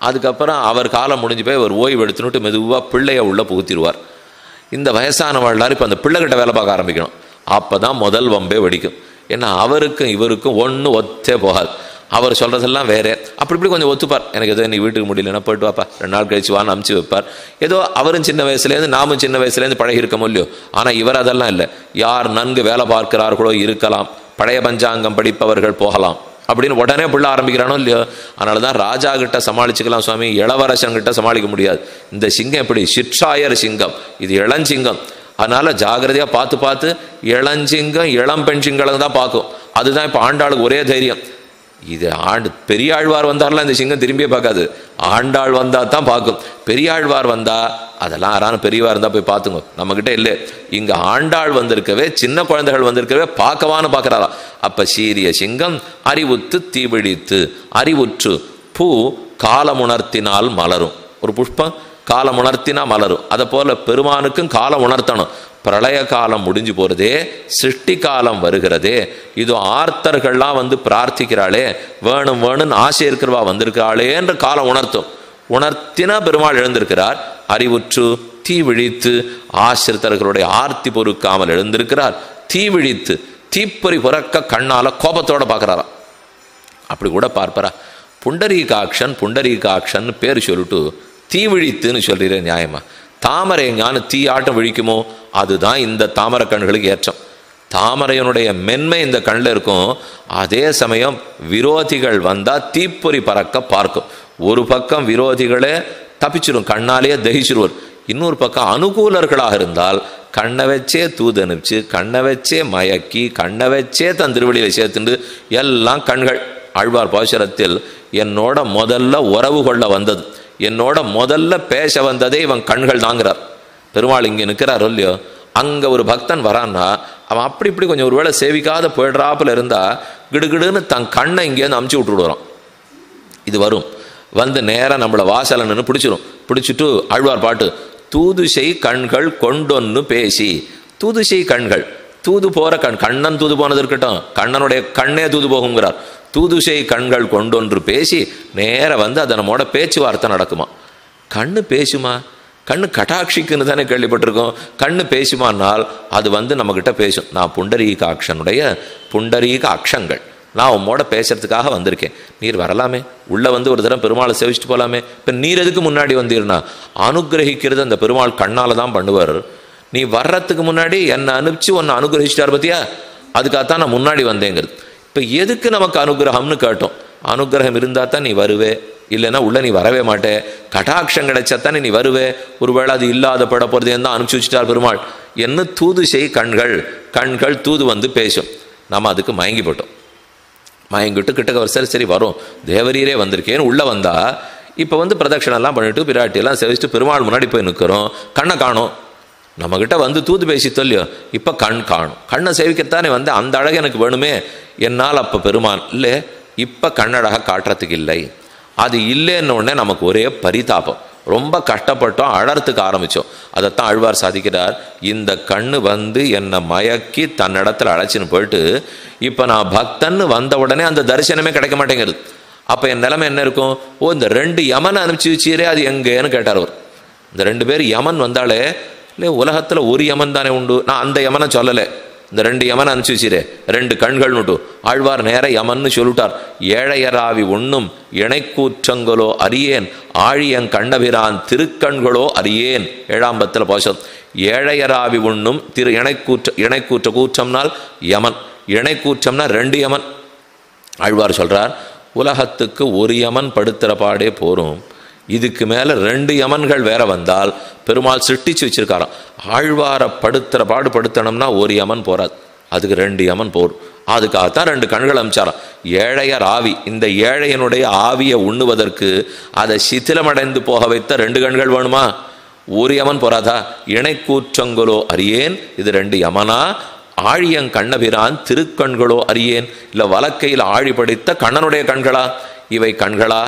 அதுக்கப்புறம் அவர் காலம் முடிஞ்சு போய் அவர் ஓய்வு எடுத்துனுட்டு மெதுவாக பிள்ளைய உள்ளே புகுத்திடுவார். இந்த வயசானவாழ்லார் இப்போ அந்த பிள்ளைகிட்ட வேலை பார்க்க ஆரம்பிக்கணும். அப்போ தான் முதல் வம்பே வெடிக்கும். ஏன்னா அவருக்கும் இவருக்கும் ஒன்று ஒத்தே போகாது. அவர் சொல்கிறதெல்லாம் வேறு, அப்படி இப்படி கொஞ்சம் ஒத்துப்பார். எனக்கு எதோ நீ வீட்டுக்கு முடியலன்னா போய்ட்டு வாப்பா, 2 நாள் கழிச்சு வான்னு அமுச்சு வைப்பார். ஏதோ அவரும் சின்ன வயசுலேருந்து நாமும் சின்ன வயசுலேருந்து பழகி இருக்க இல்லையோ. ஆனால் இவர் அதெல்லாம் இல்லை. யார் நன்கு வேலை பார்க்கிறார்களோ இருக்கலாம், பழைய பஞ்சாங்கம் படிப்பவர்கள் போகலாம் அப்படின்னு உடனே பிள்ள ஆரம்பிக்கிறானோ இல்லையோ. அதனால தான் ராஜா கிட்ட சமாளிச்சுக்கலாம் சுவாமி, இளவரசன்கிட்ட சமாளிக்க முடியாது. இந்த சிங்கம் எப்படி, சிற்றாயர் சிங்கம், இது இளஞ்சிங்கம். அதனால் ஜாகிரதையாக பார்த்து இளஞ்சிங்கம் இளம் பெண் சிங்கம் தான் பார்க்கும். அதுதான் இப்போ ஆண்டாளுக்கு ஒரே தைரியம். இது பெரியாழ்வார் வந்தார்லாம் இந்த சிங்கம் திரும்பியே பார்க்காது, ஆண்டாள் வந்தால் தான் பார்க்கும். பெரியாழ்வார் வந்தால் அதெல்லாம் யாரான பெரியவா இருந்தால் போய் பார்த்துங்க, நம்மக்கிட்ட இல்லை. இங்கே ஆண்டாள் வந்திருக்கவே, சின்ன குழந்தைகள் வந்திருக்கவே பார்க்கவான்னு பார்க்குறாரா. அப்போ சீரிய சிங்கம் அறிவுத்து தீவிழித்து, அறிவுற்று பூ காலமுணர்த்தினால் மலரும். ஒரு புஷ்பம் காலம் உணர்த்தினா மலரும். அதை போல பெருமானுக்கும் காலம் உணர்த்தணும். பிரளய காலம் முடிஞ்சு போகிறதே, சிருஷ்டி காலம் வருகிறதே. இது ஆர்த்தர்கள்லாம் வந்து பிரார்த்திக்கிறாளே, வேணும் வேணும்னு ஆசை இருக்கிறவா வந்திருக்கிறாளே என்ற காலம் உணர்த்தும். உணர்த்தினா பெருமாள் எழுந்திருக்கிறார். அறிவுற்று தீ விழித்து, ஆசிரித்தர்களுடைய ஆர்த்தி பொறுக்காமல் எழுந்திருக்கிறார். தீ விழித்து, தீப்பொறி புறக்க கண்ணால் கோபத்தோடு பார்க்குறாரா. அப்படி கூட பார்ப்பாரா. புண்டரீகாட்சன் பேர் சொல்லிட்டு தீ விழித்துன்னு சொல்கிறேன் நியாயமா. தாமரை ஞான தீ ஆட்டம் விழிக்குமோ, அதுதான் இந்த தாமரை கண்களுக்கு ஏற்றம். தாமரையனுடைய மென்மை இந்த கண்ணில் இருக்கும். அதே சமயம் விரோதிகள் வந்தால் தீப்பொறி பறக்க பார்க்கும். ஒரு பக்கம் விரோதிகளே தப்பிச்சிடும், கண்ணாலேயே தகிச்சிருவர். இன்னொரு பக்கம் அனுகூலர்களாக இருந்தால் கண்ணை வச்சே தூதனுப்பிச்சு, கண்ணை வச்சே மயக்கி, கண்ணை வச்சே தன் திருவடியில் சேர்த்துண்டு எல்லாம் கண்கள். ஆழ்வார் பாசுரத்தில் என்னோட முதல்ல உறவு கொள்ள வந்தது, என்னோட முதல்ல பேச வந்ததே இவன் கண்கள் தாங்கிறார். பெருமாள் இங்கே நிற்கிறார் இல்லையோ, அங்கே ஒரு பக்தன் வரான்னா அவன் அப்படி இப்படி கொஞ்சம் ஒரு வேளை சேவிக்காத போயிடுறாப்புல இருந்தால் கிடுகிடுன்னு தன் கண்ணை இங்கேருந்து அமுச்சு விட்டுடுறான். இது வரும் வந்து நேராக நம்மளை வாசலை நின்று பிடிச்சிடும். பிடிச்சிட்டு ஆழ்வார் பாட்டு, தூதுசை கண்கள் கொண்டொன்னு பேசி. தூதுசை கண்கள், தூது போகிற கண்ணன் தூது போனது இருக்கட்டும், கண்ணனுடைய கண்ணே தூது போகுங்கிறார். தூதுசை கண்கள் கொண்டொன்று பேசி நேர வந்து அதை நம்மோட பேச்சுவார்த்தை நடக்குமா. கண்ணு பேசுமா, கண்ணு கட்டாட்சிக்குன்னு தானே கேள்விப்பட்டிருக்கோம். கண்ணு பேசுமானால் அது வந்து நம்மக்கிட்ட பேசும். நான் புண்டரீகாட்சனுடைய புண்டரீக அக்ஷங்கள், நான் உம்மோட பேசுறதுக்காக வந்திருக்கேன், நீர் வரலாமே, உள்ளே வந்து ஒரு தரம் பெருமாளை சேவிச்சுட்டு போகலாமே. இப்போ நீர் எதுக்கு முன்னாடி வந்தீர்னா, அனுகிரகிக்கிறது அந்த பெருமாள் கண்ணால் தான் பண்ணுவார். நீ வர்றதுக்கு முன்னாடி என்னை அனுப்பிச்சு ஒன்று அனுகிரகிச்சிட்டார் பத்தியா, அதுக்காகத்தான் நான் முன்னாடி வந்தேங்கிறது. இப்போ எதுக்கு நமக்கு அனுகிரகம்னு கேட்டோம். அனுகிரகம் இருந்தால் தான் நீ வருவே, இல்லைன்னா உள்ள நீ வரவே மாட்டே. கடாட்சம் கிடைச்சாத்தானே நீ வருவே. ஒருவேளை அது இல்லாத பட போகிறது தான் அனுப்பிச்சு வச்சுட்டார் பெருமாள். என்ன தூது செய் கண்கள், கண்கள் தூது வந்து பேசும். நம்ம அதுக்கு மயங்கி போட்டோம். மயங்கிட்டு கிட்டக்க ஒரு சரி வரும், தேவரீரே வந்திருக்கேன்னு உள்ளே வந்தா இப்போ வந்து பிரதட்சணெல்லாம் பண்ணிட்டு பிராட்டியெல்லாம் சேவிச்சுட்டு பெருமாள் முன்னாடி போய் நிற்கிறோம். கண்ணை காணும். நம்மக்கிட்ட வந்து தூது பேசி தொல்லியோ, இப்போ கண் காணும். கண்ணை சேவிக்கத்தானே வந்து அந்த அழகு எனக்கு வேணுமே. என்னால் அப்போ பெருமான் இல்லை, இப்போ கண்ணழகாக காட்டுறதுக்கு இல்லை. அது இல்லைன்னு உடனே நமக்கு ஒரே பரிதாபம், ரொம்ப கஷ்டப்பட்டோம், அழறதுக்கு ஆரம்பித்தோம். அதைத்தான் ஆழ்வார் சாதிக்கிறார். இந்த கண்ணு வந்து என்னை மயக்கி தன்னிடத்தில் அழைச்சின்னு போயிட்டு இப்போ நான் பக்தன்னு வந்த உடனே அந்த தரிசனமே கிடைக்க மாட்டேங்கிறது. அப்போ என் நிலைமை என்ன இருக்கும்? ஓ, இந்த 2 யமன் அனுப்பிச்சு வச்சீரே, அது எங்கேன்னு கேட்டார் அவர். இந்த 2 பேர் யமன் வந்தாலே, இல்லை உலகத்தில் ஒரு யமன் தானே உண்டு, நான் அந்த யமனை சொல்லலை, இந்த 2 யமன் அனுப்பிச்சு வச்சிரே, 2 கண்கள் நுட்டு. ஆழ்வார் நேர யமன்னு சொல்லிட்டார். ஏழையராவி ஒன்னும் இணைக்கூற்றங்களோ அறியேன், ஆழியங் கண்ணபிரான் திருக்கண்களோ அறியேன். 7ஆம் பத்தில் பாசம். ஏழையராவி ஒன்னும் இணைக்கூற்ற கூற்றம்னால் யமன், இணைக்கூற்றம்னா 2 யமன். ஆழ்வார் சொல்கிறார், உலகத்துக்கு ஒரு யமன் படுத்துகிற பாடே போரும், இதுக்கு மேலே 2 யமன்கள் வேற வந்தால் பெருமாள் சிருஷ்டிச்சு வச்சிருக்காராம். ஆழ்வாரை படுத்துகிற பாடு படுத்தணும்னா ஒரு யமன் போராது, அதுக்கு 2 யமன் போரும். அதுக்காகத்தான் 2 கண்கள் அமைச்சாராம். ஏழையர் ஆவி, இந்த ஏழையனுடைய ஆவியை உண்ணுவதற்கு அதை சிதிலமடைந்து போக வைத்த 2 கண்கள் வேணுமா? ஒரு யமன் போராதா? இணை கூற்றங்களோ அறியேன், இது 2 யமனா? ஆழியங் கண்ணபிரான் திருக்கண்களோ அறியேன், இல்லை வலக்கையில் ஆழி படித்த கண்ணனுடைய கண்களா? இவை கண்களா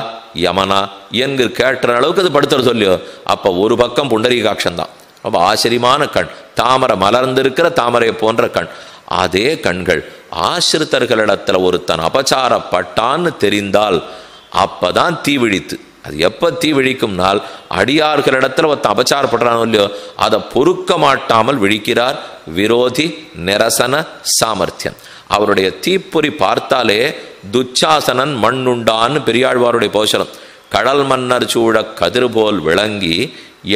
யமனா என்கிற கேட்டுற அளவுக்கு அது படுத்துற சொல்லியோ. அப்போ ஒரு பக்கம் புண்டரீகாட்சந்தான், ரொம்ப ஆச்சரியமான கண், தாமரை மலர்ந்திருக்கிற தாமரை போன்ற கண். அதே கண்கள் ஆசிரித்தர்களிடத்தில் ஒருத்தன் அபச்சாரப்பட்டான்னு தெரிந்தால் அப்பதான் தீ விழித்து. அது எப்போ தீ விழிக்கும்னால் அடியார்களிடத்தில் ஒருத்தன் அபச்சாரப்படுறானோ இல்லையோ அதை பொறுக்க மாட்டாமல் விழிக்கிறார். விரோதி நிரசன சாமர்த்தியம். அவருடைய தீப்பொறி பார்த்தாலே துச்சாசனன் மண்ணுண்டான்னு பெரியாழ்வாருடைய போஷனம். கடல் மன்னர் சூழ கதிர்போல் விளங்கி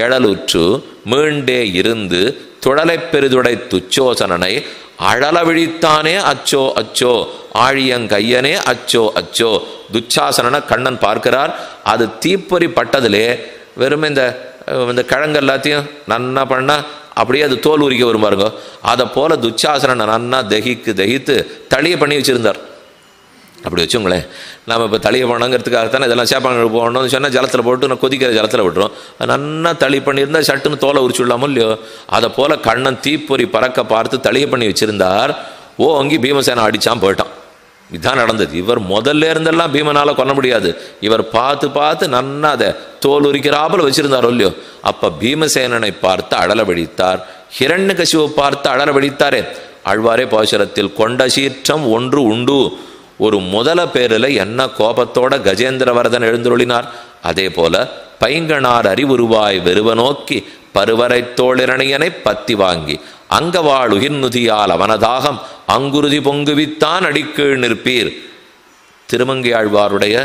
எழலுற்று மீண்டே இருந்து துழலை பெரிதுடை துச்சோசனனை அழல விழித்தானே அச்சோ அச்சோ, ஆழியங்கையனே அச்சோ அச்சோ. துச்சாசனனை கண்ணன் பார்க்கிறார். அது தீப்பொறி பட்டதிலே வெறும் இந்த கிழங்கு எல்லாத்தையும் நன்னா பண்ணா அப்படியே அது தோல் உரிக்க வரும் பாருங்க. அதை போல துச்சாசனனை நன்னா தகித்து தளியை பண்ணி வச்சிருந்தார். அப்படி வச்சுங்களேன், நம்ம இப்போ தளியை பண்ணங்கிறதுக்காகத்தானே இதெல்லாம் சேப்பாங்க போகணும்னு சொன்னால் ஜலத்தில் போட்டு நான் கொதிக்கிற ஜலத்தில் விட்டுரும். நன்னா தளி பண்ணியிருந்தால் சட்டுன்னு தோலை உரிச்சு விடலாமோ இல்லையோ. அதை போல் கண்ணன் தீப்பொறி பறக்க பார்த்து தளியை பண்ணி வச்சுருந்தார். அங்கே பீமசேனை அடித்தான் போயிட்டான். இதுதான் நடந்தது. இவர் முதல்ல இருந்தெல்லாம் பீமனால் கொல்ல முடியாது. இவர் பார்த்து நன்னா அதை தோல் உரிக்கிறாப்புல வச்சுருந்தாரோ இல்லையோ. அப்போ பீமசேனனை பார்த்து அழல வெடித்தார், ஹிரண்யகசிபை பார்த்து அழல வெடித்தாரே. ஆழ்வாரே பாசுரத்தில் கொண்ட சீற்றம் ஒன்று உண்டு. ஒரு முதல பேரில் என்ன கோபத்தோட கஜேந்திரவர்தன் எழுந்துருளினார். அதே போல பைங்கனார் அறிவுருவாய் வெறுவ நோக்கி பருவரை தோளிரணியனை பத்தி வாங்கி அங்கவாள் உயிர்நுதியால் அவனதாகம் அங்குருதி பொங்குவித்தான் அடிக்கீழ் நிற்பீர். திருமங்கையாழ்வாருடைய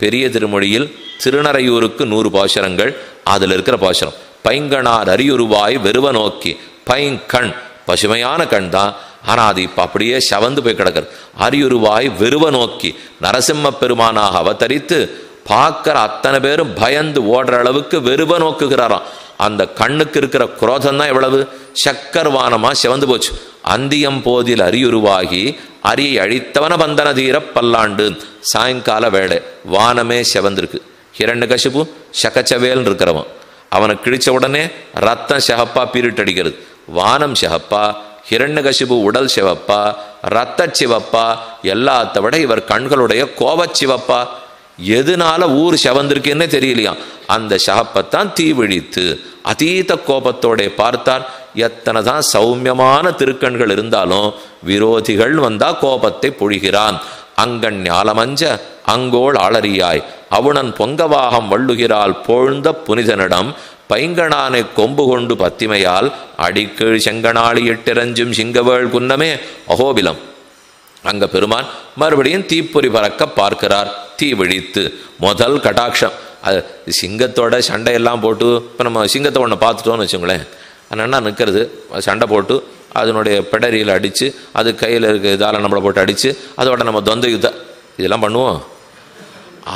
பெரிய திருமொழியில் திருநறையூருக்கு 100 பாசுரங்கள். அதில் இருக்கிற பாசுரம் பைங்கனார் அறியுருவாய் வெறுவ நோக்கி. பைங்கண் பசுமையான கண் தான், ஆனால் அது இப்போ அப்படியே சவந்து போய் கிடக்கிறது. அரியுருவாய் வெறுவ நோக்கி நரசிம்ம பெருமானாக அவதரித்து பார்க்குற அத்தனை பேரும் பயந்து ஓடுற அளவுக்கு வெறுவ நோக்குகிறாராம். அந்த கண்ணுக்கு இருக்கிற குரோதம் தான் எவ்வளவு சக்கர்வானமாக சிவந்து போச்சு. அந்தியம் போதில் அரியுருவாகி அரியை அழித்தவன பந்தன தீர பல்லாண்டு. சாயங்கால வேளை வானமே சிவந்திருக்கு. ஹிரண்யகசிபு சகச்சவேல்னு இருக்கிறவன், அவனை கிழிச்ச உடனே ரத்தம் சிகப்பா பீரிட்டடிக்கிறது. வானம் சிகப்பா, ஹிரண்யகசிபு உடல் சிவப்பா, ரத்த சிவப்பா, எல்லாத்த விட இவர் கண்களுடைய கோபச்சிவப்பா. எதுனால ஊர் சிவந்திருக்குன்னே தெரியலையாம். அந்த சிகப்பத்தான் தீ விழித்து அதீத கோபத்தோட பார்த்தார். எத்தனை தான் சௌமியமான திருக்கண்கள் இருந்தாலும் விரோதிகள் வந்தா கோபத்தை பொழிகிறான். அங்கண் ஞாலமஞ்ச அங்கோள் ஆளறியாய் அவுணன் பொங்கவாகம் வள்ளுகிறாள் போழ்ந்த புனிதனிடம் பைங்கணானை கொம்பு கொண்டு பத்திமையால் அடிக்கீழ் செங்கனாளி எட்டிரஞ்சும் சிங்கவேள் குன்னமே அகோபிலம். அங்க பெருமான் மறுபடியும் தீப்பொறி பறக்க பார்க்கிறார். தீ விழித்து முதல் கடாட்சம். அது சிங்கத்தோட சண்டையெல்லாம் போட்டு இப்போ நம்ம சிங்கத்தை ஒன்று பார்த்துட்டோன்னு வச்சுங்களேன், என்னென்னா நிற்கிறது சண்டை போட்டு அதனுடைய பெடரியில் அடித்து அது கையில் இருக்க இதால் நம்மளை போட்டு அடித்து அதோட நம்ம தொந்த யுத்தம் இதெல்லாம் பண்ணுவோம்.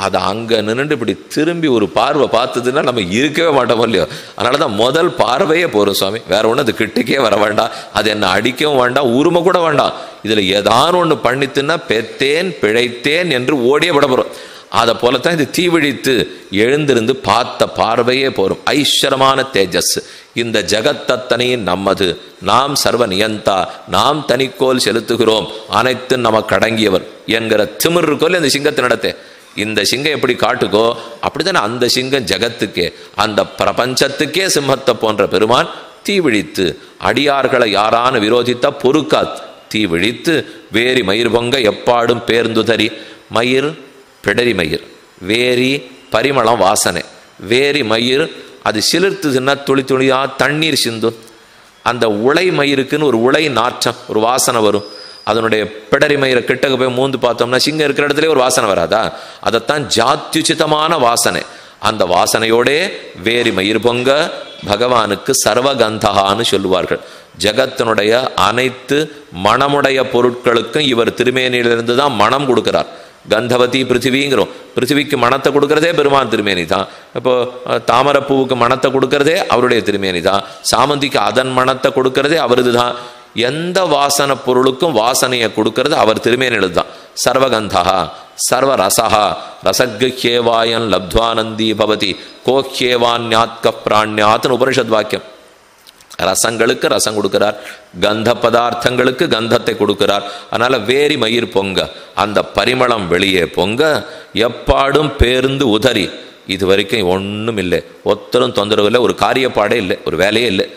அதை அங்கே நின்றுட்டு இப்படி திரும்பி ஒரு பார்வை பார்த்ததுன்னா நம்ம இருக்கவே மாட்டோம் இல்லையோ. அதனால தான் முதல் பார்வையே போகிறோம் சுவாமி, வேற ஒன்று அது கிட்டக்கே வர வேண்டாம், அது என்ன அடிக்கவும் வேண்டாம், உரிமை கூட வேண்டாம். இதில் ஏதாவது ஒன்று பண்ணித்துன்னா பெத்தேன் பிழைத்தேன் என்று ஓடியே விட போகிறோம். அதை போலத்தான் இது தீவிழித்து எழுந்திருந்து பார்த்த பார்வையே போரும். ஐஸ்வரமான தேஜஸ். இந்த ஜகத்தத்தனையும் நம்மது, நாம் சர்வ நியந்தா, நாம் தனிக்கோல் செலுத்துகிறோம், அனைத்தும் நமக்கு அடங்கியவர் என்கிற திமிர் இருக்கோல் இந்த சிங்கத்தினிடத்தே. இந்த சிங்கம் எப்படி காட்டுக்கோ அப்படித்தானே அந்த சிங்கம் ஜகத்துக்கே, அந்த பிரபஞ்சத்துக்கே சிம்மத்தை போன்ற பெருமான் தீவிழித்து அடியார்களை யாரான விரோதித்தா பொறுக்காத். தீவிழித்து வேரி மயிர் பொங்க எப்பாடும் பேர்ந்துதறி. மயிர் பிடரி மயிர், வேரி பரிமளம் வாசனை, வேரி மயிர் அது சிலிர்த்துதுன்னா துளி துளியா தண்ணீர் சிந்தும். அந்த உலை மயிருக்குன்னு ஒரு உலை நாற்றம், ஒரு வாசனை வரும். அதனுடைய பிடரி மயிரை கிட்டக்கு போய் மூந்து பார்த்தோம்னா சிங்கம் இருக்கிற இடத்துல ஒரு வாசனை வராதா? அதைத்தான் ஜாத்யுச்சிதமான வாசனை. அந்த வாசனையோடே வேரி மயிர் பொங்க பகவானுக்கு சர்வகந்தகான்னு சொல்லுவார்கள். ஜகத்தினுடைய அனைத்து மணமுடைய பொருட்களுக்கும் இவர் திருமேனியிலிருந்து தான் மனம் கொடுக்கிறார். கந்தவதி பிருத்திவிங்கிறோம். பிருத்திவிக்கு மணத்தை கொடுக்கறதே பெருமான் திருமேனி தான். இப்போ தாமரப்பூவுக்கு மணத்தை கொடுக்கறதே அவருடைய திருமேனி தான். சாமந்திக்கு அதன் மணத்தை கொடுக்கறதே அவரது தான். எந்த வாசன பொருளுக்கும் வாசனையை கொடுக்கறது அவர் திருமேனில் தான். சர்வகந்தா சர்வரசா ரசக்யேவாயன் லப்துவானந்தி பவதி கோஹ்யேவான்யாத்க பிராண்யாத்னு உபனிஷத் வாக்கியம். ரசங்களுக்கு ரசம் கொடுக்கிறார், கந்த பதார்த்தங்களுக்கு கந்தத்தை கொடுக்கிறார். அதனால வேரி மயிர் பொங்க, அந்த பரிமளம் வெளியே பொங்க, எப்பாடும் பேருந்து உதறி. இது வரைக்கும் ஒன்றும் இல்லை, ஒத்தரும் தொந்தரவு இல்லை, ஒரு காரியப்பாடே இல்லை, ஒரு வேலையே இல்லை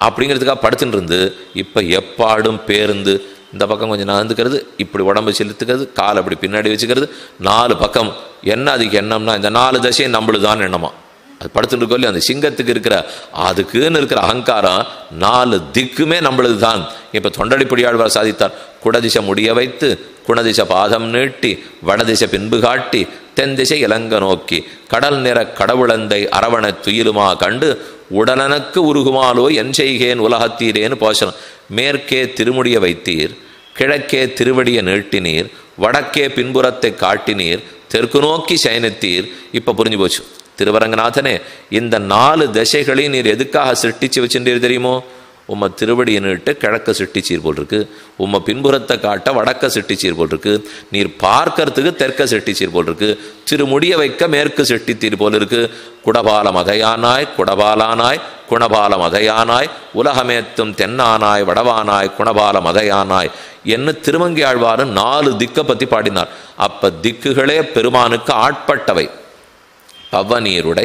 அப்படிங்கிறதுக்காக படுத்துட்டு இருந்து இப்போ எப்பாடும் பேருந்து இந்த பக்கம் கொஞ்சம் நகர்ந்துக்கிறது, இப்படி உடம்பு செலுத்துக்கிறது, கால் அப்படி பின்னாடி வச்சுக்கிறது, 4 பக்கம். என்ன அதுக்கு எண்ணம்னா இந்த 4 தசையும் நம்மளுதான் எண்ணமா. அது படுத்துட்டு இருக்கோல்லையே, அந்த சிங்கத்துக்கு இருக்கிற அதுக்குன்னு இருக்கிற அகங்காரம் 4 திக்குமே நம்மளது தான். இப்போ தொண்டடிப்படியாழ்வார் சாதித்தார். குடதிசை முடிய வைத்து குணதிசை பாதம் நீட்டி வடதிசை பின்பு காட்டி தென் திசை இலங்க நோக்கி கடல் நிற கடவுளந்தை அரவணை துயிலுமா கண்டு உடலனுக்கு உருகுமாலோ என் செய்கேன் உலகத்தீரேன்னு போஷனம். மேற்கே திருமுடிய வைத்தீர், கிழக்கே திருவடியை நீட்டினீர், வடக்கே பின்புறத்தை காட்டினீர், தெற்கு நோக்கி சயனித்தீர். இப்போ புரிஞ்சு போச்சு. திருவரங்கநாதனே, இந்த 4 திசைகளையும் நீர் எதுக்காக சிருஷ்டிச்சு வச்சுட்டீர் தெரியுமோ? உம்மை திருவடியை நீட்டு கிழக்க சிருஷ்டிச்சீர் போல் இருக்கு, உம்மை பின்புறத்தை காட்ட வடக்க சிருஷ்டிச்சீர் போல் இருக்கு, நீர் பார்க்கறதுக்கு தெற்க சிருஷ்டிச்சீர் போல் இருக்கு, திருமுடிய வைக்க மேற்கு சிருஷ்டித்தீர் போல் இருக்கு. குடபால மதையானாய் குணபாலானாய் குணபால மதையானாய் உலகமேத்தும் தென்னானாய் வடவானாய் குணபால மதையானாய் என்று திருமங்கியாழ்வாரு 4 திக்கை பற்றி பாடினார். அப்ப திக்குகளே பெருமானுக்கு ஆட்பட்டவை. பவநீருடை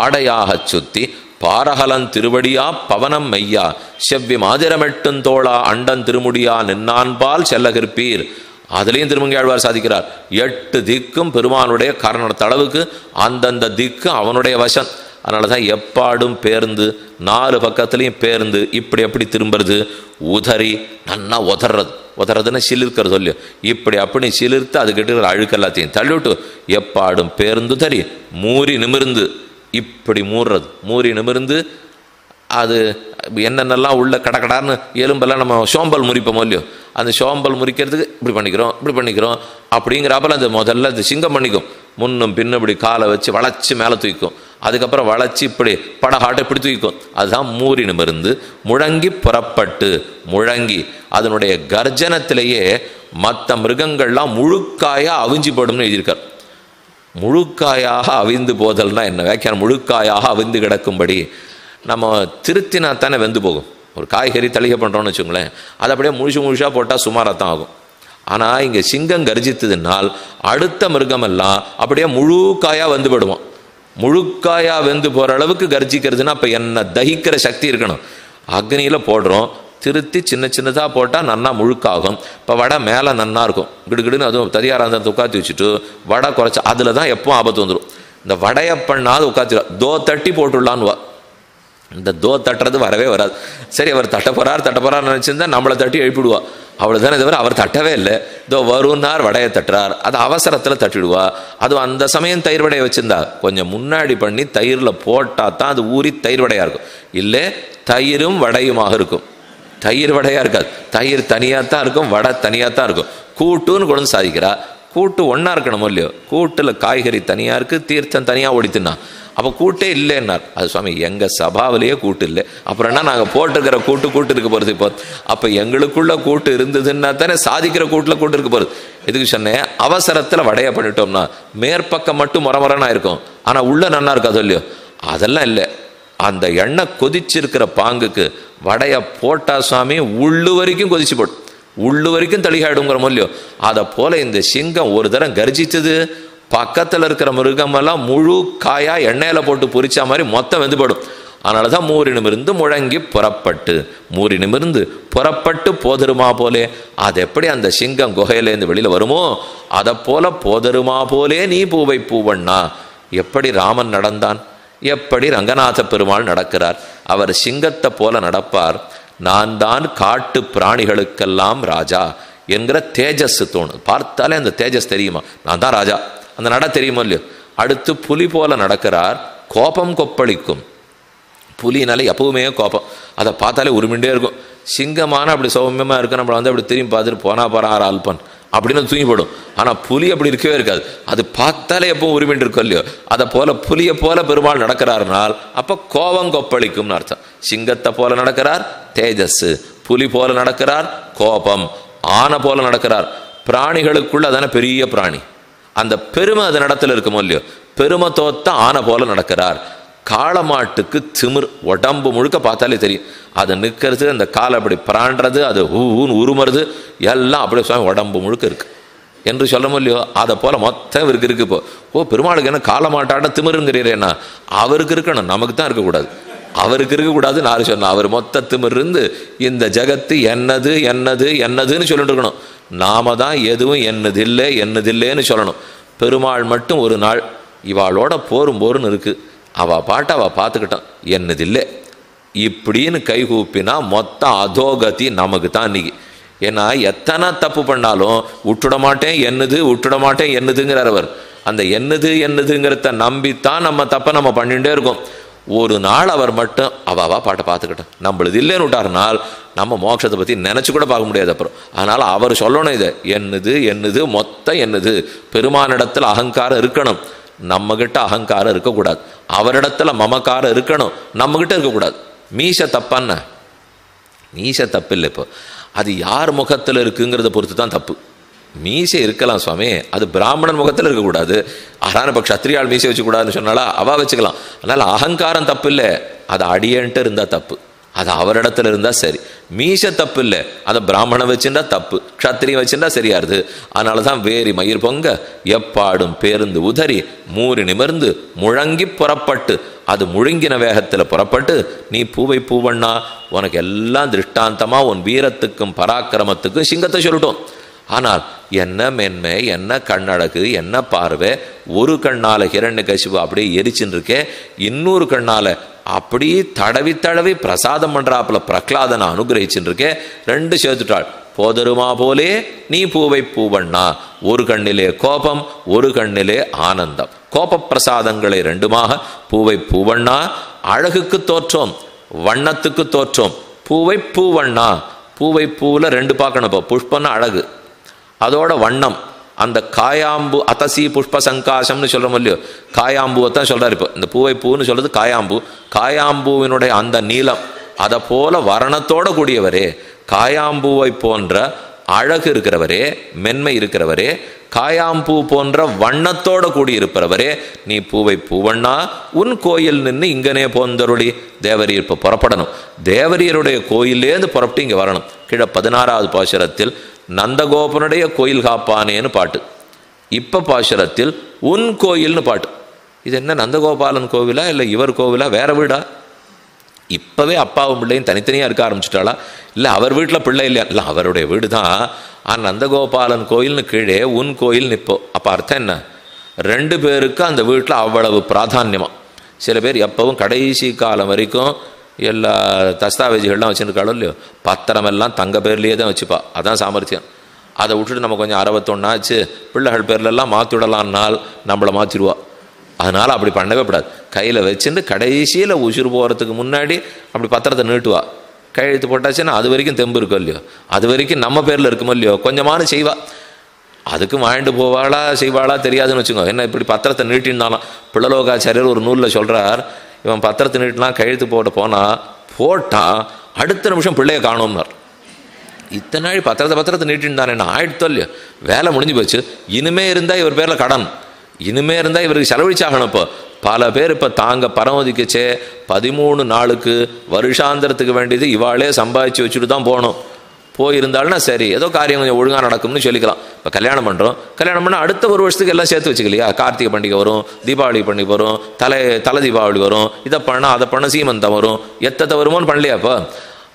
ஆடையாகச் சுத்தி பாரகலன் திருவடியா பவனம் மையா செவ்வி மாதிரமெட்டும் தோளா அண்டன் திருமுடியா நின்னான்பால் செல்லகிருப்பீர். அதுலேயும் திருமங்கையாழ்வார் சாதிக்கிறார். 8 திக்கும் பெருமானுடைய காரணத்தளவுக்கு அந்தந்த திக்கு அவனுடைய வசம். அதனால தான் எப்பாடும் பேர்ந்து 4 பக்கத்துலையும் பேர்ந்து இப்படி எப்படி திரும்புறது, உதறி நன்னா உதறதுன்னு சிலிர்க்கிறது சொல்லு, இப்படி அப்படி சிலிர்த்து அதுக்கிட்ட அழுக்கு எல்லாத்தையும் தள்ளிவிட்டு எப்பாடும் பேர்ந்து தறி மூறி நிமிர்ந்து இப்படி மூடுறது. மூறி நிமிர்ந்து அது என்னென்னலாம் உள்ள கடக்கடான்னு எலும்பெல்லாம் நம்ம சோம்பல் முறிப்போம் இல்லையோ, அந்த சோம்பல் முறிக்கிறதுக்கு இப்படி பண்ணிக்கிறோம் அப்படிங்கிறப்பல அந்த முதல்ல அது சிங்கம் பண்ணிக்கும். முன்னும் பின்னும் இப்படி காலை வச்சு வளைச்சி மேலே தூக்கும், அதுக்கப்புறம் வளைச்சி இப்படி படகாட்டை இப்படி தூக்கும். அதுதான் மூறி நிமிர்ந்து முழங்கி புறப்பட்டு. முழங்கி அதனுடைய கர்ஜனத்திலேயே மற்ற மிருகங்கள்லாம் முழுக்காயா அவிஞ்சி போடும்னு எழுதியிருக்கார். முழுக்காயாக அவிந்து போதல்னா என்ன வியாக்கியானம்? முழுக்காயாக அவிந்து கிடக்கும்படி. நம்ம திருத்தினா தானே வெந்து போகும். ஒரு காய்கறி தளிகை பண்ணுறோன்னு வச்சுங்களேன், அது அப்படியே முழுசாக போட்டால் சுமாராக தான் ஆகும். ஆனால் இங்கே சிங்கம் கர்ஜித்ததுனால் அடுத்த மிருகமெல்லாம் அப்படியே முழுக்காயாக வந்து போடுவோம். முழுக்காயாக வெந்து போகிற அளவுக்கு கர்ஜிக்கிறதுனா அப்போ என்ன தகிக்கிற சக்தி இருக்கணும். அக்னியில் போடுறோம், திருத்தி சின்னதாக போட்டால் நன்னா முழுக்காகும். இப்போ வடை மேலே நன்னா இருக்கும், கிடுகிடுன்னு அதுவும் தரியாராந்தத்தை உட்காத்தி வச்சுட்டு வடை குறைச்சி அதில் தான் எப்போ ஆபத்து வந்துடும். இந்த வடையை பண்ணாது உட்காத்திடும், தோ தட்டி போட்டுடலான்னு வா. இந்த தோ தட்டுறது வரவே வராது. சரி, அவர் தட்ட போகிறார் நினச்சிருந்தா நம்மளை தட்டி எழுப்பிடுவா, அவ்வளோதானே தவிர அவர் தட்டவே இல்லை. இதோ வருன்னார் வடையை தட்டுறார், அது அவசரத்தில் தட்டிடுவா. அதுவும் அந்த சமயம் தயிர் வடையை வச்சுருந்தா கொஞ்சம் முன்னாடி பண்ணி தயிரில் போட்டால் தான் அது ஊறி தயிர் வடையாக இருக்கும். இல்லை தயிரும் வடையுமாக இருக்கும். தயிர் வடையாக இருக்காது, தயிர் தனியாக தான் இருக்கும், வடை தனியாக தான் இருக்கும். கூட்டுன்னு கொண்டு சாதிக்கிறா. கூட்டு ஒன்றா இருக்கணும் இல்லையோ? கூட்டில் காய்கறி தனியாக இருக்குது, தீர்த்தம் தனியாக ஓடித்துனா. அப்போ கூட்டே இல்லைன்னார். அது சுவாமி எங்கள் சபாவிலேயே கூட்டு இல்லை, அப்புறம் என்ன நாங்கள் போட்டிருக்கிற கூட்டு இருக்க போகிறது. இப்போ அப்போ எங்களுக்குள்ள கூட்டு இருந்ததுன்னா தானே சாதிக்கிற கூட்டில் கூட்டு இருக்க போகிறது. எதுக்கு சொன்னேன்? அவசரத்தில் வடையை பண்ணிட்டோம்னா மேற்பக்கம் மட்டும் முறமுறனா இருக்கும், ஆனால் உள்ள நன்னா இருக்காது இல்லையோ? அதெல்லாம் இல்லை. அந்த எண்ணெய் கொதிச்சிருக்கிற பாங்குக்கு வடையை போட்டா சுவாமி உள்ளு வரைக்கும் கொதிச்சு போடும், உள்ளு வரைக்கும் தளிகாயிடுங்கிற இல்லையோ? அதை போல இந்த சிங்கம் ஒரு தரம் கர்ஜித்தது, பக்கத்தில் இருக்கிற மிருகமெல்லாம் முழு காயா எண்ணெயில் போட்டு பொரிச்சா மாதிரி மொத்தம் வெந்துபடும். அதனால தான் மூறி நிமிர்ந்து முழங்கி புறப்பட்டு போதருமா போலே. அது எப்படி அந்த சிங்கம் குகையிலேருந்து வெளியில் வருமோ அதை போல போதருமா போலே நீ பூவை பூவண்ணா. எப்படி ராமன் நடந்தான், எப்படி ரங்கநாத பெருமாள் நடக்கிறார். அவர் சிங்கத்தை போல நடப்பார். நான் தான் காட்டு பிராணிகளுக்கெல்லாம் ராஜா என்கிற தேஜஸ் தோணும். பார்த்தாலே அந்த தேஜஸ் தெரியுமா, நான் தான் ராஜா, அந்த நட தெரியுமோ இல்லையோ? அடுத்து புலி போல நடக்கிறார், கோபம் கொப்பளிக்கும். புலினாலே எப்பவுமே கோபம், அதை பார்த்தாலே உருமிண்டே இருக்கும். சிங்கமான அப்படி சௌமியமாக இருக்கு, நம்மளை வந்து அப்படி திரும்பி பார்த்துட்டு போனா போகிறார் ஆல்பன் அப்படின்னு தூங்கி போடும். ஆனால் புலி அப்படி இருக்கவே இருக்காது. அது பார்த்தாலே எப்பவும் உரிமைட்டு இருக்கோ இல்லையோ, அதை போல புலியை போல பெருமாள் நடக்கிறாருனால் அப்போ கோபம் கொப்பளிக்கும்னு அர்த்தம். சிங்கத்தை போல நடக்கிறார் தேஜஸ், புலி போல நடக்கிறார் கோபம், ஆனை போல நடக்கிறார். பிராணிகளுக்குள்ள அதான பெரிய பிராணி, அந்த பெருமை அது நடத்துல இருக்குமோ இல்லையோ, பெருமை தோத்த ஆனை போல நடக்கிறார். காளமாட்டுக்கு திமிர், உடம்பு முழுக்க பார்த்தாலே தெரியும். அது நிற்கிறது, அந்த காலை அப்படி பிராண்டுறது, அது ஊன்னு உருமறது, எல்லாம் அப்படியே சுவாமி உடம்பு முழுக்க இருக்கு என்று சொல்ல முடியலையோ. அதை போல மொத்தம் இவருக்கு இருக்கு. இப்போ பெருமாளுக்கு என்ன காளமாட்டாட திமிருங்கிறீரேன்னா, அவருக்கு இருக்கணும், நமக்கு தான் இருக்கக்கூடாது. அவருக்கு இருக்கக்கூடாதுன்னு யாரு சொன்னா? அவர் மொத்த திமிர் இருந்து இந்த ஜகத்து என்னது என்னது என்னதுன்னு சொல்லிட்டு இருக்கணும். நாம தான் எதுவும் என்னதில்லைன்னு சொல்லணும். பெருமாள் மட்டும் ஒரு நாள் இவாளோட போருன்னு இருக்கு, அவள் பாட்டு அவள் பார்த்துக்கிட்டான், என்னதில்லை இப்படின்னு கைகூப்பினா மொத்த அதோகதி நமக்கு தான் இன்னைக்கு. ஏன்னா எத்தனை தப்பு பண்ணாலும் விட்டுட மாட்டேன் என்னதுங்கிறார் அவர். அந்த என்னதுங்கிறத நம்பித்தான் நம்ம தப்பை நம்ம பண்ணிகிட்டே இருக்கோம். ஒரு நாள் அவர் மட்டும் அவா பாட்டை பார்த்துக்கிட்டோம், நம்மளுது இல்லைன்னு விட்டாருனால் நம்ம மோட்சத்தை பற்றி நினச்சி கூட பார்க்க முடியாது அப்புறம். அதனால் அவர் சொல்லணும், இதை என்னது மொத்தம் என்னது. பெருமானிடத்தில் அகங்காரம் இருக்கணும், நம்மகிட்ட அகங்காரம் இருக்கக்கூடாது. அவரிடத்துல மமக்காரம் இருக்கணும், நம்மகிட்ட இருக்கக்கூடாது. மீச தப்பான மீச தப்பு இல்லை. இப்போ அது யார் முகத்தில் இருக்குங்கிறத பொறுத்து தான் தப்பு. மீசை இருக்கலாம் சுவாமி, அது பிராமணன் முகத்தில் இருக்கக்கூடாது. ஆனா இப்போ க்ஷத்ரியால் மீசை வச்சுக்கூடாதுன்னு சொன்னாலா அவ வச்சுக்கலாம். அதனால அகங்காரம் தப்பு இல்லை, அது அடியன்ட்டு இருந்தால் தப்பு, அது அவரிடத்துல இருந்தா சரி. மீச தப்பு இல்லை, அதை பிராமணன் வச்சுட்டா தப்பு, க்ஷத்திரியம் வச்சுட்டா சரியாருது. அதனால தான் வேரி மயிர் பொங்க எப்பாடும் பேருந்து உதறி மூறி நிமிர்ந்து முழங்கி புறப்பட்டு, அது முழுங்கின வேகத்தில் புறப்பட்டு, நீ பூவை பூவண்ணா உனக்கு எல்லாம் திருஷ்டாந்தமா உன் வீரத்துக்கும் பராக்கிரமத்துக்கும் சிங்கத்தை சொல்லட்டும். ஆனால் என்ன மென்மை, என்ன கண்ணழகு, என்ன பார்வை. ஒரு கண்ணால ஹிரண்யகசிபு அப்படியே எரிச்சுன்னு இருக்கே, இன்னொரு கண்ணால அப்படி தடவி பிரசாதம் பண்றாப்புல பிரகலாதனை அனுகிரகிச்சுன்னு இருக்கே. ரெண்டு சேர்த்துட்டாள். போதருமா போலே நீ பூவை பூவண்ணா, ஒரு கண்ணிலே கோபம் ஒரு கண்ணிலே ஆனந்தம். கோப பிரசாதங்களை ரெண்டுமாக பூவை பூவண்ணா. அழகுக்கு தோற்றம், வண்ணத்துக்கு தோற்றம். பூவை பூவண்ணா, பூவை பூவில் ரெண்டு பார்க்கணும். இப்போ புஷ்பன்னா அழகு, அதோட வண்ணம். அந்த காயாம்பு அத்தசி புஷ்ப சங்காசம்னு சொல்கிறோம் இல்லையோ, காயாம்புவை தான் சொல்கிறார். இப்போ இந்த பூவை பூன்னு சொல்கிறது காயாம்பு. காயாம்பூவினுடைய அந்த நீளம், அதை போல வர்ணத்தோடு கூடியவரே, காயாம்பூவை போன்ற அழகு இருக்கிறவரே, மென்மை இருக்கிறவரே, காயாம்பூ போன்ற வண்ணத்தோடு கூடியிருப்பவரே, நீ பூவை பூவண்ணா உன் கோயில் நின்று இங்கனே போந்தருளி. தேவரீர் இப்போ புறப்படணும், தேவரீருடைய கோயிலேருந்து புறப்பட்டு இங்கே வரணும். கீழே 16வது பாசுரத்தில் நந்தகோபனுடைய கோயில் காப்பானேன்னு பாட்டு, இப்போ பாசுரத்தில் உன் கோயில்னு பாட்டு. இது என்ன நந்தகோபாலன் கோவிலா இல்லை இவர் கோவிலா, வேற வீடா? இப்போவே அப்பாவும் பிள்ளையும் தனித்தனியாக இருக்க ஆரம்பிச்சிட்டாளா? இல்லை அவர் வீட்டில் பிள்ளை இல்லையா? இல்லை அவருடைய வீடு தான். ஆனால் நந்தகோபாலன் கோயில்னு கீழே உன் கோயில் நிற்போ. அப்போ அர்த்தம் என்ன? ரெண்டு பேருக்கு அந்த வீட்டில் அவ்வளவு பிராதான்யமாக. சில பேர் எப்பவும் கடைசி காலம் வரைக்கும் எல்லா தஸ்தாவேஜுகள்லாம் வச்சுருக்காளோ இல்லையோ, பத்திரமெல்லாம் தங்க பேர்லேயே தான் வச்சுப்பா, அதான் சாமர்த்தியம். அதை விட்டுட்டு நம்ம கொஞ்சம் 61 ஆச்சு பிள்ளைகள் பேர்லெல்லாம் மாற்றிவிடலான்னால் நம்மளை மாற்றிடுவா. அதனால் அப்படி பண்ணவே கூடாது. கையில் வச்சுட்டு கடைசியில் உசுறு போகிறதுக்கு முன்னாடி அப்படி பத்திரத்தை நீட்டுவா. கையெழுத்து போட்டாச்சுன்னா அது வரைக்கும் தெம்பு இருக்கும் இல்லையோ, அது வரைக்கும் நம்ம பேரில் இருக்குமோ இல்லையோ, கொஞ்சமான செய்வா. அதுக்கு வாங்கிட்டு போவாளா செய்வாளா தெரியாதுன்னு வச்சுக்கோ. என்ன இப்படி பத்திரத்தை நீட்டினாலும் பிள்ளலோகாச்சாரியர் ஒரு நூலில் சொல்கிறார், இவன் பத்திரத்தை நீட்டினா கையெழுத்து போட்ட போட்டால் அடுத்த நிமிஷம் பிள்ளைய காணோம்னார். இத்தனை நாள் பத்திரத்தை நீட்டின்னு என்ன ஆயிடுத்தோ இல்லையோ, வேலை முடிஞ்சு போச்சு. இனிமே இருந்தால் இவர் பேரில் கடன், இனிமே இருந்தால் இவருக்கு செலவழிச்சாகணும். இப்போ பல பேர் இப்போ தாங்க பரமதிக்கச்சே 13 நாளுக்கு வருஷாந்திரத்துக்கு வேண்டியது இவாளே சம்பாதிச்சு வச்சுட்டு தான் போகணும். போயிருந்தாள்னா சரி, ஏதோ காரியம் கொஞ்சம் ஒழுங்காக நடக்கும்னு சொல்லிக்கலாம். இப்போ கல்யாணம் பண்ணுறோம், கல்யாணம் பண்ணால் அடுத்த ஒரு வருஷத்துக்கு எல்லாம் சேர்த்து வச்சுக்கலையா? கார்த்திகை பண்டிகை வரும், தீபாவளி பண்டிகை வரும், தலை தீபாவளி வரும், இதை பண்ணால் அதை பண்ண சீமந்தம் வரும், எத்தத்தை வருமோன்னு பண்ணலையாப்போ.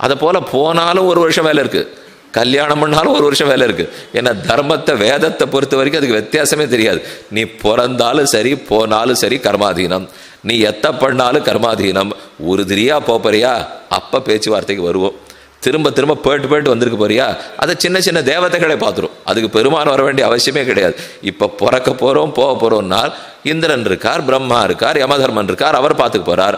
அதை போல் போனாலும் ஒரு வருஷம் வேலை இருக்குது, கல்யாணம் பண்ணாலும் ஒரு வருஷம் வேலை இருக்குது. ஏன்னா தர்மத்தை வேதத்தை பொறுத்த வரைக்கும் அதுக்கு வித்தியாசமே தெரியாது. நீ பிறந்தாலும் சரி போனாலும் சரி கர்மாதீனம், நீ எத்த பண்ணாலும் கர்மாதீனம். உறுதியா போறியா அப்போ பேச்சுவார்த்தைக்கு வருவோம். திரும்ப போயிட்டு வந்திருக்க போறியா, அதை சின்ன சின்ன தேவதைகளை பார்த்துரும். அதுக்கு பெருமான் வர வேண்டிய அவசியமே கிடையாது. இப்போ பிறக்க போகிறோம் போக போகிறோம்னால் இந்திரன் இருக்கார், பிரம்மா இருக்கார், யமதர்மன் இருக்கார், அவர் பார்த்துக்க போகிறார்.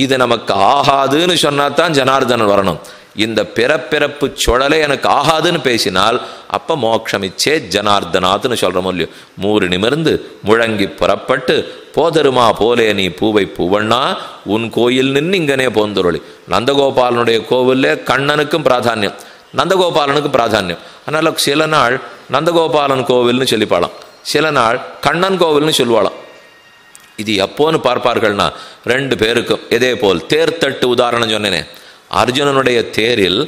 இது நமக்கு ஆகாதுன்னு சொன்னா தான் ஜனார்தனன் வரணும். இந்த பிறப்பிறப்பு சுழலே எனக்கு ஆகாதுன்னு பேசினால் அப்போ மோட்சமிச்சே ஜனார்தனாத்னு சொல்கிறோம் இல்லையோ. 3 நிமிர்ந்து முழங்கி புறப்பட்டு போதருமா போலே நீ பூவை பூவண்ணா உன் கோயில் நின்று இங்கனே போந்தொருளி. நந்தகோபாலனுடைய கோவிலில் கண்ணனுக்கும் பிராதானியம், நந்தகோபாலனுக்கும் பிராதானியம். அதனால் சில நாள் நந்தகோபாலன் கோவில்னு சொல்லிப்பாளாம், சில நாள் கண்ணன் கோவில்னு சொல்லுவாளாம். இது எப்போன்னு பார்ப்பார்கள்னா 2 பேருக்கும் இதே போல் தேர்தட்டு உதாரணம் சொன்னேனே. அர்ஜுனனுடைய தேரில்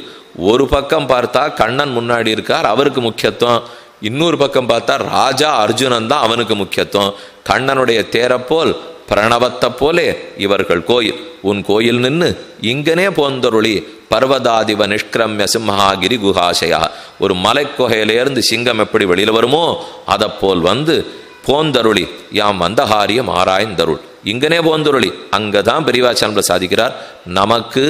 ஒரு பக்கம் பார்த்தா கண்ணன் முன்னாடி இருக்கார், அவருக்கு முக்கியத்துவம். இன்னொரு பக்கம் பார்த்தா ராஜா அர்ஜுனன் தான் அவனுக்கு முக்கியத்துவம். கண்ணனுடைய தேரப்போல் பிரணவத்தை போலே இவர்கள் கோயில். உன் கோயில் நின்று இங்கனே போந்தொருளி பர்வதாதிவ நிஷ்கிரமிய சிம்ஹாகிரி குஹாசயா. ஒரு மலைக்குகையிலேருந்து சிங்கம் எப்படி வெளியில் வருமோ அதை போல் வந்து போந்தருளி யாம் வந்தஹாரியம் ஆராய்ந்தருள். இங்கனே போந்தருளி. அங்கதான் பெரியவாச்சான் சாதிக்கிறார், நமக்கு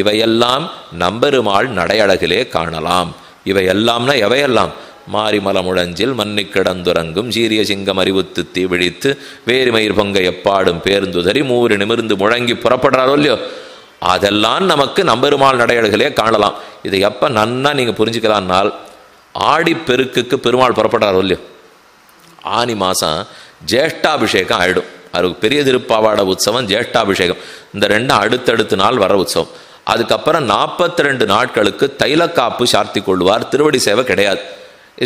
இவையெல்லாம் நம்பெருமாள் நடையழகிலே காணலாம். இவையெல்லாம்னா எவையெல்லாம்? மாரிமல முழஞ்சில் மன்னி கிடந்துறங்கும் சீரிய சிங்கம் அறிவுத்து தீ விழித்து வேறுமயிர் பொங்க எப்பாடும் பேருந்துதறி 3 நிமிர்ந்து முழங்கி புறப்படுறாரோ இல்லையோ, அதெல்லாம் நமக்கு நம்பெருமாள் நடையழகிலே காணலாம். இதை எப்போ நன்னா நீங்கள் புரிஞ்சுக்கலான்னால், ஆடிப்பெருக்குக்கு பெருமாள் புறப்படுறாரோ இல்லையோ, ஆனி மாதம் ஜேஷ்டாபிஷேகம் ஆகிடும். அவருக்கு பெரிய திருப்பாவாட உற்சவம், ஜேஷ்டாபிஷேகம், இந்த 2 அடுத்தடுத்த நாள் வர உற்சவம். அதுக்கப்புறம் 42 நாட்களுக்கு தைலக்காப்பு சார்த்தி கொள்வார். திருவடி சேவை கிடையாது.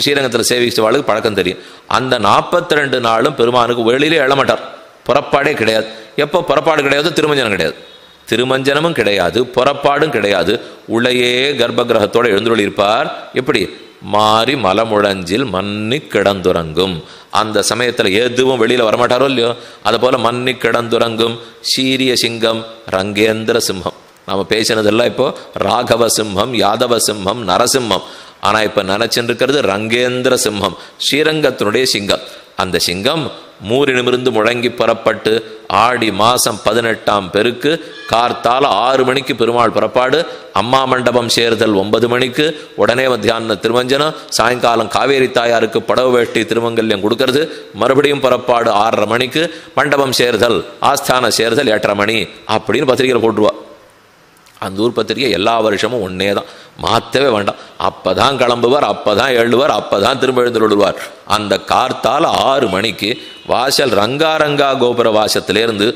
ஸ்ரீரங்கத்தில் சேவிச்சவாளுக்கு பழக்கம் தெரியும். அந்த 42 நாளும் பெருமானுக்கு வெளியிலே எழமாட்டார், புறப்பாடே கிடையாது. எப்போ புறப்பாடு கிடையாது? திருமஞ்சனம் கிடையாது, திருமஞ்சனமும் கிடையாது, புறப்பாடும் கிடையாது. உள்ளேயே கர்ப்பகிரகத்தோடு எழுந்துள்ளிருப்பார். எப்படி? மாறி மலமுழஞ்சில் மன்னி கிடந்துறங்கும். அந்த சமயத்தில் எதுவும் வெளியில் வரமாட்டாரோ இல்லையோ, அதை போல் மன்னி கிடந்துறங்கும் சீரிய சிங்கம் ரங்கேந்திர சிம்மம். நாம் பேசினதெல்லாம் இப்போது ராகவ சிம்மம், யாதவ சிம்மம், நரசிம்மம். ஆனால் இப்போ நினச்சிருக்கிறது ரங்கேந்திர சிம்மம், ஸ்ரீரங்கத்தினுடைய சிங்கம். அந்த சிங்கம் 3 நிமிர்ந்து முழங்கி புறப்பட்டு ஆடி மாதம் 18ஆம் பெருக்கு கார்த்தால 6 மணிக்கு பெருமாள் புறப்பாடு, அம்மா மண்டபம் சேர்தல் 9 மணிக்கு, உடனே மத்தியான திருமஞ்சனம், சாயங்காலம் காவேரி தாயாருக்கு படவு வேஷ்டி திருமங்கல்யம் கொடுக்கறது, மறுபடியும் புறப்பாடு 6:30 மணிக்கு, மண்டபம் சேர்தல் ஆஸ்தான சேர்தல் 8:30 மணி அப்படின்னு பத்திரிகையில் போட்டுருவா. அந்த ஊர் பத்திரிகை எல்லா வருஷமும் ஒன்றே தான், மாற்றவே வேண்டாம். அப்போ தான் கிளம்புவார், அப்போ தான் எழுவார், அப்போ தான் திரும்ப எழுந்துடுவார். அந்த கார்த்தால் 6 மணிக்கு வாசல் ரங்காரங்கா கோபுர வாசத்திலேருந்து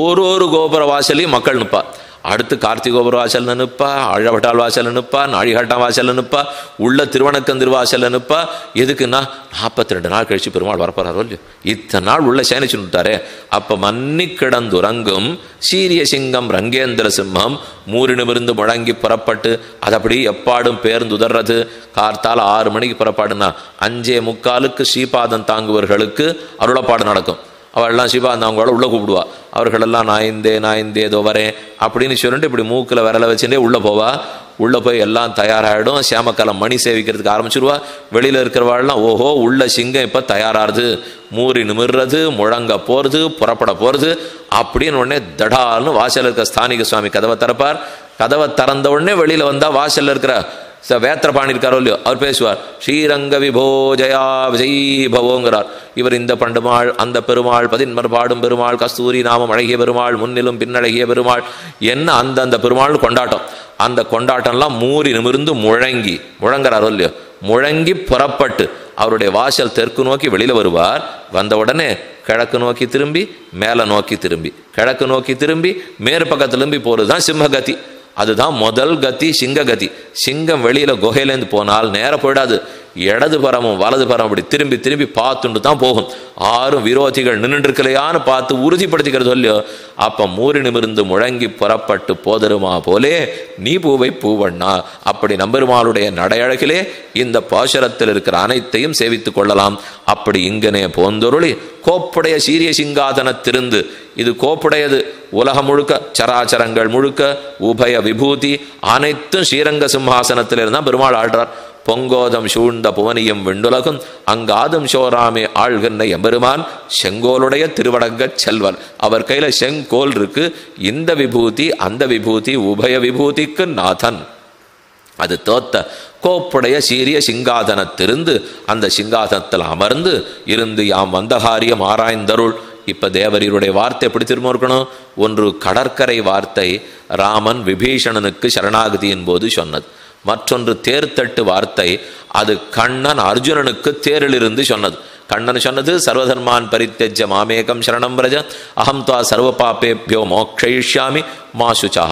ஒரு கோபுர வாசலையும் மக்கள் நிற்பார். அடுத்து கார்த்திகை கோபுர வாசல் நிற்பா, ஆழவட்டால் வாசல் நிற்பா, நாழிகாட்டான் வாசல் நிற்பா, உள்ள திருவணக்கந்திரு வாசல் நிற்பா. எதுக்குன்னா 42 நாள் கழிச்சு பெருமாள் வரப்போறாரோ இல்லையோ, இத்தனை நாள் உள்ள சேனிச்சு விட்டாரே. அப்போ மன்னி கிடந்துறங்கும் சீரிய சிங்கம் ரங்கேந்திர சிம்மம் 3 நிமிர்ந்து முழங்கி புறப்பட்டு அது அப்படி எப்பாடும் பேர்ந்துதர்றது. கார்த்தால் 6 மணிக்கு புறப்பாடுனா 5:45 ஸ்ரீபாதம் தாங்குவர்களுக்கு அருளப்பாடு நடக்கும். அவள்லாம் ஸ்ரீபாதம் அவங்களோட உள்ளே கூப்பிடுவா. அவர்களெல்லாம் நான் இந்த ஏதோ வரேன் அப்படின்னு சொல்லிட்டு இப்படி மூக்கில் விரலை வச்சுட்டே உள்ளே போவா. உள்ளே போய் எல்லாம் தயாராகிடும். சியாமக்காலம் மணி சேவிக்கிறதுக்கு ஆரம்பிச்சிருவா. வெளியில் இருக்கிறவாள்லாம் ஓஹோ உள்ள சிங்கம் இப்போ தயாராகுது, 3 நிமிர்றது, முழங்க போகிறது, புறப்பட போகிறது அப்படின்னு உடனே தடால்னு வாசலில் இருக்கிற ஸ்தானிக சுவாமி கதவை திறப்பார். கதவை திறந்த உடனே வெளியில் வந்தால் வாசலில் இருக்கிற வேத்திரபாணி இருக்காரோ இல்லையோ, அவர் பேசுவார், ஸ்ரீரங்க விபோ ஜயா விஜய் பவோங்கிறார். இவர் இந்த பண்டுமாள் அந்த பெருமாள், பதின்மர் பாடும் பெருமாள், கஸ்தூரி நாமம் அழகிய பெருமாள், முன்னிலும் பின்னழகிய பெருமாள் என்ன அந்தந்த பெருமாள் கொண்டாட்டம். அந்த கொண்டாட்டம்லாம் 3 நிமிர்ந்து முழங்குறாரோ இல்லையோ, முழங்கி புறப்பட்டு அவருடைய வாசல் தெற்கு நோக்கி வெளியில் வருவார். வந்த உடனே கிழக்கு நோக்கி திரும்பி, மேலே நோக்கி திரும்பி, கிழக்கு நோக்கி திரும்பி, மேற்பக்கம் திரும்பி போகிறது தான் சிம்மகதி. அதுதான் முதல் கதி, சிங்ககதி. சிங்கம் வெளியில் குகையிலேருந்து போனால் நேரம் போயிடாது, இடது பரமும் வலது பரம் அப்படி திரும்பி திரும்பி பார்த்துட்டு தான் போகும். 6 விரோதிகள் நின்றுருக்கலையான்னு பார்த்து உறுதிப்படுத்திக்கிறது இல்லையோ. அப்போ 3 நிமிர்ந்து முழங்கி புறப்பட்டு போதருமா போலே நீ பூவை பூவண்ணா. அப்படி நம்பெருமாளுடைய நடையழகிலே இந்த பாசுரத்தில் இருக்கிற அனைத்தையும் சேவித்து கொள்ளலாம். அப்படி இங்கனே போந்தொருளி கோப்புடைய சீரிய சிங்காதனத்திருந்து, இது கோப்புடையது உலகம் முழுக்க, சராச்சரங்கள் முழுக்க, உபய விபூதி அனைத்தும் ஸ்ரீரங்க சிம்ஹாசனத்தில் இருந்தால் பெருமாள் ஆள்றார். பொங்கோதம் சூழ்ந்த புவனியும் விண்டுலகும் அங்காதும் சோராமே ஆழ்கின்ற எம்பெருமான் செங்கோலுடைய திருவடங்கச் செல்வர். அவர் கையில செங்கோல் இருக்கு. இந்த விபூதி அந்த விபூதி உபய விபூதிக்கு நாதன். அது தோத்த கோப்புடைய சீரிய சிங்காதனத்திருந்து அந்த சிங்காதனத்தில் அமர்ந்து இருந்து யாம் வந்தகாரியம் ஆராய்ந்தருள். இப்போ தேவரீருடைய வார்த்தை எப்படி திரும்ப இருக்கணும்? ஒன்று கடற்கரை வார்த்தை ராமன் விபீஷணனுக்கு சரணாகதியின் போது சொன்னது, மற்றொன்று தேர்தட்டு வார்த்தை அது கண்ணன் அர்ஜுனனுக்கு தேரிலிருந்து சொன்னது. கண்ணன் சொன்னது சர்வதர்மான் பரித்தெஜ்ய மாமேகம் சரணம் பிரஜ அகம் துவா சர்வ பாப்பேபியோ மோக்ஷயிஷ்யாமி மா சுச்சா.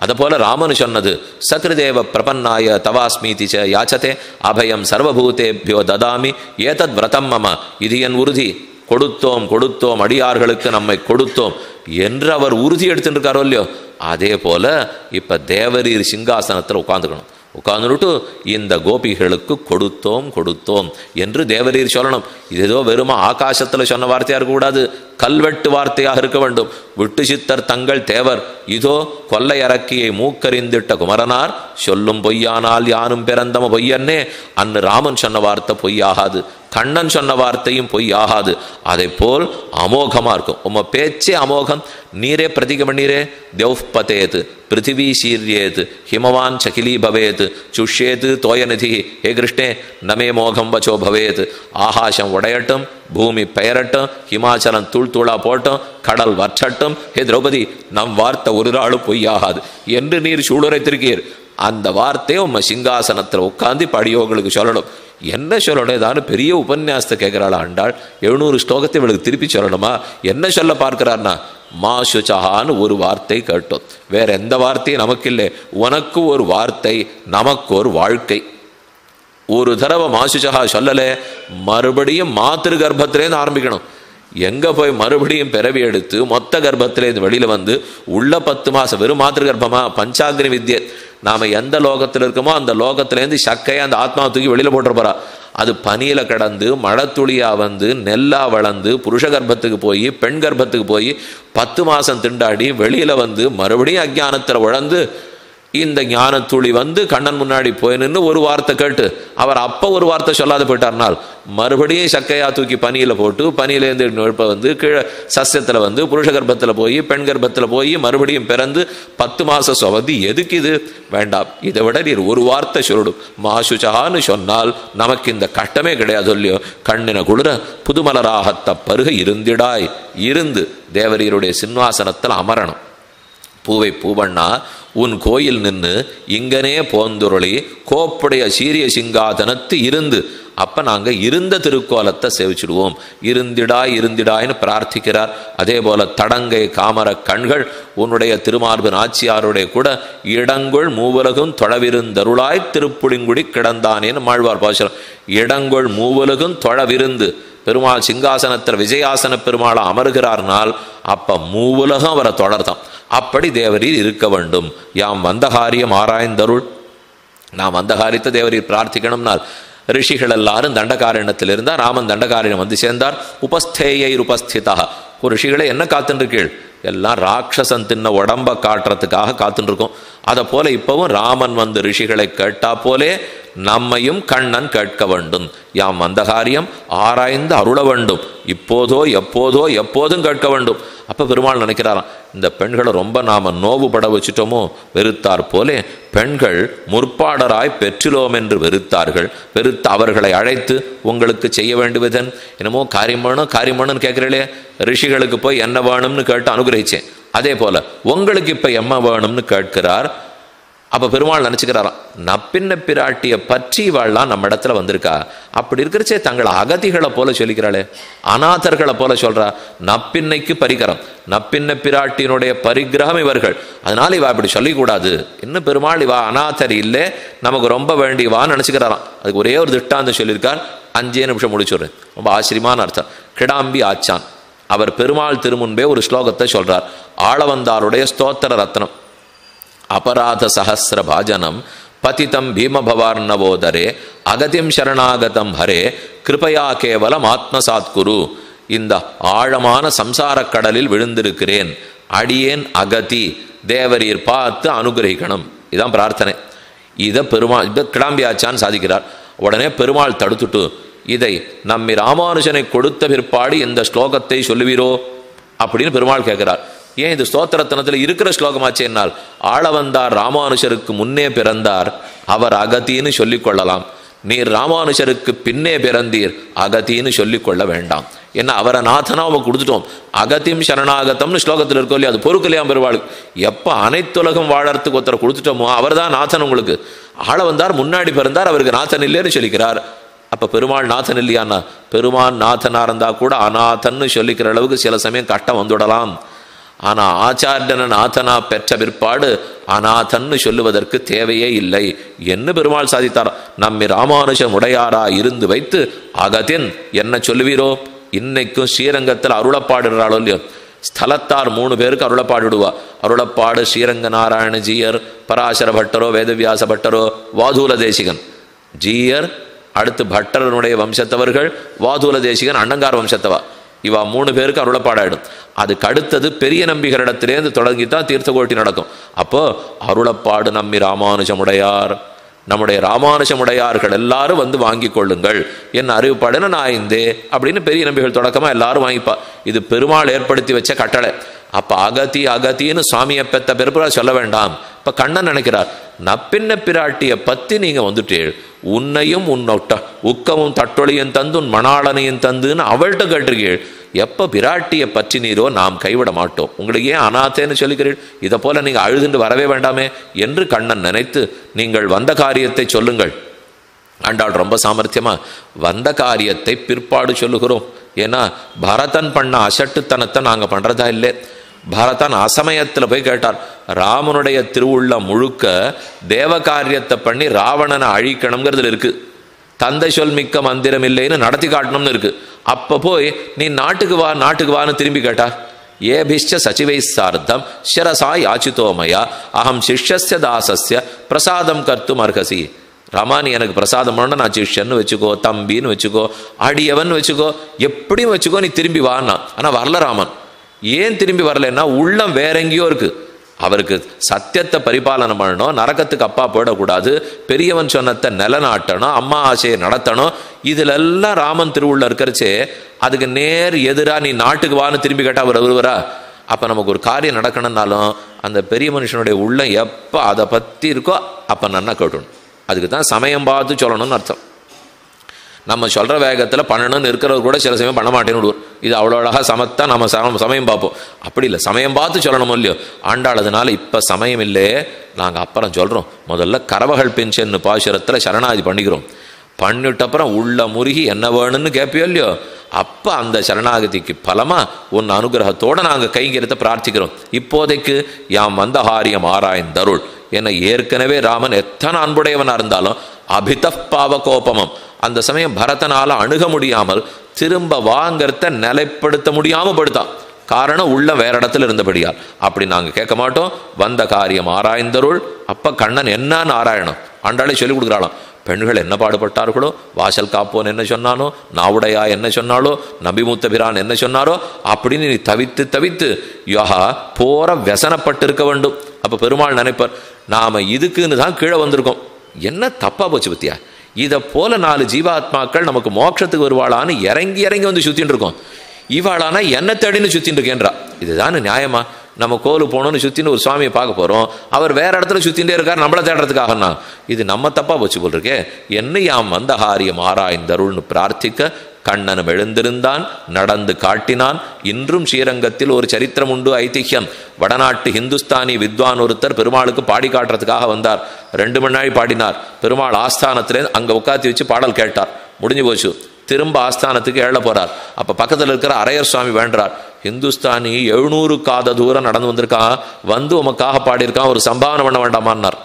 அதுபோல ராமன் சொன்னது சக்ருதேவ பிரபன்னாய தவாஸ்மீதி ச யாச்சதே அபயம் சர்வபூதேபியோ ததாமி ஏதத் விரதம் மம, இது என் உறுதி, கொடுத்தோம் கொடுத்தோம் அடியார்களுக்கு நம்மை கொடுத்தோம் என்று அவர் உறுதி எடுத்துட்டு இருக்காரோ இல்லையோ, அதே போல இப்ப தேவரீர் சிங்காசனத்தில் உட்காந்துக்கணும். உட்கார்ந்துட்டு இந்த கோபிகளுக்கு கொடுத்தோம் கொடுத்தோம் என்று தேவரீர் சொல்லணும். இது ஏதோ வெறுமா ஆகாசத்தில் சொன்ன வார்த்தையாக இருக்கக்கூடாது, கல்வெட்டு வார்த்தையாக இருக்க வேண்டும். விட்டு சித்தர் தங்கள் தேவர் இதோ கொல்லை அரக்கியை மூக்கறிந்திட்ட குமரனார் சொல்லும் பொய்யானால் யானும் பிறந்தம பொய்யன்னே. அன்னு ராமன் சொன்ன வார்த்தை பொய்யாகாது, கண்ணன் சொன்ன வார்த்தையும் பொய்யாகாது. அதை போல் அமோகமாக இருக்கும். உம்ம பேச்சே அமோகம். நீரே பிரதிக பண்ணீரே, தேவ்பதேத் பிருத்திவி சீர்யேத் ஹிமவான் சகிலி பவேத் சுஷ்யேத் தோயநிதி. ஹே கிருஷ்ணே நமே மோகம் வச்சோ பவேத். ஆகாசம் உடையட்டும், பூமி பெயரட்டும், ஹிமாச்சலம் தூள் தூளா போட்டும், கடல் வற்றட்டும், ஹே திரௌபதி நம் வார்த்தை ஒரு நாளும் பொய்யாகாது என்று நீர் சூளுரைத்திருக்கீர். அந்த வார்த்தையை உம்ம சிங்காசனத்தில் உட்காந்து படியோங்களுக்கு சொல்லணும். என்ன சொல்லணும்? ஏதாவது பெரிய உபன்யாசத்தை கேட்குறாள் ஆண்டாள், 700 ஸ்லோகத்தை இவளுக்கு திருப்பி சொல்லணுமா? என்ன சொல்ல பார்க்கிறார்னா மா சுச்சஹான்னு ஒரு வார்த்தை கேட்டோம், வேற எந்த வார்த்தையும் நமக்கு இல்லை. உனக்கு ஒரு வார்த்தை, நமக்கு ஒரு வாழ்க்கை. ஒரு தடவை மாசுச்சஹா சொல்லலை, மறுபடியும் மாத்திரு கர்ப்பத்திலேருந்து ஆரம்பிக்கணும். எங்கே போய் மறுபடியும் பிறவி எடுத்து மொத்த கர்ப்பத்திலேருந்து வெளியில் வந்து உள்ள 10 மாதம் வெறும் மாத்திரு கர்ப்பமா? பஞ்சாக்னி வித்யை. நாம் எந்த லோகத்தில் இருக்கோமோ அந்த லோகத்திலேருந்து சக்கையை அந்த ஆத்மாவை தூக்கி வெளியில் போட்டுருப்போறா. அது பனியில் கடந்து மழைத்துளியாக வந்து நெல்லாக வளர்ந்து புருஷ கர்ப்பத்துக்கு போய் பெண் கர்ப்பத்துக்கு போய் 10 மாதம் திண்டாடி வெளியில் வந்து மறுபடியும் அஜ்ஞானத்தில் உழந்து இந்த ஞானத்துளி வந்து கண்ணன் முன்னாடி போய் நின்று ஒரு வார்த்தை கேட்டு அவர் அப்போ ஒரு வார்த்தை சொல்லாத போயிட்டார்னால் மறுபடியும் சக்கையா தூக்கி பனியில் போட்டு பனியிலேருந்து இப்போ வந்து கீழே சஸ்யத்தில் வந்து புருஷ கர்ப்பத்தில் போய் பெண் கர்ப்பத்தில் போய் மறுபடியும் பிறந்து 10 மாதம் சுவதி. எதுக்கு இது? வேண்டாம். இதை விட நீர் ஒரு வார்த்தை சொல்லிடும், மாசுச்சஹான்னு சொன்னால் நமக்கு இந்த கஷ்டமே கிடையாது இல்லையோ. கண்ணின குளிர புதுமலராகத்த பருக இருந்திடாய். இருந்து தேவரீருடைய சிம்மாசனத்தில் அமரணும். பூவை பூவண்ணா உன் கோயில் நின்று இங்கனே போந்துருளி கோப்புடைய சீரிய சிங்காதனத்து இருந்து. அப்போ நாங்கள் இருந்த திருக்கோலத்தை சேவிச்சிடுவோம். இருந்திடாய் இருந்திடாய்னு பிரார்த்திக்கிறார். அதே போல தடங்கை காமர கண்கள் உன்னுடைய திருமார்பு நாச்சியாருடைய கூட இடங்கொள் மூவுலகும் தொழவிருந்தருளாய் திருப்புளிங்குடி கிடந்தானேன்னு மாழ்வார் பாசுரம். இடங்கொள் மூவுலகும் தொழவிருந்து பெருமாள் சிங்காசனத்தில் விஜயாசன பெருமாளை அமர்கிறார்னால் அப்போ மூவுலகம் அவரை தொடர்தான். அப்படி தேவரீர் இருக்க வேண்டும். யாம் வந்த காரியம் ஆராய்ந்தருள். நாம் வந்த காரியத்தை தேவரீர் பிரார்த்திக்கணும்னால் ரிஷிகள் எல்லாரும் தண்டகாரண்யத்தில் இருந்தால் ராமன் தண்டகாரண்யம் வந்து சேர்ந்தார். உபஸ்தேயர் உபஸ்திதா. ஒரு ரிஷிகளை என்ன காத்துருக்கீள்? எல்லாம் ராட்சசன் தின்ன உடம்பை காட்டுறதுக்காக காத்துருக்கோம். அதை போல இப்பவும் ராமன் வந்து ரிஷிகளை கேட்டா போலே நம்மையும் கண்ணன் கேட்க வேண்டும். யாம் வந்த காரியம் ஆராய்ந்து அருள வேண்டும். இப்போதோ எப்போதோ எப்போதும் கேட்க வேண்டும். அப்போ பெருமாள் நினைக்கிறாராம், இந்த பெண்களை ரொம்ப நாம் நோவுபட வச்சுட்டோமோ வெறுத்தார் போலே பெண்கள் முற்பாடராய் பெற்றிலோம் என்று வெறுத்தார்கள். வெறுத்து அவர்களை அழைத்து உங்களுக்கு செய்ய வேண்டுவதன் என்னமோ காரியம் வேணும்னு கேட்குறீங்களே, ரிஷிகளுக்கு போய் என்ன வேணும்னு கேட்டு அனுகிரகிச்சேன். அதே போல உங்களுக்கு இப்போ எம்ம வேணும்னு கேட்கிறார். அப்போ பெருமாள் நினச்சிக்கிறாராம், நப்பின்ன பிராட்டியை பற்றி வாழலாம் நம்ம இடத்துல வந்திருக்கா. அப்படி இருக்கிறச்சே தங்களை அகதிகளை போல சொல்லிக்கிறாளே, அநாதர்களை போல சொல்றா. நப்பின்னைக்கு பரிகரம், நப்பின்ன பிராட்டியினுடைய பரிகிரகம் இவர்கள். அதனால இவா இப்படி சொல்லிக்கூடாது. இன்னும் பெருமாள் இவா அநாதர் இல்லை, நமக்கு ரொம்ப வேண்டியவான்னு நினச்சிக்கிறாராம். அதுக்கு ஒரே ஒரு திட்டாந்தம் சொல்லியிருக்கார். 5 நிமிஷம் முடிச்சுடுறேன். ரொம்ப ஆச்சரியமான அர்த்தம். கிடாம்பி ஆச்சான் அவர் பெருமாள் திருமுன்பே ஒரு ஸ்லோகத்தை சொல்றார். ஆளவந்தாருடைய ஸ்தோத்திர ரத்னம். அபராத சஹசிர பாஜனம் பதிதம் பீமபவார்ணவோதரே அகதிம் சரணாகதம் ஹரே கிருபையா கேவலம் ஆத்மசாத்குரு. இந்த ஆழமான சம்சார கடலில் விழுந்திருக்கிறேன், அடியேன் அகதி, தேவரீர் பார்த்து அனுகிரகிக்கணும். இதான் பிரார்த்தனை. இதை பெருமாள் கிடாம்பியாச்சான் சாதிக்கிறார். உடனே பெருமாள் தடுத்துட்டு, இதை நம்மை ராமானுஜனை கொடுத்த பிற்பாடு இந்த ஸ்லோகத்தை சொல்லுவீரோ அப்படின்னு பெருமாள் கேட்கிறார். ஏன் இது ஸ்தோத்திரத்தனத்தில் இருக்கிற ஸ்லோகமாச்சே என்னால்? ஆளவந்தார் ராமானுஷருக்கு முன்னே பிறந்தார், அவர் அகத்தின்னு சொல்லிக் கொள்ளலாம். நீர் ராமானுஜருக்கு பின்னே பிறந்தீர், அகத்தின்னு சொல்லிக்கொள்ள வேண்டாம். ஏன்னா அவரை நாதனா அவங்க கொடுத்துட்டோம். அகத்தியும் சரணாகத்தம்னு ஸ்லோகத்தில் இருக்கோ இல்லையா, அது பொறுக்கலையாம் பெருவாள். எப்போ அனைத்துலகம் வாழறதுக்கு ஒருத்தரை கொடுத்துட்டோமோ அவர் தான் நாதன். உங்களுக்கு ஆள வந்தார், முன்னாடி பிறந்தார், அவருக்கு நாதன் இல்லைன்னு சொல்லிக்கிறார். அப்போ பெருமாள் நாதன் இல்லையான்னா, பெருமாள் நாதனாக இருந்தால் கூட அநாதன்னு சொல்லிக்கிற அளவுக்கு சில சமயம் கட்டம் வந்துவிடலாம். ஆனால் ஆச்சாரியன நாதனா பெற்ற பிற்பாடு அநாதன்னு சொல்லுவதற்கு தேவையே இல்லை என்று பெருமாள் சாதித்தார். நம்மை ராமானுஜம் உடையாரா இருந்து வைத்து அகத்தின் என்ன சொல்லுவீரோ. இன்னைக்கும் ஸ்ரீரங்கத்தில் அருளப்பாடுறாளோ இல்லையோ, ஸ்தலத்தார் 3 பேருக்கு அருளப்பாடுடுவா. அருளப்பாடு ஸ்ரீரங்க நாராயண ஜீயர், பராசர பட்டரோ, வேதவியாச பட்டரோ, வாதூல தேசிகன். ஜீயர் அடுத்து பட்டரனுடைய வம்சத்தவர்கள், வாதூல தேசிகன் அண்ணங்கார் வம்சத்தவா. இவா 3 பேருக்கு அருளப்பாடாயிடும். அதுக்கு அடுத்தது பெரிய நம்பிகளிடத்திலேருந்து தொடங்கித்தான் தீர்த்தகோட்டி நடக்கும். அப்போ அருளப்பாடு நம்மி ராமானுஜமுடையார், நம்முடைய ராமானுஜமுடையார்கள் எல்லாரும் வந்து வாங்கி கொள்ளுங்கள் என்ன அறிவுப்பாடுன்னு நான் இந்தே அப்படின்னு பெரிய நம்பிகள் தொடக்கமாக எல்லாரும் வாங்கிப்பா. இது பெருமாள் ஏற்படுத்தி வச்ச கட்டளை. அப்போ அகதி அகத்தின்னு சுவாமியை பெத்த பெருப்புறா சொல்ல வேண்டாம். இப்போ கண்ணன் நினைக்கிறார், நப்பின்ன பிராட்டியை பற்றி நீங்கள் வந்துட்டேள், உன்னையும் உன்னொட்ட உக்கமும் தட்டொழியும் தந்து உன் மணாளனையும் தந்துன்னு அவள்கிட்ட கேட்டிருக்கீள். எப்போ பிராட்டியை பற்றினீரோ நாம் கைவிட மாட்டோம். உங்களுக்கு ஏன் அநாத்தேன்னு சொல்லிக்கிறீள், இதை போல நீங்கள் அழுதுண்டு வரவே வேண்டாமே என்று கண்ணன் நினைத்து, நீங்கள் வந்த காரியத்தை சொல்லுங்கள். ஆண்டாள் ரொம்ப சாமர்த்தியமா வந்த காரியத்தை பிற்பாடு சொல்லுகிறோம். ஏன்னா பரதன் பண்ண அசட்டுத்தனத்தை நாங்கள் பண்ணுறதா இல்லை. பரதன் அசமயத்தில் போய் கேட்டார். ராமனுடைய திருவுள்ள முழுக்க தேவ காரியத்தை பண்ணி ராவணனை அழிக்கணுங்கிறதுல இருக்கு. தந்தை சொல் மிக்க மந்திரம் இல்லைன்னு நடத்தி காட்டணும்னு இருக்கு. அப்போ போய் நீ நாட்டுக்கு வா நாட்டுக்கு வான்னு திரும்பி கேட்டார். ஏபிஷ்ட சச்சிவை சார்த்தம் சிரசா யாச்சித்தோமயா அகம் சிஷ்யஸ்ய தாசஸ்ய பிரசாதம் கர்த்தும் அர்ஹசி. ராமா நீ எனக்கு பிரசாதம் பண்ண, நான் சிஷ்யன்னு வச்சுக்கோ, தம்பின்னு வச்சுக்கோ, அடியவன் வச்சுக்கோ, எப்படியும் வச்சுக்கோ, நீ திரும்பி வான்னா. ஆனால் வரல ராமன். ஏன் திரும்பி வரலன்னா உள்ளம் வேற எங்கேயோ இருக்கு. அவருக்கு சத்தியத்தை பரிபாலனம் பண்ணணும், நரக்கத்துக்கு அப்பா போயிடக்கூடாது, பெரியவன் சொன்னத்தை நிலநாட்டணும், அம்மா ஆசையை நடத்தணும். இதுலெல்லாம் ராமன் திருவுள்ள இருக்கிறச்சே அதுக்கு நேர் எதிராக நீ நாட்டுக்கு வான்னு திரும்பி கேட்டால் அவர் வருவரா? அப்போ நமக்கு ஒரு காரியம் நடக்கணும்னாலும் அந்த பெரிய மனுஷனுடைய உள்ளம் எப்போ அதை பற்றி இருக்கோ அப்போ நன்னா கேட்டணும். அதுக்கு தான் சமயம் பார்த்து சொல்லணும்னு அர்த்தம். நம்ம சொல்கிற வேகத்தில் பண்ணணும்னு இருக்கிறவர் கூட சில சமயம் பண்ண மாட்டேன்னு விடுவோம். இது அவ்வளோ அழகாக சமத்தா நம்ம சமயம் பார்ப்போம். அப்படி இல்லை, சமயம் பார்த்து சொல்லணுமோ இல்லையோ. ஆண்டாள் அதனால இப்போ சமயம் இல்லையே, நாங்கள் அப்புறம் சொல்கிறோம். முதல்ல கரவகள் பென்ஷன் பாசுரத்தில் சரணாதி பண்ணிக்கிறோம். பண்ணிட்டப்புறம் உள்ள முருகி என்ன வேணும்னு கேட்பியோ இல்லையோ, அப்போ அந்த சரணாகதிக்கு பலமாக உன் அனுகிரகத்தோடு நாங்கள் கைங்கரியத்தை பிரார்த்திக்கிறோம். இப்போதைக்கு யாம் வந்த காரியம் ஆராய்ந்தருள். ஏன்னா ஏற்கனவே ராமன் எத்தனை அன்புடையவனாக இருந்தாலும் அபிதப்பாவ கோபமம் அந்த சமயம் பரதனால் அணுக முடியாமல் திரும்ப வாங்கிறத நிலைப்படுத்த முடியாமல் படுத்தான். காரணம் உள்ள வேற இடத்துல இருந்தபடியால். அப்படி நாங்கள் கேட்க மாட்டோம். வந்த காரியம் ஆராய்ந்தருள். அப்போ கண்ணன் என்னன்னு ஆராயணும் ஆண்டாளே சொல்லிக் கொடுக்குறாளாம். பெண்கள் என்ன பாடுபட்டார்களோ, வாசல் காப்போன் என்ன சொன்னானோ, நாவுடையா என்ன சொன்னாலோ, நபிமூத்த பிரான் என்ன சொன்னாரோ அப்படின்னு நீ தவித்து தவித்து யோகா போற व्यसனப்பட்டு இருக்க வேண்டும். அப்போ பெருமாள் நினைப்பார், நாம் இதுக்குன்னு தான் கீழே வந்திருக்கோம், என்ன தப்பா போச்சு பத்தியா, இதை போல 4 ஜீவாத்மாக்கள் நமக்கு மோட்சத்துக்கு வருவாளான்னு இறங்கி இறங்கி வந்து சுத்தின்னு இருக்கோம். இவாளானா என்ன தேடின்னு சுத்தின்னு இருக்கேன்றா. இதுதானே நியாயமா? நம்ம கோவிலுக்கு போகணும்னு சுற்றின்னு ஒரு சுவாமியை பார்க்க போகிறோம், அவர் வேற இடத்துல சுற்றிகிட்டே இருக்கார், நம்மளை தேடுறதுக்காகனா இது நம்ம தப்பாக போச்சு போல் இருக்கே. என்ன யாம் வந்த காரியம் ஆராய்ந்தருள்னு பிரார்த்திக்க கண்ணனும் எழுந்திருந்தான், நடந்து காட்டினான். இன்றும் ஸ்ரீரங்கத்தில் ஒரு சரித்திரம் உண்டு, ஐதிஹ்யம். வடநாட்டு ஹிந்துஸ்தானி வித்வான் ஒருத்தர் பெருமாளுக்கு பாடி காட்டுறதுக்காக வந்தார். 2 மணி நாள் பாடினார். பெருமாள் ஆஸ்தானத்திலே அங்கே உட்காத்தி வச்சு பாடல் கேட்டார். முடிஞ்சு போச்சு. திரும்ப ஆஸ்தானத்துக்கு எழ போறார். அப்போ பக்கத்தில் இருக்கிற அரையர் சுவாமி வேண்டார், ஹிந்துஸ்தானி 700 காத தூரம் நடந்து வந்திருக்கான், வந்து உமக்காக பாடியிருக்கான், ஒரு சம்பாவனை பண்ண வேண்டாமான்னார்.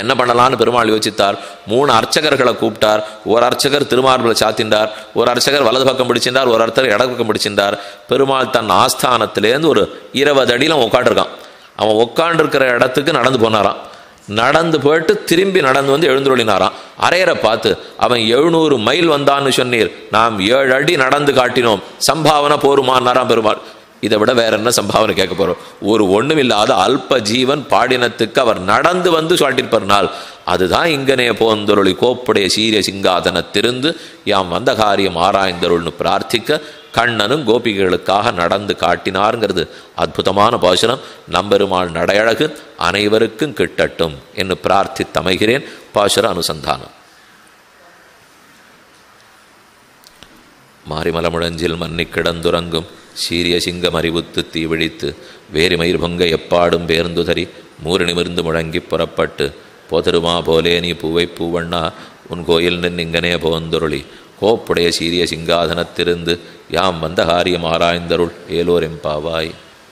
என்ன பண்ணலான்னு பெருமாள் யோசித்தார். 3 அர்ச்சகர்களை கூப்பிட்டார். ஒரு அர்ச்சகர் திருமார்பில் சாத்தின்றார், ஒரு அர்ச்சகர் வலது பக்கம் பிடிச்சின்றார், ஒரு அர்ச்சகர் இடது பக்கம் பிடிச்சின்றார். பெருமாள் தன் ஆஸ்தானத்திலேருந்து ஒரு 20 அடியில் அவன் உட்காண்டிருக்கான். அவன் உட்காண்டிருக்கிற இடத்துக்கு நடந்து போனாராம். நடந்து போயிட்டு திரும்பி நடந்து வந்து எழுந்துருளினாராம். அரையரை பார்த்து, அவன் 700 மைல் வந்தான்னு சொன்னீர், நாம் 7 அடி நடந்து காட்டினோம், சம்பாவனை போருமானாராம் பெருமாள். இதை விட வேற என்ன சம்பாவனை கேட்க போறோம்? ஒரு ஒண்ணும் இல்லாத அல்ப ஜீவன் பாடினத்துக்கு அவர் நடந்து வந்து சொல்லிருப்பார். அதுதான் இங்கனே போந்தொருளி கோப்புடைய சீரிய சிங்காதனத்திருந்து யாம் வந்த காரியம் ஆராய்ந்தருள்னு பிரார்த்திக்க கண்ணனும் கோபிகளுக்காக நடந்து காட்டினார்ங்கிறது அற்புதமான பாசுரம். நம்பெருமாள் நடையழகு அனைவருக்கும் கிட்டட்டும் என்று பிரார்த்தித்தமைகிறேன். பாசுர அனுசந்தானம். மாரிமல முழஞ்சில் மன்னிக் கிடந்துறங்கும் சீரிய சிங்கம் அறிவுத்து தீவிழித்து வேரிமயிர் பொங்க எப்பாடும் பேர்ந்துதறி மூறு நிமிர்ந்து முழங்கி புறப்பட்டு போதருமா போலே நீ பூவை பூவண்ணா உன் கோயில் நின்னிங்கனே போந்தொருளி கோப்புடைய சீரிய சிங்காதனத்திருந்து யாம் வந்த காரியம் ஆராய்ந்தருள் ஏலோர் எம்பாவாய்.